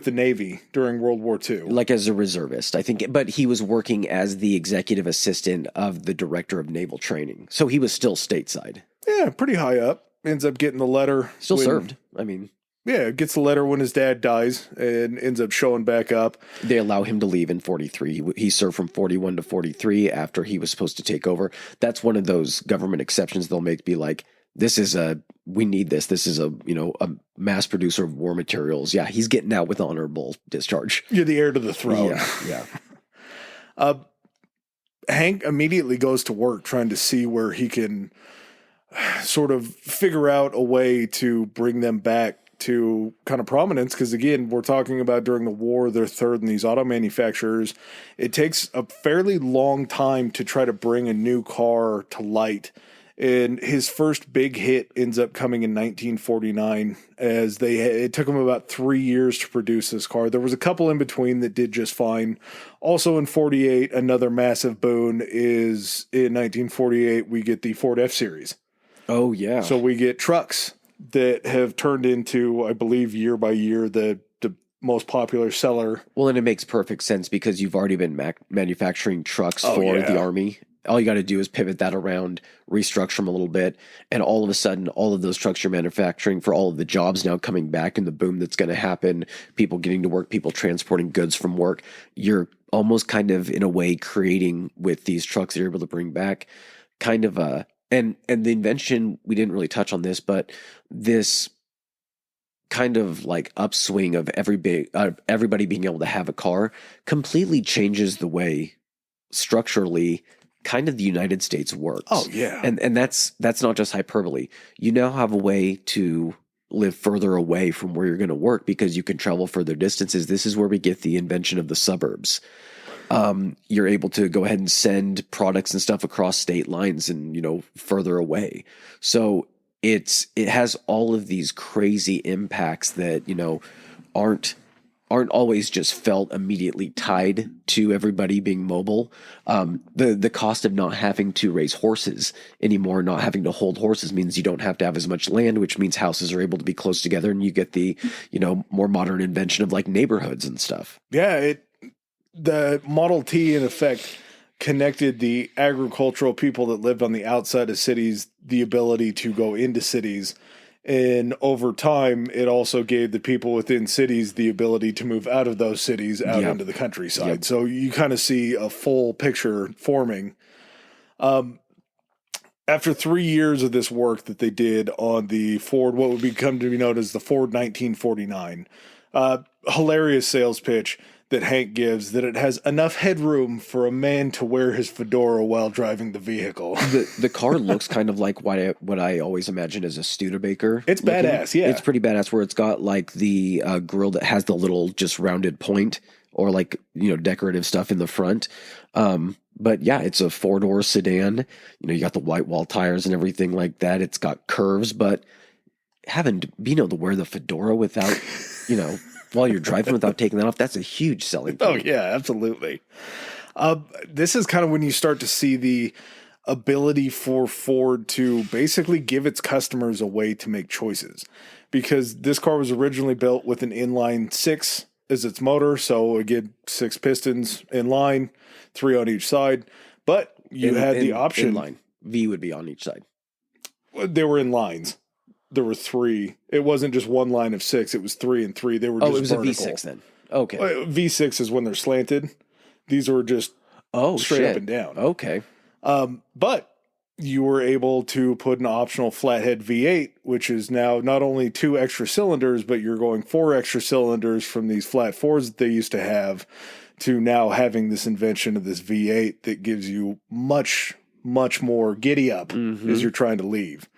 the Navy during World War II. Like as a reservist, I think. But he was working as the executive assistant of the director of naval training. So he was still stateside. Yeah, pretty high up. Ends up getting the letter. Still served. I mean... Yeah, gets the letter when his dad dies and ends up showing back up. They allow him to leave in 43. He served from 41 to 43 after he was supposed to take over. That's one of those government exceptions they'll make, be like, we need this. This is a mass producer of war materials. Yeah, he's getting out with honorable discharge. You're the heir to the throne. Yeah. Hank immediately goes to work trying to see where he can sort of figure out a way to bring them back to kind of prominence, because again, we're talking about during the war, they're third in these auto manufacturers. It takes a fairly long time to try to bring a new car to light. And his first big hit ends up coming in 1949, as it took him about 3 years to produce this car. There was a couple in between that did just fine. Also in 48, another massive boon is in 1948, we get the Ford F-Series. Oh, yeah. So we get trucks that have turned into, I believe, year by year, the most popular seller. Well, and it makes perfect sense because you've already been manufacturing trucks for the Army. All you got to do is pivot that around, restructure them a little bit, and all of a sudden, all of those trucks you're manufacturing for all of the jobs now coming back and the boom that's going to happen, people getting to work, people transporting goods from work, you're almost kind of, in a way, creating with these trucks that you're able to bring back kind of a... And the invention, we didn't really touch on this, but this kind of like upswing of everybody being able to have a car completely changes the way structurally kind of the United States works. Oh, yeah. And that's not just hyperbole. You now have a way to live further away from where you're going to work because you can travel further distances. This is where we get the invention of the suburbs. You're able to go ahead and send products and stuff across state lines and, further away. So it has all of these crazy impacts that, aren't always just felt immediately tied to everybody being mobile. The cost of not having to raise horses anymore, not having to hold horses, means you don't have to have as much land, which means houses are able to be close together, and you get the, more modern invention of like neighborhoods and stuff. Yeah, the Model T, in effect, connected the agricultural people that lived on the outside of cities the ability to go into cities. And over time, it also gave the people within cities the ability to move out of those cities out into the countryside. Yep. So you kind of see a full picture forming. After 3 years of this work that they did on the Ford, what would become to be known as the Ford 1949, hilarious sales pitch that Hank gives, that it has enough headroom for a man to wear his fedora while driving the vehicle. The car looks kind of like what I always imagine as a Studebaker. It's looking. Badass, yeah. It's pretty badass, where it's got like the grill that has the little just rounded point, or like, decorative stuff in the front. But yeah, it's a 4-door sedan. You got the white wall tires and everything like that. It's got curves, but being able to wear the fedora without, while you're driving without taking that off, that's a huge selling point. Oh, yeah, absolutely. This is kind of when you start to see the ability for Ford to basically give its customers a way to make choices. Because this car was originally built with an inline six as its motor, so again, 6 pistons in line, 3 on each side. But you had the option. Inline. V would be on each side. They were in lines. There were 3. It wasn't just one line of 6. It was 3 and 3. They were just it was vertical. a V6 then. Okay. V6 is when they're slanted. These were just straight up and down. Okay. But you were able to put an optional flathead V8, which is now not only 2 extra cylinders, but you're going 4 extra cylinders from these flat 4s that they used to have to now having this invention of this V8 that gives you much, much more giddy up as you're trying to leave.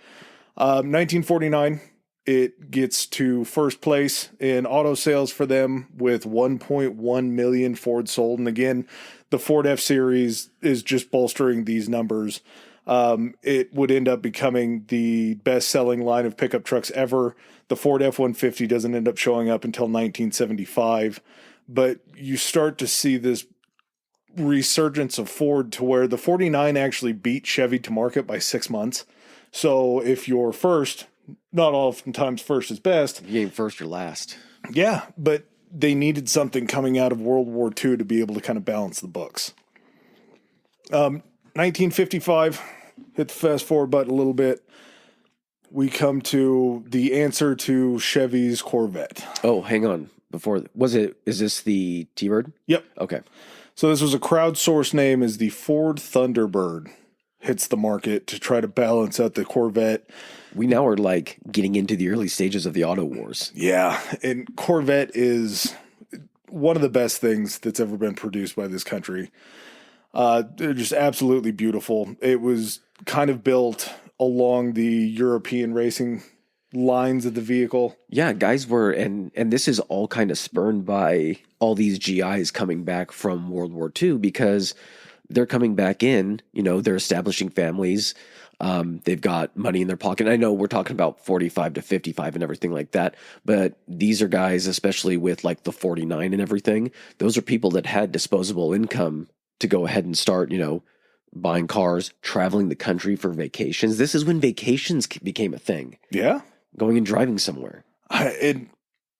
1949, it gets to first place in auto sales for them with 1.1 million Ford sold. And again, the Ford F-Series is just bolstering these numbers. It would end up becoming the best-selling line of pickup trucks ever. The Ford F-150 doesn't end up showing up until 1975. But you start to see this resurgence of Ford to where the 49 actually beat Chevy to market by 6 months. So if you're first, not oftentimes first is best. You ain't first or last. Yeah, but they needed something coming out of World War II to be able to kind of balance the books. 1955, hit the fast forward button a little bit. We come to the answer to Chevy's Corvette. Oh, hang on. Is this the T-Bird? Yep. Okay. So this was a crowdsourced name as the Ford Thunderbird hits the market to try to balance out the Corvette. We now are like getting into the early stages of the auto wars. Yeah, and Corvette is one of the best things that's ever been produced by this country. They're just absolutely beautiful. It was kind of built along the European racing lines of the vehicle. Yeah, guys were, and this is all kind of spurned by all these GIs coming back from World War II because they're coming back in, they're establishing families. They've got money in their pocket. I know we're talking about 45 to 55 and everything like that, but these are guys, especially with like the 49 and everything, those are people that had disposable income to go ahead and start, buying cars, traveling the country for vacations. This is when vacations became a thing. Yeah. Going and driving somewhere. And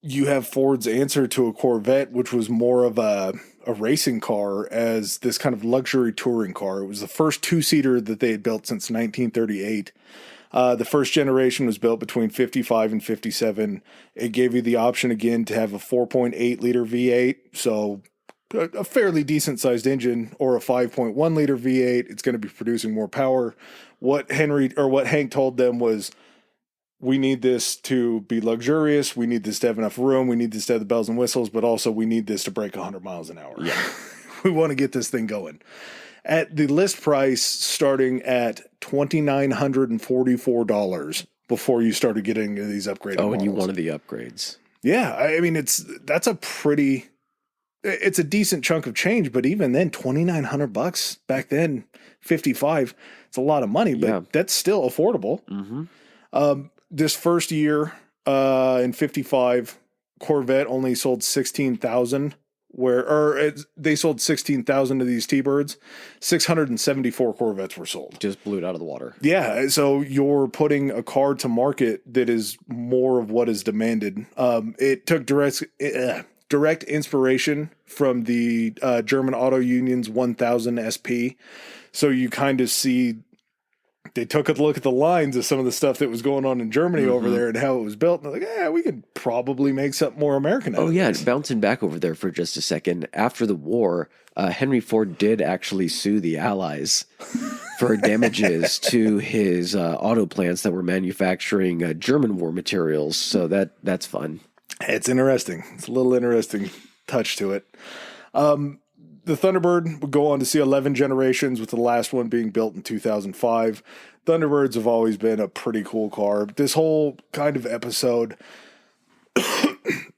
you have Ford's answer to a Corvette, which was more of a racing car as this kind of luxury touring car. It was the first 2-seater that they had built since 1938. The first generation was built between 55 and 57. It gave you the option again to have a 4.8 liter V8. So a fairly decent sized engine, or a 5.1 liter V8. It's going to be producing more power. What Hank told them was, we need this to be luxurious. We need this to have enough room. We need this to have the bells and whistles, but also we need this to break 100 miles an hour. Yeah. We want to get this thing going. At the list price starting at $2,944 before you started getting these upgraded models. And you wanted the upgrades. Yeah. I mean, it's a decent chunk of change, but even then, $2,900 back then, 55, it's a lot of money, but that's still affordable. Mm-hmm. This first year, in 55, Corvette only sold 16,000, they sold 16,000 of these T-Birds. 674 Corvettes were sold. Just blew it out of the water. Yeah, so you're putting a car to market that is more of what is demanded. It took direct inspiration from the German Auto Union's 1000 SP. So you kind of see they took a look at the lines of some of the stuff that was going on in Germany over there and how it was built. And they're like, we could probably make something more American out of this. Bouncing back over there for just a second. After the war, Henry Ford did actually sue the Allies for damages to his auto plants that were manufacturing German war materials. So that's fun. It's interesting. It's a little interesting touch to it. The Thunderbird would go on to see 11 generations, with the last one being built in 2005. Thunderbirds have always been a pretty cool car. This whole kind of episode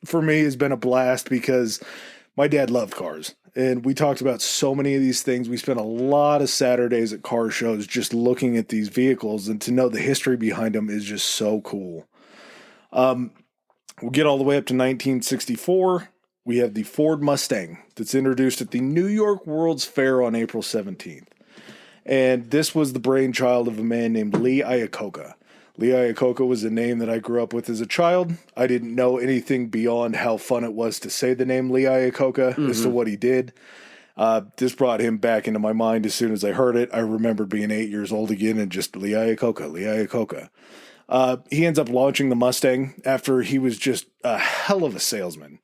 for me has been a blast because my dad loved cars. And we talked about so many of these things. We spent a lot of Saturdays at car shows just looking at these vehicles, and to know the history behind them is just so cool. We'll get all the way up to 1964. We have the Ford Mustang that's introduced at the New York World's Fair on April 17th. And this was the brainchild of a man named Lee Iacocca. Lee Iacocca was a name that I grew up with as a child. I didn't know anything beyond how fun it was to say the name Lee Iacocca as to what he did. This brought him back into my mind as soon as I heard it. I remembered being 8 years old again and just Lee Iacocca, Lee Iacocca. He ends up launching the Mustang after he was just a hell of a salesman.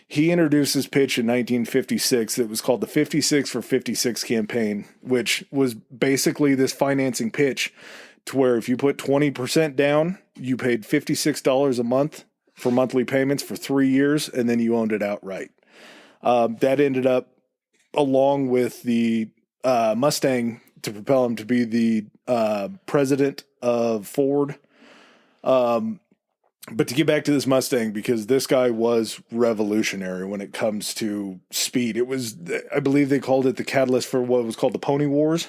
He introduced his pitch in 1956 that was called the 56 for 56 campaign, which was basically this financing pitch to where if you put 20% down, you paid $56 a month for monthly payments for 3 years, and then you owned it outright. That ended up, along with the Mustang, to propel him to be the president of Ford. But to get back to this Mustang, because this guy was revolutionary when it comes to speed. It was, I believe they called it the catalyst for what was called the Pony Wars,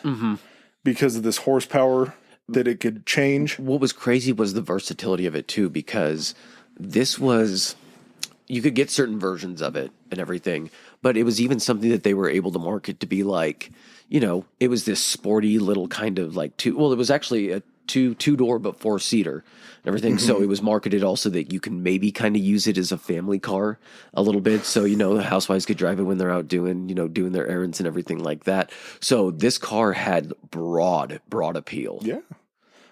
because of this horsepower that it could change. What was crazy was the versatility of it too, because this was, you could get certain versions of it and everything, but it was even something that they were able to market to be like, you know, it was this sporty little kind of like it was actually a two-door but four-seater and everything. So it was marketed also that you can maybe kind of use it as a family car a little bit. So, you know, the housewives could drive it when they're out doing their errands and everything like that. So this car had broad appeal. Yeah.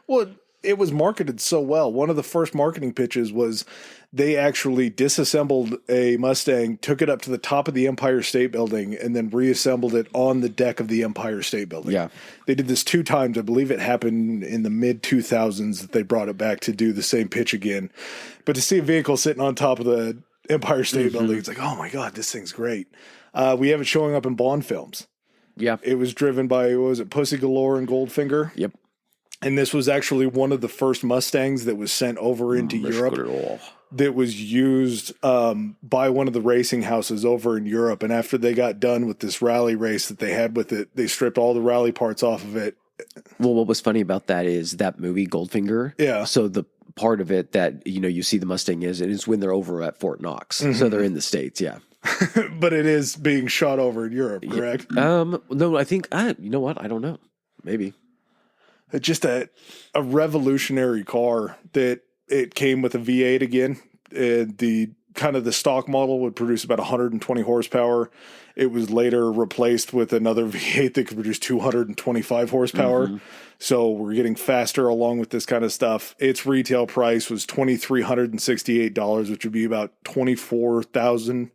Well, it was marketed so well. One of the first marketing pitches was they actually disassembled a Mustang, took it up to the top of the Empire State Building, and then reassembled it on the deck of the Empire State Building. Yeah. They did this 2 times. I believe it happened in the mid-2000s that they brought it back to do the same pitch again. But to see a vehicle sitting on top of the Empire State Building, it's like, oh my God, this thing's great. We have it showing up in Bond films. Yeah. It was driven by, what was it, Pussy Galore and Goldfinger? Yep. And this was actually one of the first Mustangs that was sent over into Europe that was used by one of the racing houses over in Europe. And after they got done with this rally race that they had with it, they stripped all the rally parts off of it. Well, what was funny about that is that movie Goldfinger. Yeah. So the part of it that, you know, you see the Mustang is when they're over at Fort Knox. So they're in the States. Yeah. But it is being shot over in Europe, correct? No, I think, you know what? I don't know. Maybe. It's just a revolutionary car that it came with a V8 again. The kind of the stock model would produce about 120 horsepower. It was later replaced with another V8 that could produce 225 horsepower. So we're getting faster along with this kind of stuff. Its retail price was $2,368, which would be about $24,000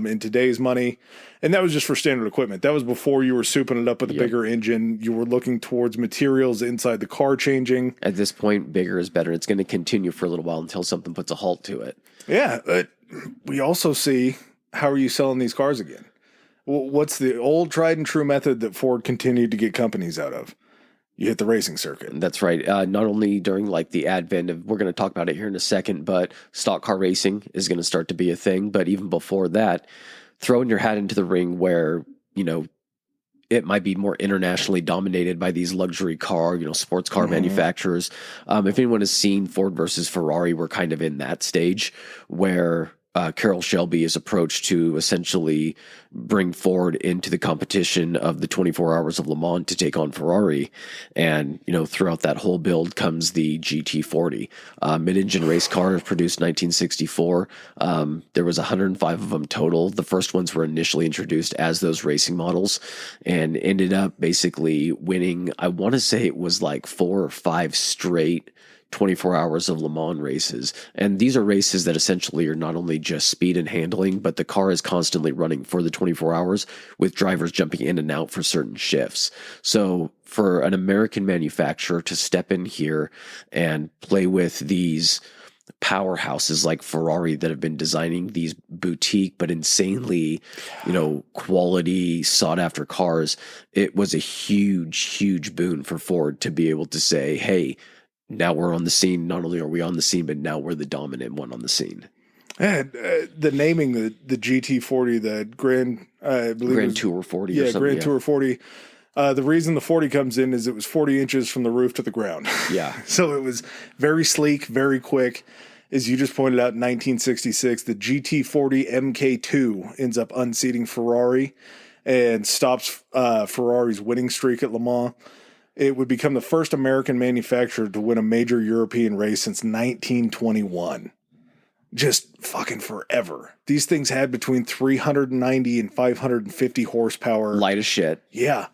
in today's money. And that was just for standard equipment. That was before you were souping it up with a bigger engine. You were looking towards materials inside the car changing. At this point, bigger is better. It's going to continue for a little while until something puts a halt to it. Yeah. But we also see, how are you selling these cars again? What's the old tried and true method that Ford continued to get companies out of? You hit the racing circuit. That's right. Not only during like the advent of, we're going to talk about it here in a second, but stock car racing is going to start to be a thing. But even before that, throwing your hat into the ring where, you know, it might be more internationally dominated by these luxury car, you know, sports car manufacturers. If anyone has seen Ford versus Ferrari, we're kind of in that stage where Carroll Shelby is approached to essentially bring Ford into the competition of the 24 Hours of Le Mans to take on Ferrari. And, you know, throughout that whole build comes the GT40. Mid-engine race car produced 1964. There was 105 of them total. The first ones were initially introduced as those racing models and ended up basically winning, I want to say it was like 4 or 5 straight 24 Hours of Le Mans races. And these are races that essentially are not only just speed and handling, but the car is constantly running for the 24 hours with drivers jumping in and out for certain shifts. So for an American manufacturer to step in here and play with these powerhouses like Ferrari that have been designing these boutique but insanely, you know, quality sought after cars, it was a huge boon for Ford to be able to say, hey, now we're on the scene. Not only are we on the scene, but now we're the dominant one on the scene. And the naming the GT40, the Grand, I believe Grand Tour 40 or something. Grand Tour 40. The reason the 40 comes in is it was 40 inches from the roof to the ground. Yeah. So it was very sleek, very quick. As you just pointed out, in 1966, the GT40 MK2 ends up unseating Ferrari. and stops Ferrari's winning streak at Le Mans. It would become the first American manufacturer to win a major European race since 1921. Just fucking forever. These things had between 390 and 550 horsepower. Light as shit. Yeah.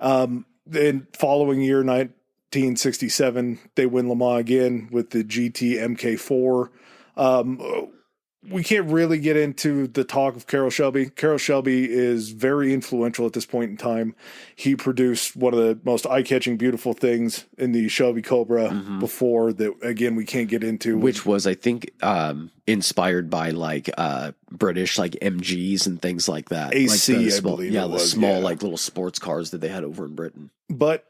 Then following year, 1967, they win Le Mans again with the GT MK4. We can't really get into the talk of Carroll Shelby. Carroll Shelby is very influential at this point in time. He produced one of the most eye-catching, beautiful things in the Shelby Cobra before that, again, we can't get into. Which was, I think, inspired by like British like MGs and things like that. AC, like I believe it was, small like little sports cars that they had over in Britain. But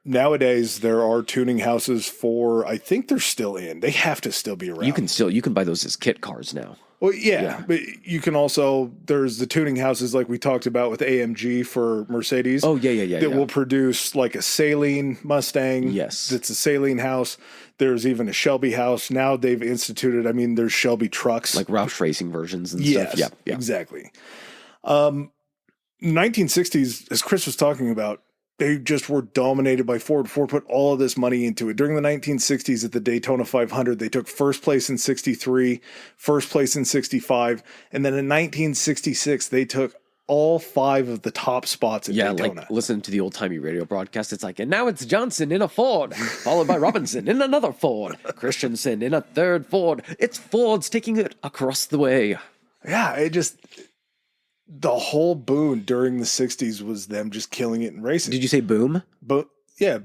nowadays there are tuning houses for, I think they're still in. They have to still be around. You can buy those as kit cars now. Well, yeah, but you can also, there's the tuning houses like we talked about with AMG for Mercedes. Oh, yeah. That will produce like a Saline Mustang. Yes. That's a Saline house. There's even a Shelby house. Now they've instituted, I mean, there's Shelby trucks. Like Roush Racing versions and yes, stuff. Yeah, exactly. 1960s, as Chris was talking about, they just were dominated by Ford. Ford put all of this money into it. During the 1960s at the Daytona 500, they took first place in 63, first place in 65, and then in 1966, they took all 5 of the top spots at Daytona. Like listen to the old-timey radio broadcast. It's like, and now it's Johnson in a Ford, followed by Robinson in another Ford, Christensen in a third Ford. It's Ford's taking it across the way. Yeah, it just... The whole boon during the 60s was them just killing it in racing. Did you say boom? But yeah.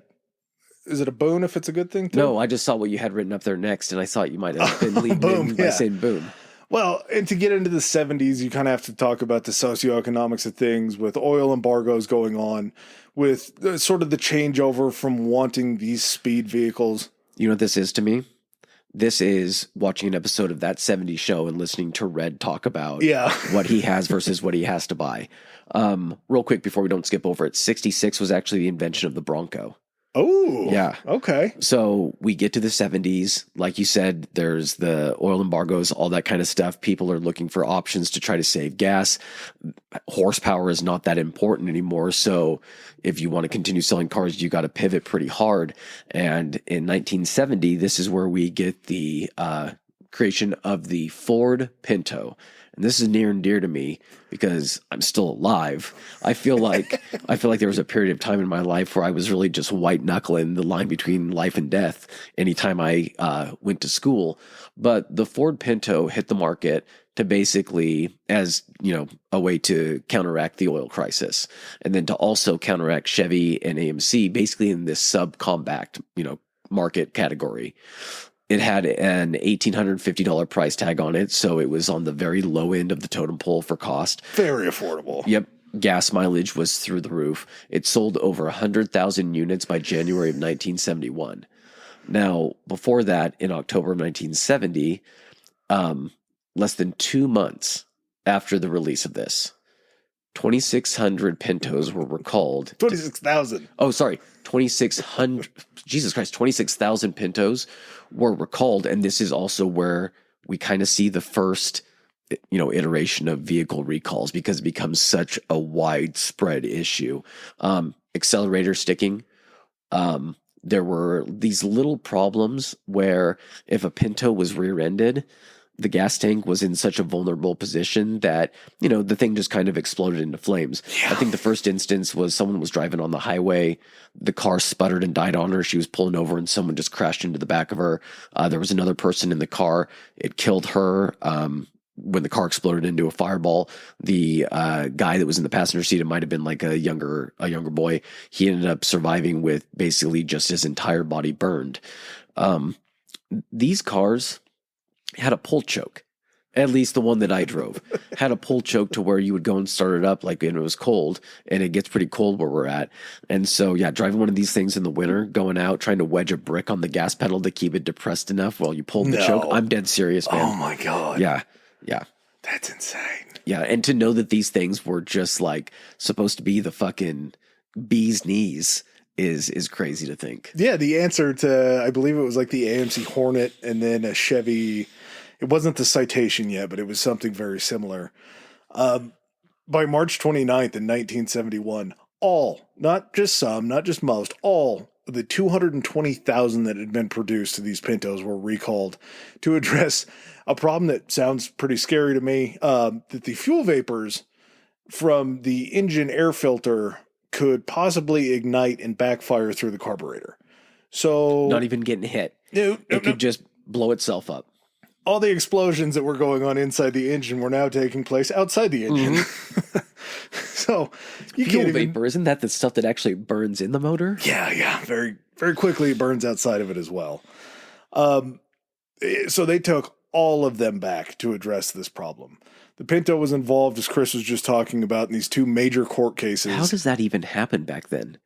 Is it a boon if it's a good thing too? No, I just saw what you had written up there next, and I thought you might have been leading boom, in by saying boom. Well, and to get into the 70s, you kind of have to talk about the socioeconomics of things with oil embargoes going on, with sort of the changeover from wanting these speed vehicles. You know what this is to me? This is watching an episode of That 70s Show and listening to Red talk about what he has versus what he has to buy. Real quick before we don't skip over it, 66 was actually the invention of the Bronco. Oh, yeah. Okay. So we get to the 70s. Like you said, there's the oil embargoes, all that kind of stuff. People are looking for options to try to save gas. Horsepower is not that important anymore. So if you want to continue selling cars, you got to pivot pretty hard. And in 1970, this is where we get the creation of the Ford Pinto. And this is near and dear to me because I'm still alive. I feel like there was a period of time in my life where I was really just white knuckling the line between life and death anytime I went to school. But the Ford Pinto hit the market to basically, as you know, a way to counteract the oil crisis, and then to also counteract Chevy and AMC, basically in this subcompact, market category. It had an $1,850 price tag on it, so it was on the very low end of the totem pole for cost. Very affordable. Yep. Gas mileage was through the roof. It sold over 100,000 units by January of 1971. Now, before that, in October of 1970, less than 2 months after the release of this, 2,600 Pintos were recalled. 26,000. Oh, sorry. 2,600. Jesus Christ. 26,000 Pintos were recalled. And this is also where we kind of see the first, iteration of vehicle recalls because it becomes such a widespread issue. Accelerator sticking. There were these little problems where if a Pinto was rear-ended, the gas tank was in such a vulnerable position that, the thing just kind of exploded into flames. Yeah. I think the first instance was someone was driving on the highway. The car sputtered and died on her. She was pulling over and someone just crashed into the back of her. There was another person in the car. It killed her. When the car exploded into a fireball, the guy that was in the passenger seat, it might have been like a younger boy. He ended up surviving with basically just his entire body burned. These cars had a pull choke. At least the one that I drove had a pull choke to where you would go and start it up like when it was cold, and it gets pretty cold where we're at. And so, yeah, driving one of these things in the winter, going out, trying to wedge a brick on the gas pedal to keep it depressed enough while you pull the choke. I'm dead serious, man. Oh my God. Yeah. That's insane. Yeah. And to know that these things were just like supposed to be the fucking bee's knees is crazy to think. Yeah. The answer to, I believe it was like the AMC Hornet and then a Chevy. It wasn't the Citation yet, but it was something very similar. by March 29th in 1971, all, not just some, not just most, all of the 220,000 that had been produced of these Pintos were recalled to address a problem that sounds pretty scary to me, that the fuel vapors from the engine air filter could possibly ignite and backfire through the carburetor. So Not even getting hit. No, It could just blow itself up. all the explosions that were going on inside the engine were now taking place outside the engine. So you Fuel can't even, vapor, isn't that the stuff that actually burns in the motor? yeah, very, very quickly it burns outside of it as well. So they took all of them back to address this problem. The Pinto was involved, as Chris was just talking about, in these two major court cases. How does that even happen back then?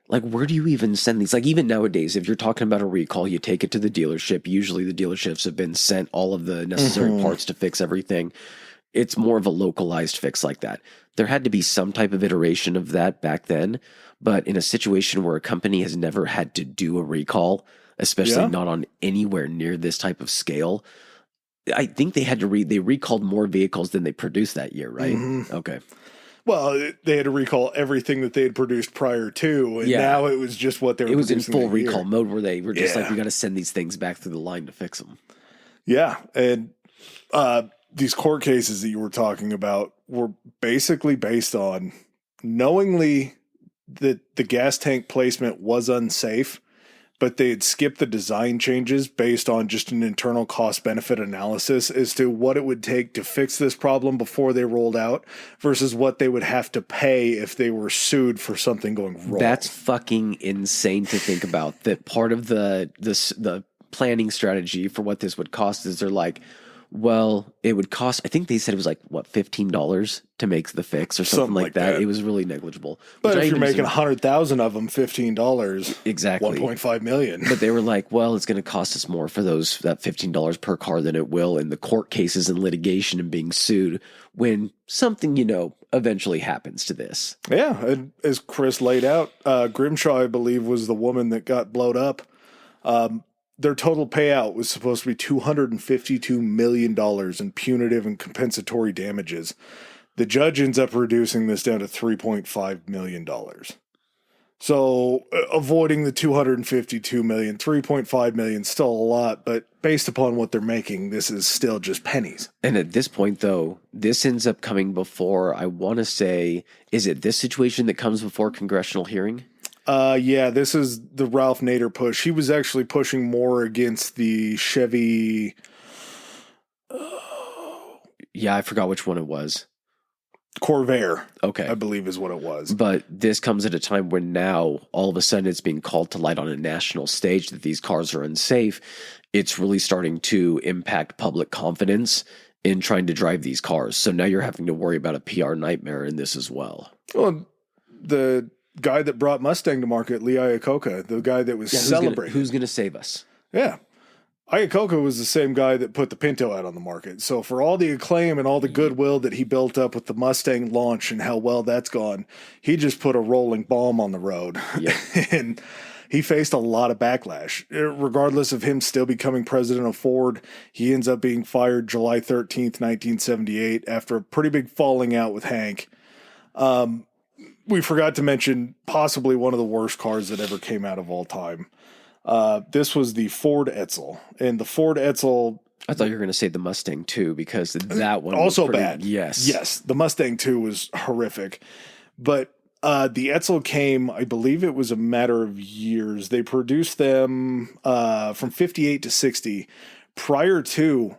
Like, where do you even send these? Like, even nowadays, if you're talking about a recall, you take it to the dealership. Usually the dealerships have been sent all of the necessary parts to fix everything. It's more of a localized fix like that. There had to be some type of iteration of that back then, but in a situation where a company has never had to do a recall, especially not on anywhere near this type of scale, I think they had to they recalled more vehicles than they produced that year, right? Okay. Well, they had to recall everything that they had produced prior to, and now it was just what they were It was in producing full that year. recall mode where they were just like, we got to send these things back through the line to fix them. Yeah, and these court cases that you were talking about were basically based on knowingly that the gas tank placement was unsafe, but they had skipped the design changes based on just an internal cost-benefit analysis as to what it would take to fix this problem before they rolled out versus what they would have to pay if they were sued for something going wrong. That's fucking insane to think about. That part of the planning strategy for what this would cost is they're like, well, it would cost, I think they said it was like, what, $15 to make the fix or something like that. It was really negligible. But if you're making 100,000 of them, $15, exactly, $1.5 million. But they were like, well, it's going to cost us more for that $15 per car than it will in the court cases and litigation and being sued when something, eventually happens to this. Yeah, and as Chris laid out, Grimshaw, I believe, was the woman that got blowed up. Their total payout was supposed to be $252 million in punitive and compensatory damages. The judge ends up reducing this down to $3.5 million. So avoiding the $252 million, $3.5 million, still a lot, but based upon what they're making, this is still just pennies. And at this point, though, this ends up coming before, I want to say, is it this situation that comes before congressional hearing? Yeah, this is the Ralph Nader push. He was actually pushing more against the Chevy. Yeah, I forgot which one it was. Corvair. Okay. I believe is what it was. But this comes at a time when now all of a sudden it's being called to light on a national stage that these cars are unsafe. It's really starting to impact public confidence in trying to drive these cars. So now you're having to worry about a PR nightmare in this as well. Well, the guy that brought Mustang to market, Lee Iacocca, the guy that was celebrating. Who's going to save us? Yeah. Iacocca was the same guy that put the Pinto out on the market. So for all the acclaim and all the goodwill that he built up with the Mustang launch and how well that's gone, he just put a rolling bomb on the road. Yep. And he faced a lot of backlash. Regardless of him still becoming president of Ford, he ends up being fired July 13th, 1978, after a pretty big falling out with Hank. We forgot to mention possibly one of the worst cars that ever came out of all time. This was the Ford Edsel. And the Ford Edsel... I thought you were going to say the Mustang too, because that one also was pretty, bad. Yes. Yes. The Mustang 2 was horrific. But the Edsel came, I believe it was a matter of years. They produced them from 58 to 60. Prior to,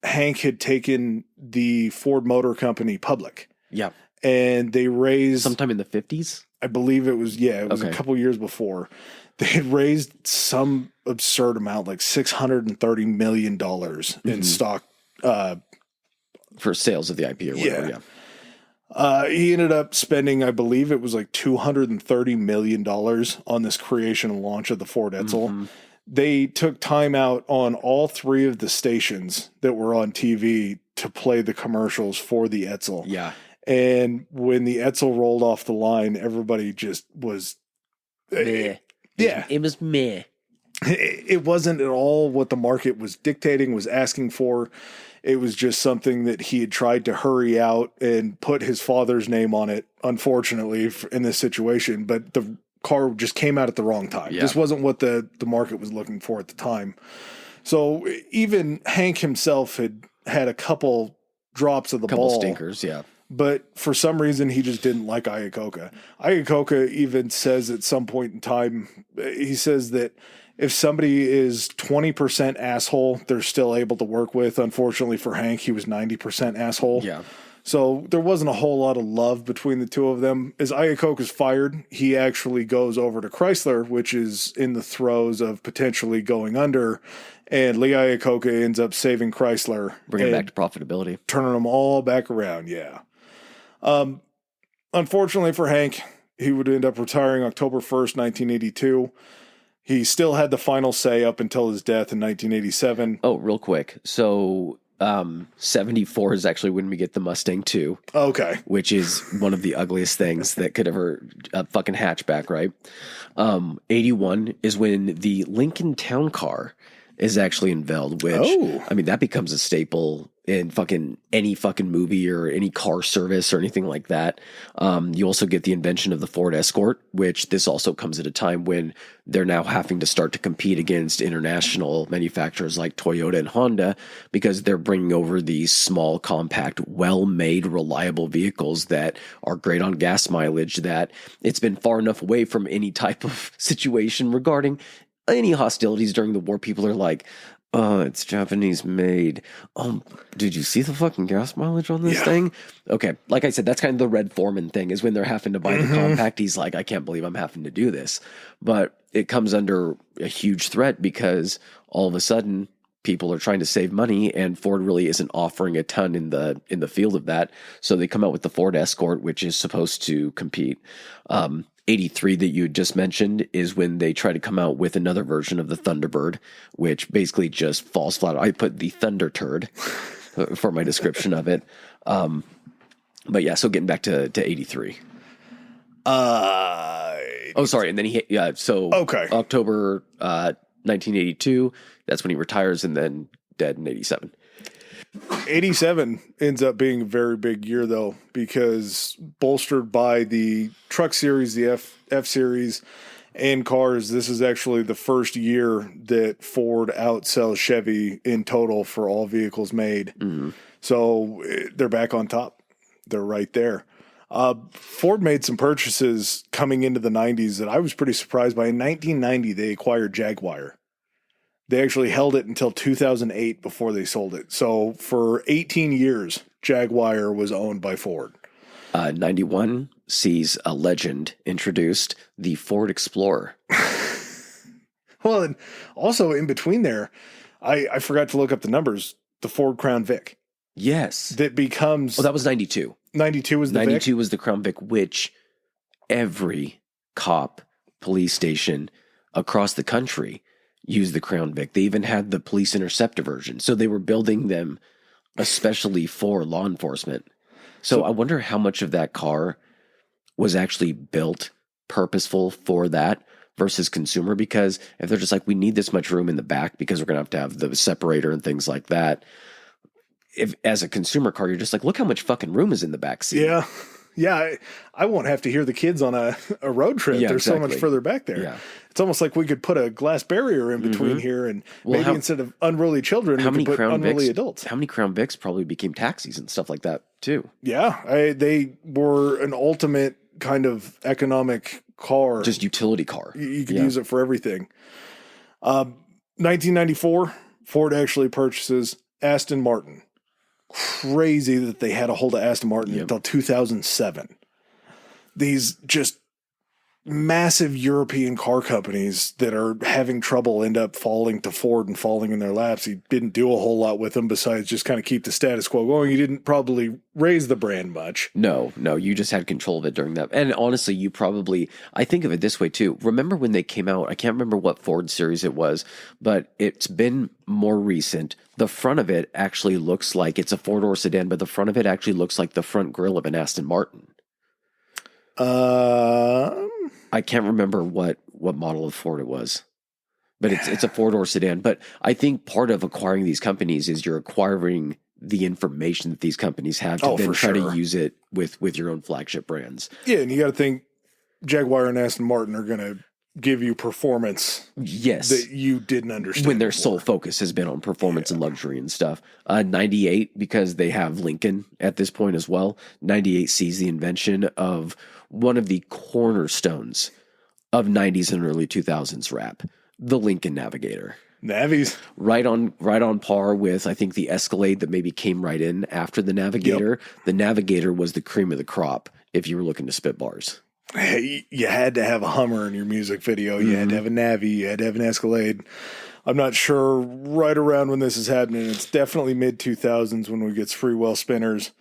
Hank had taken the Ford Motor Company public. Yeah. And they raised... Sometime in the 50s? I believe it was, a couple years before. They had raised some absurd amount, like $630 million in stock. For sales of the IP or whatever, yeah. He ended up spending, I believe it was like $230 million on this creation and launch of the Ford Edsel. Mm-hmm. They took time out on all three of the stations that were on TV to play the commercials for the Edsel. Yeah. And when the Edsel rolled off the line, everybody just was... Meh. Yeah. It was meh. It wasn't at all what the market was dictating, was asking for. It was just something that he had tried to hurry out and put his father's name on it, unfortunately, in this situation. But the car just came out at the wrong time. Yeah. This wasn't what the market was looking for at the time. So even Hank himself had a couple drops of the Couple ball. stinkers, yeah. But for some reason, he just didn't like Iacocca. Iacocca even says at some point in time, he says that if somebody is 20% asshole, they're still able to work with. Unfortunately for Hank, he was 90% asshole. Yeah. So there wasn't a whole lot of love between the two of them. As Iacocca's fired, he actually goes over to Chrysler, which is in the throes of potentially going under. And Lee Iacocca ends up saving Chrysler. Bringing it back to profitability. Turning them all back around, yeah. Unfortunately for Hank, he would end up retiring October 1st, 1982. He still had the final say up until his death in 1987. Oh, real quick. So 74 is actually when we get the Mustang 2. Okay. Which is one of the ugliest things that could ever fucking hatchback, right? 81 is when the Lincoln Town Car is actually unveiled, which, I mean, that becomes a staple in fucking any fucking movie or any car service or anything like that. You also get the invention of the Ford Escort, which this also comes at a time when they're now having to start to compete against international manufacturers like Toyota and Honda, because they're bringing over these small, compact, well-made, reliable vehicles that are great on gas mileage, that it's been far enough away from any type of situation regarding any hostilities during the war. People are like, oh, it's Japanese made. Did you see the fucking gas mileage on this thing? Okay. Like I said, that's kind of the Red Foreman thing, is when they're having to buy the compact, he's like, I can't believe I'm having to do this. But it comes under a huge threat because all of a sudden people are trying to save money, and Ford really isn't offering a ton in the field of that. So they come out with the Ford Escort, which is supposed to compete. 83 that you just mentioned is when they try to come out with another version of the Thunderbird, which basically just falls flat. I put the Thunder Turd for my description of it. But yeah, so getting back to 83. Oh, sorry. And then October 1982, that's when he retires, and then dead in 87. 87 ends up being a very big year, though, because bolstered by the truck series, the F series, and cars, this is actually the first year that Ford outsells Chevy in total for all vehicles made. Mm-hmm. So they're back on top. They're right there. Ford made some purchases coming into the 90s that I was pretty surprised by. In 1990, they acquired Jaguar. They actually held it until 2008 before they sold it. So for 18 years, Jaguar was owned by Ford. 91 sees a legend introduced, the Ford Explorer. Well, and also in between there, I forgot to look up the numbers, the Ford Crown Vic. Yes. That becomes... Oh, that was 92. 92 was the 92 Vic? was the Crown Vic, which every cop, police station across the country used the Crown Vic. They even had the Police Interceptor version. So they were building them especially for law enforcement. So I wonder how much of that car was actually built purposeful for that versus consumer, because if they're just like, we need this much room in the back because we're going to have the separator and things like that. If as a consumer car, you're just like, look how much fucking room is in the back seat. Yeah. Yeah, I won't have to hear the kids on a road trip. Yeah, They're exactly. so much further back there. Yeah. It's almost like we could put a glass barrier in between here, and maybe instead of unruly children, we could put unruly adults. How many Crown Vics probably became taxis and stuff like that too? Yeah, they were an ultimate kind of economic car. Just utility car. You could use it for everything. 1994, Ford actually purchases Aston Martin. Crazy that they had a hold of Aston Martin until 2007. These just massive European car companies that are having trouble end up falling to Ford and falling in their laps. He didn't do a whole lot with them besides just kind of keep the status quo going. He didn't probably raise the brand much. No, you just had control of it during that. And honestly, I think of it this way too. Remember when they came out, I can't remember what Ford series it was, but it's been more recent. The front of it actually looks like it's a four-door sedan, but the front of it actually looks like the front grille of an Aston Martin. I can't remember what model of Ford it was, but it's a four-door sedan. But I think part of acquiring these companies is you're acquiring the information that these companies have to Oh, then for try sure. to use it with your own flagship brands. Yeah, and you got to think Jaguar and Aston Martin are going to give you performance Yes. that you didn't understand When their before. sole focus has been on performance and luxury and stuff. 98, because they have Lincoln at this point as well. 98 sees the invention of one of the cornerstones of 90s and early 2000s rap, the Lincoln Navigator. Navies. Right on par with, I think, the Escalade that maybe came right in after the Navigator. The Navigator was the cream of the crop if you were looking to spit bars. Hey, you had to have a Hummer in your music video. You had to have a Navi. You had to have an Escalade. I'm not sure right around when this is happening. It's definitely mid-2000s when we get free well spinners.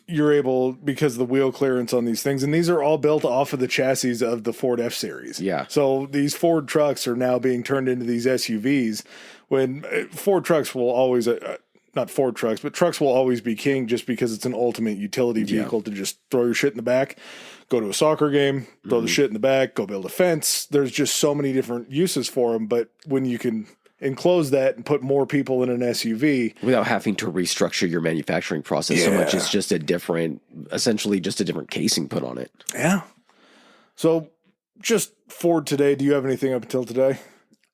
You're able, because of the wheel clearance on these things, and these are all built off of the chassis of the Ford F-Series. Yeah. So these Ford trucks are now being turned into these SUVs when Ford trucks will always, not Ford trucks, but trucks will always be king just because it's an ultimate utility vehicle to just throw your shit in the back, go to a soccer game, throw the shit in the back, go build a fence. There's just so many different uses for them. But when you can enclose that and put more people in an SUV without having to restructure your manufacturing process so much, it's just essentially just a different casing put on it. Yeah. So just Ford today, do you have anything up until today?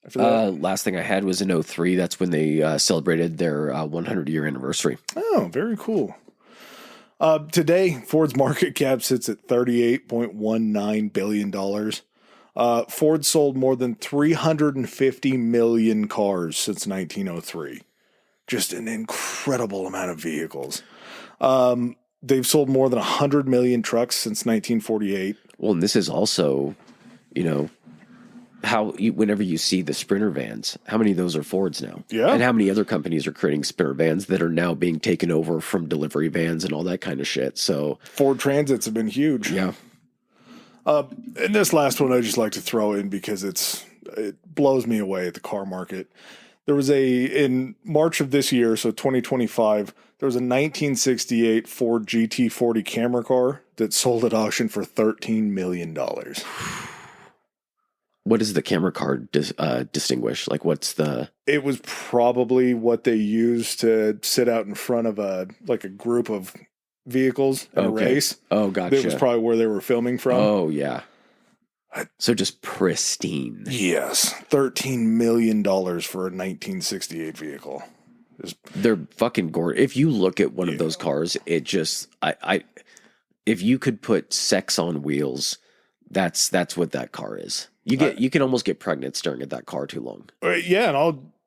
After that? Last thing I had was in 03. That's when they celebrated their 100-year anniversary. Oh, very cool. Today, Ford's market cap sits at $38.19 billion. Ford sold more than 350 million cars since 1903. Just an incredible amount of vehicles. They've sold more than 100 million trucks since 1948. Well, and this is also, whenever you see the Sprinter vans, how many of those are Fords now? Yeah. And how many other companies are creating Sprinter vans that are now being taken over from delivery vans and all that kind of shit. So Ford Transits have been huge. yeah. And this last one I just like to throw in because it blows me away at the car market. There was in March of this year, so 2025, there was a 1968 Ford GT40 camera car that sold at auction for $13 million. What does the camera car distinguish? Like, what's the... It was probably what they used to sit out in front of a group of vehicles in a race. Oh, gotcha. That was probably where they were filming from. Oh, yeah. So just pristine. Yes. $13 million for a 1968 vehicle. They're fucking gorgeous. If you look at one of those cars, it just... if you could put sex on wheels, that's what that car is. You can almost get pregnant staring at that car too long. Yeah, and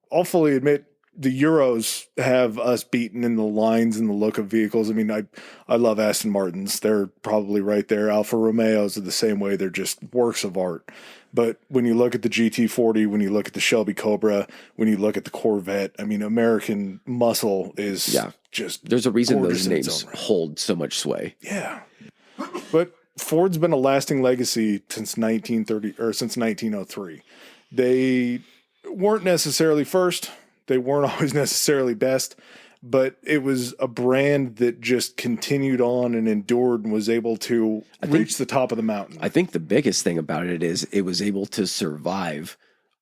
I'll fully admit the Euros have us beaten in the lines and the look of vehicles. I mean, I love Aston Martins. They're probably right there. Alfa Romeos are the same way. They're just works of art. But when you look at the GT40, when you look at the Shelby Cobra, when you look at the Corvette, I mean, American muscle is just There's a reason gorgeous those in its names own right. hold so much sway. Yeah. But Ford's been a lasting legacy since 1903. They weren't necessarily first. They weren't always necessarily best, but it was a brand that just continued on and endured and was able to reach the top of the mountain. I think the biggest thing about it is it was able to survive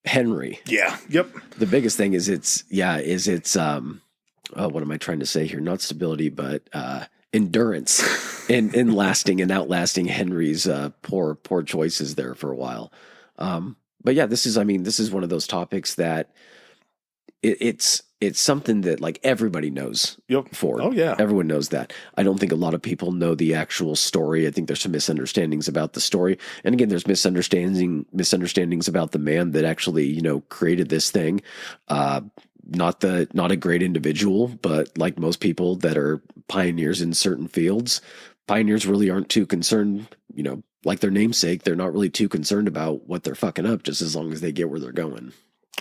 Henry. Yeah. Yep. The biggest thing is it's what am I trying to say here? Not stability, but endurance in lasting and outlasting Henry's poor choices there for a while. But yeah, this is one of those topics that it's something that like everybody knows. Yep. Ford. Oh yeah. Everyone knows that. I don't think a lot of people know the actual story. I think there's some misunderstandings about the story. And again, there's misunderstandings about the man that actually, created this thing. Not a great individual, but like most people that are pioneers in certain fields, pioneers really aren't too concerned, like their namesake, they're not really too concerned about what they're fucking up, just as long as they get where they're going.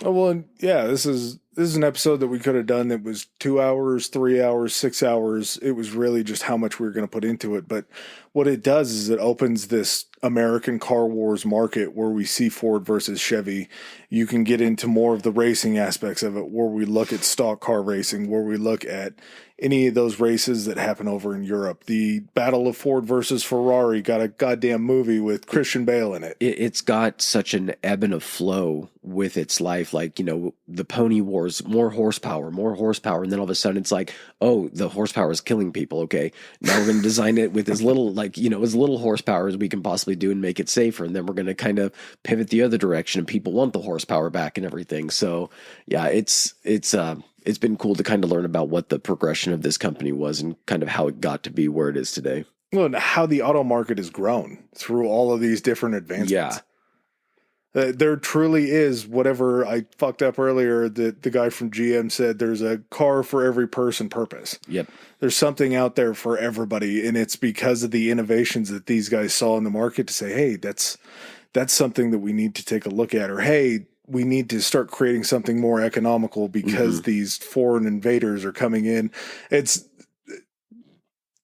Oh, well, and yeah, this is an episode that we could have done that was 2 hours, 3 hours, 6 hours. It was really just how much we were going to put into it. But what it does is it opens this American car wars market where we see Ford versus Chevy. You can get into more of the racing aspects of it, where we look at stock car racing, where we look at any of those races that happen over in Europe. The Battle of Ford versus Ferrari got a goddamn movie with Christian Bale in it. It's got such an ebb and a flow with its life. Like, the Pony Wars cars, more horsepower. And then all of a sudden it's like, oh, the horsepower is killing people. Okay. Now we're going to design it with as little, like, as little horsepower as we can possibly do and make it safer. And then we're going to kind of pivot the other direction and people want the horsepower back and everything. So yeah, it's been cool to kind of learn about what the progression of this company was and kind of how it got to be where it is today. Well, and how the auto market has grown through all of these different advancements. Yeah. There truly is whatever I fucked up earlier that the guy from GM said, there's a car for every person purpose. Yep. There's something out there for everybody. And it's because of the innovations that these guys saw in the market to say, hey, that's something that we need to take a look at. Or, hey, we need to start creating something more economical because these foreign invaders are coming in. It's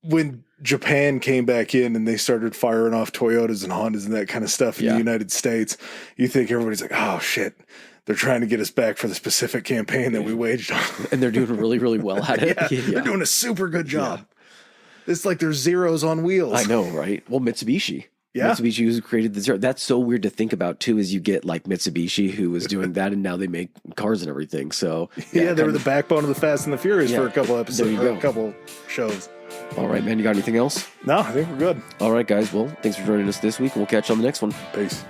when Japan came back in and they started firing off Toyotas and Hondas and that kind of stuff in the United States, you think everybody's like, oh shit, they're trying to get us back for the specific campaign that we waged on. And they're doing really, really well at it. They're doing a super good job. Yeah. It's like there's zeros on wheels. I know, right? Well, Mitsubishi. Yeah. Mitsubishi who created the Zero. That's so weird to think about too, is you get like Mitsubishi who was doing that and now they make cars and everything. So they were the backbone of the Fast and the Furious for a couple episodes, there you go. a couple shows. All right, man. You got anything else? No, I think we're good. All right, guys. Well, thanks for joining us this week. We'll catch you on the next one. Peace.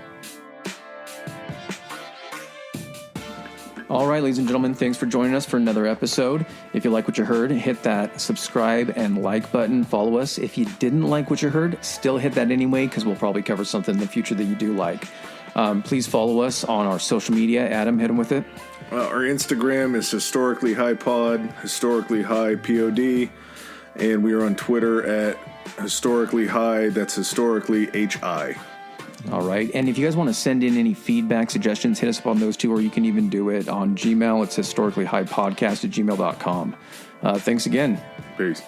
All right, ladies and gentlemen, thanks for joining us for another episode. If you like what you heard, hit that subscribe and like button. Follow us. If you didn't like what you heard, still hit that anyway, because we'll probably cover something in the future that you do like. Please follow us on our social media. Adam, hit them with it. Our Instagram is historically high pod, historically high pod, and we are on Twitter at historically high. That's historically HI. All right. And if you guys want to send in any feedback, suggestions, hit us up on those two, or you can even do it on Gmail. It's historicallyhighpodcast@gmail.com. Thanks again. Peace.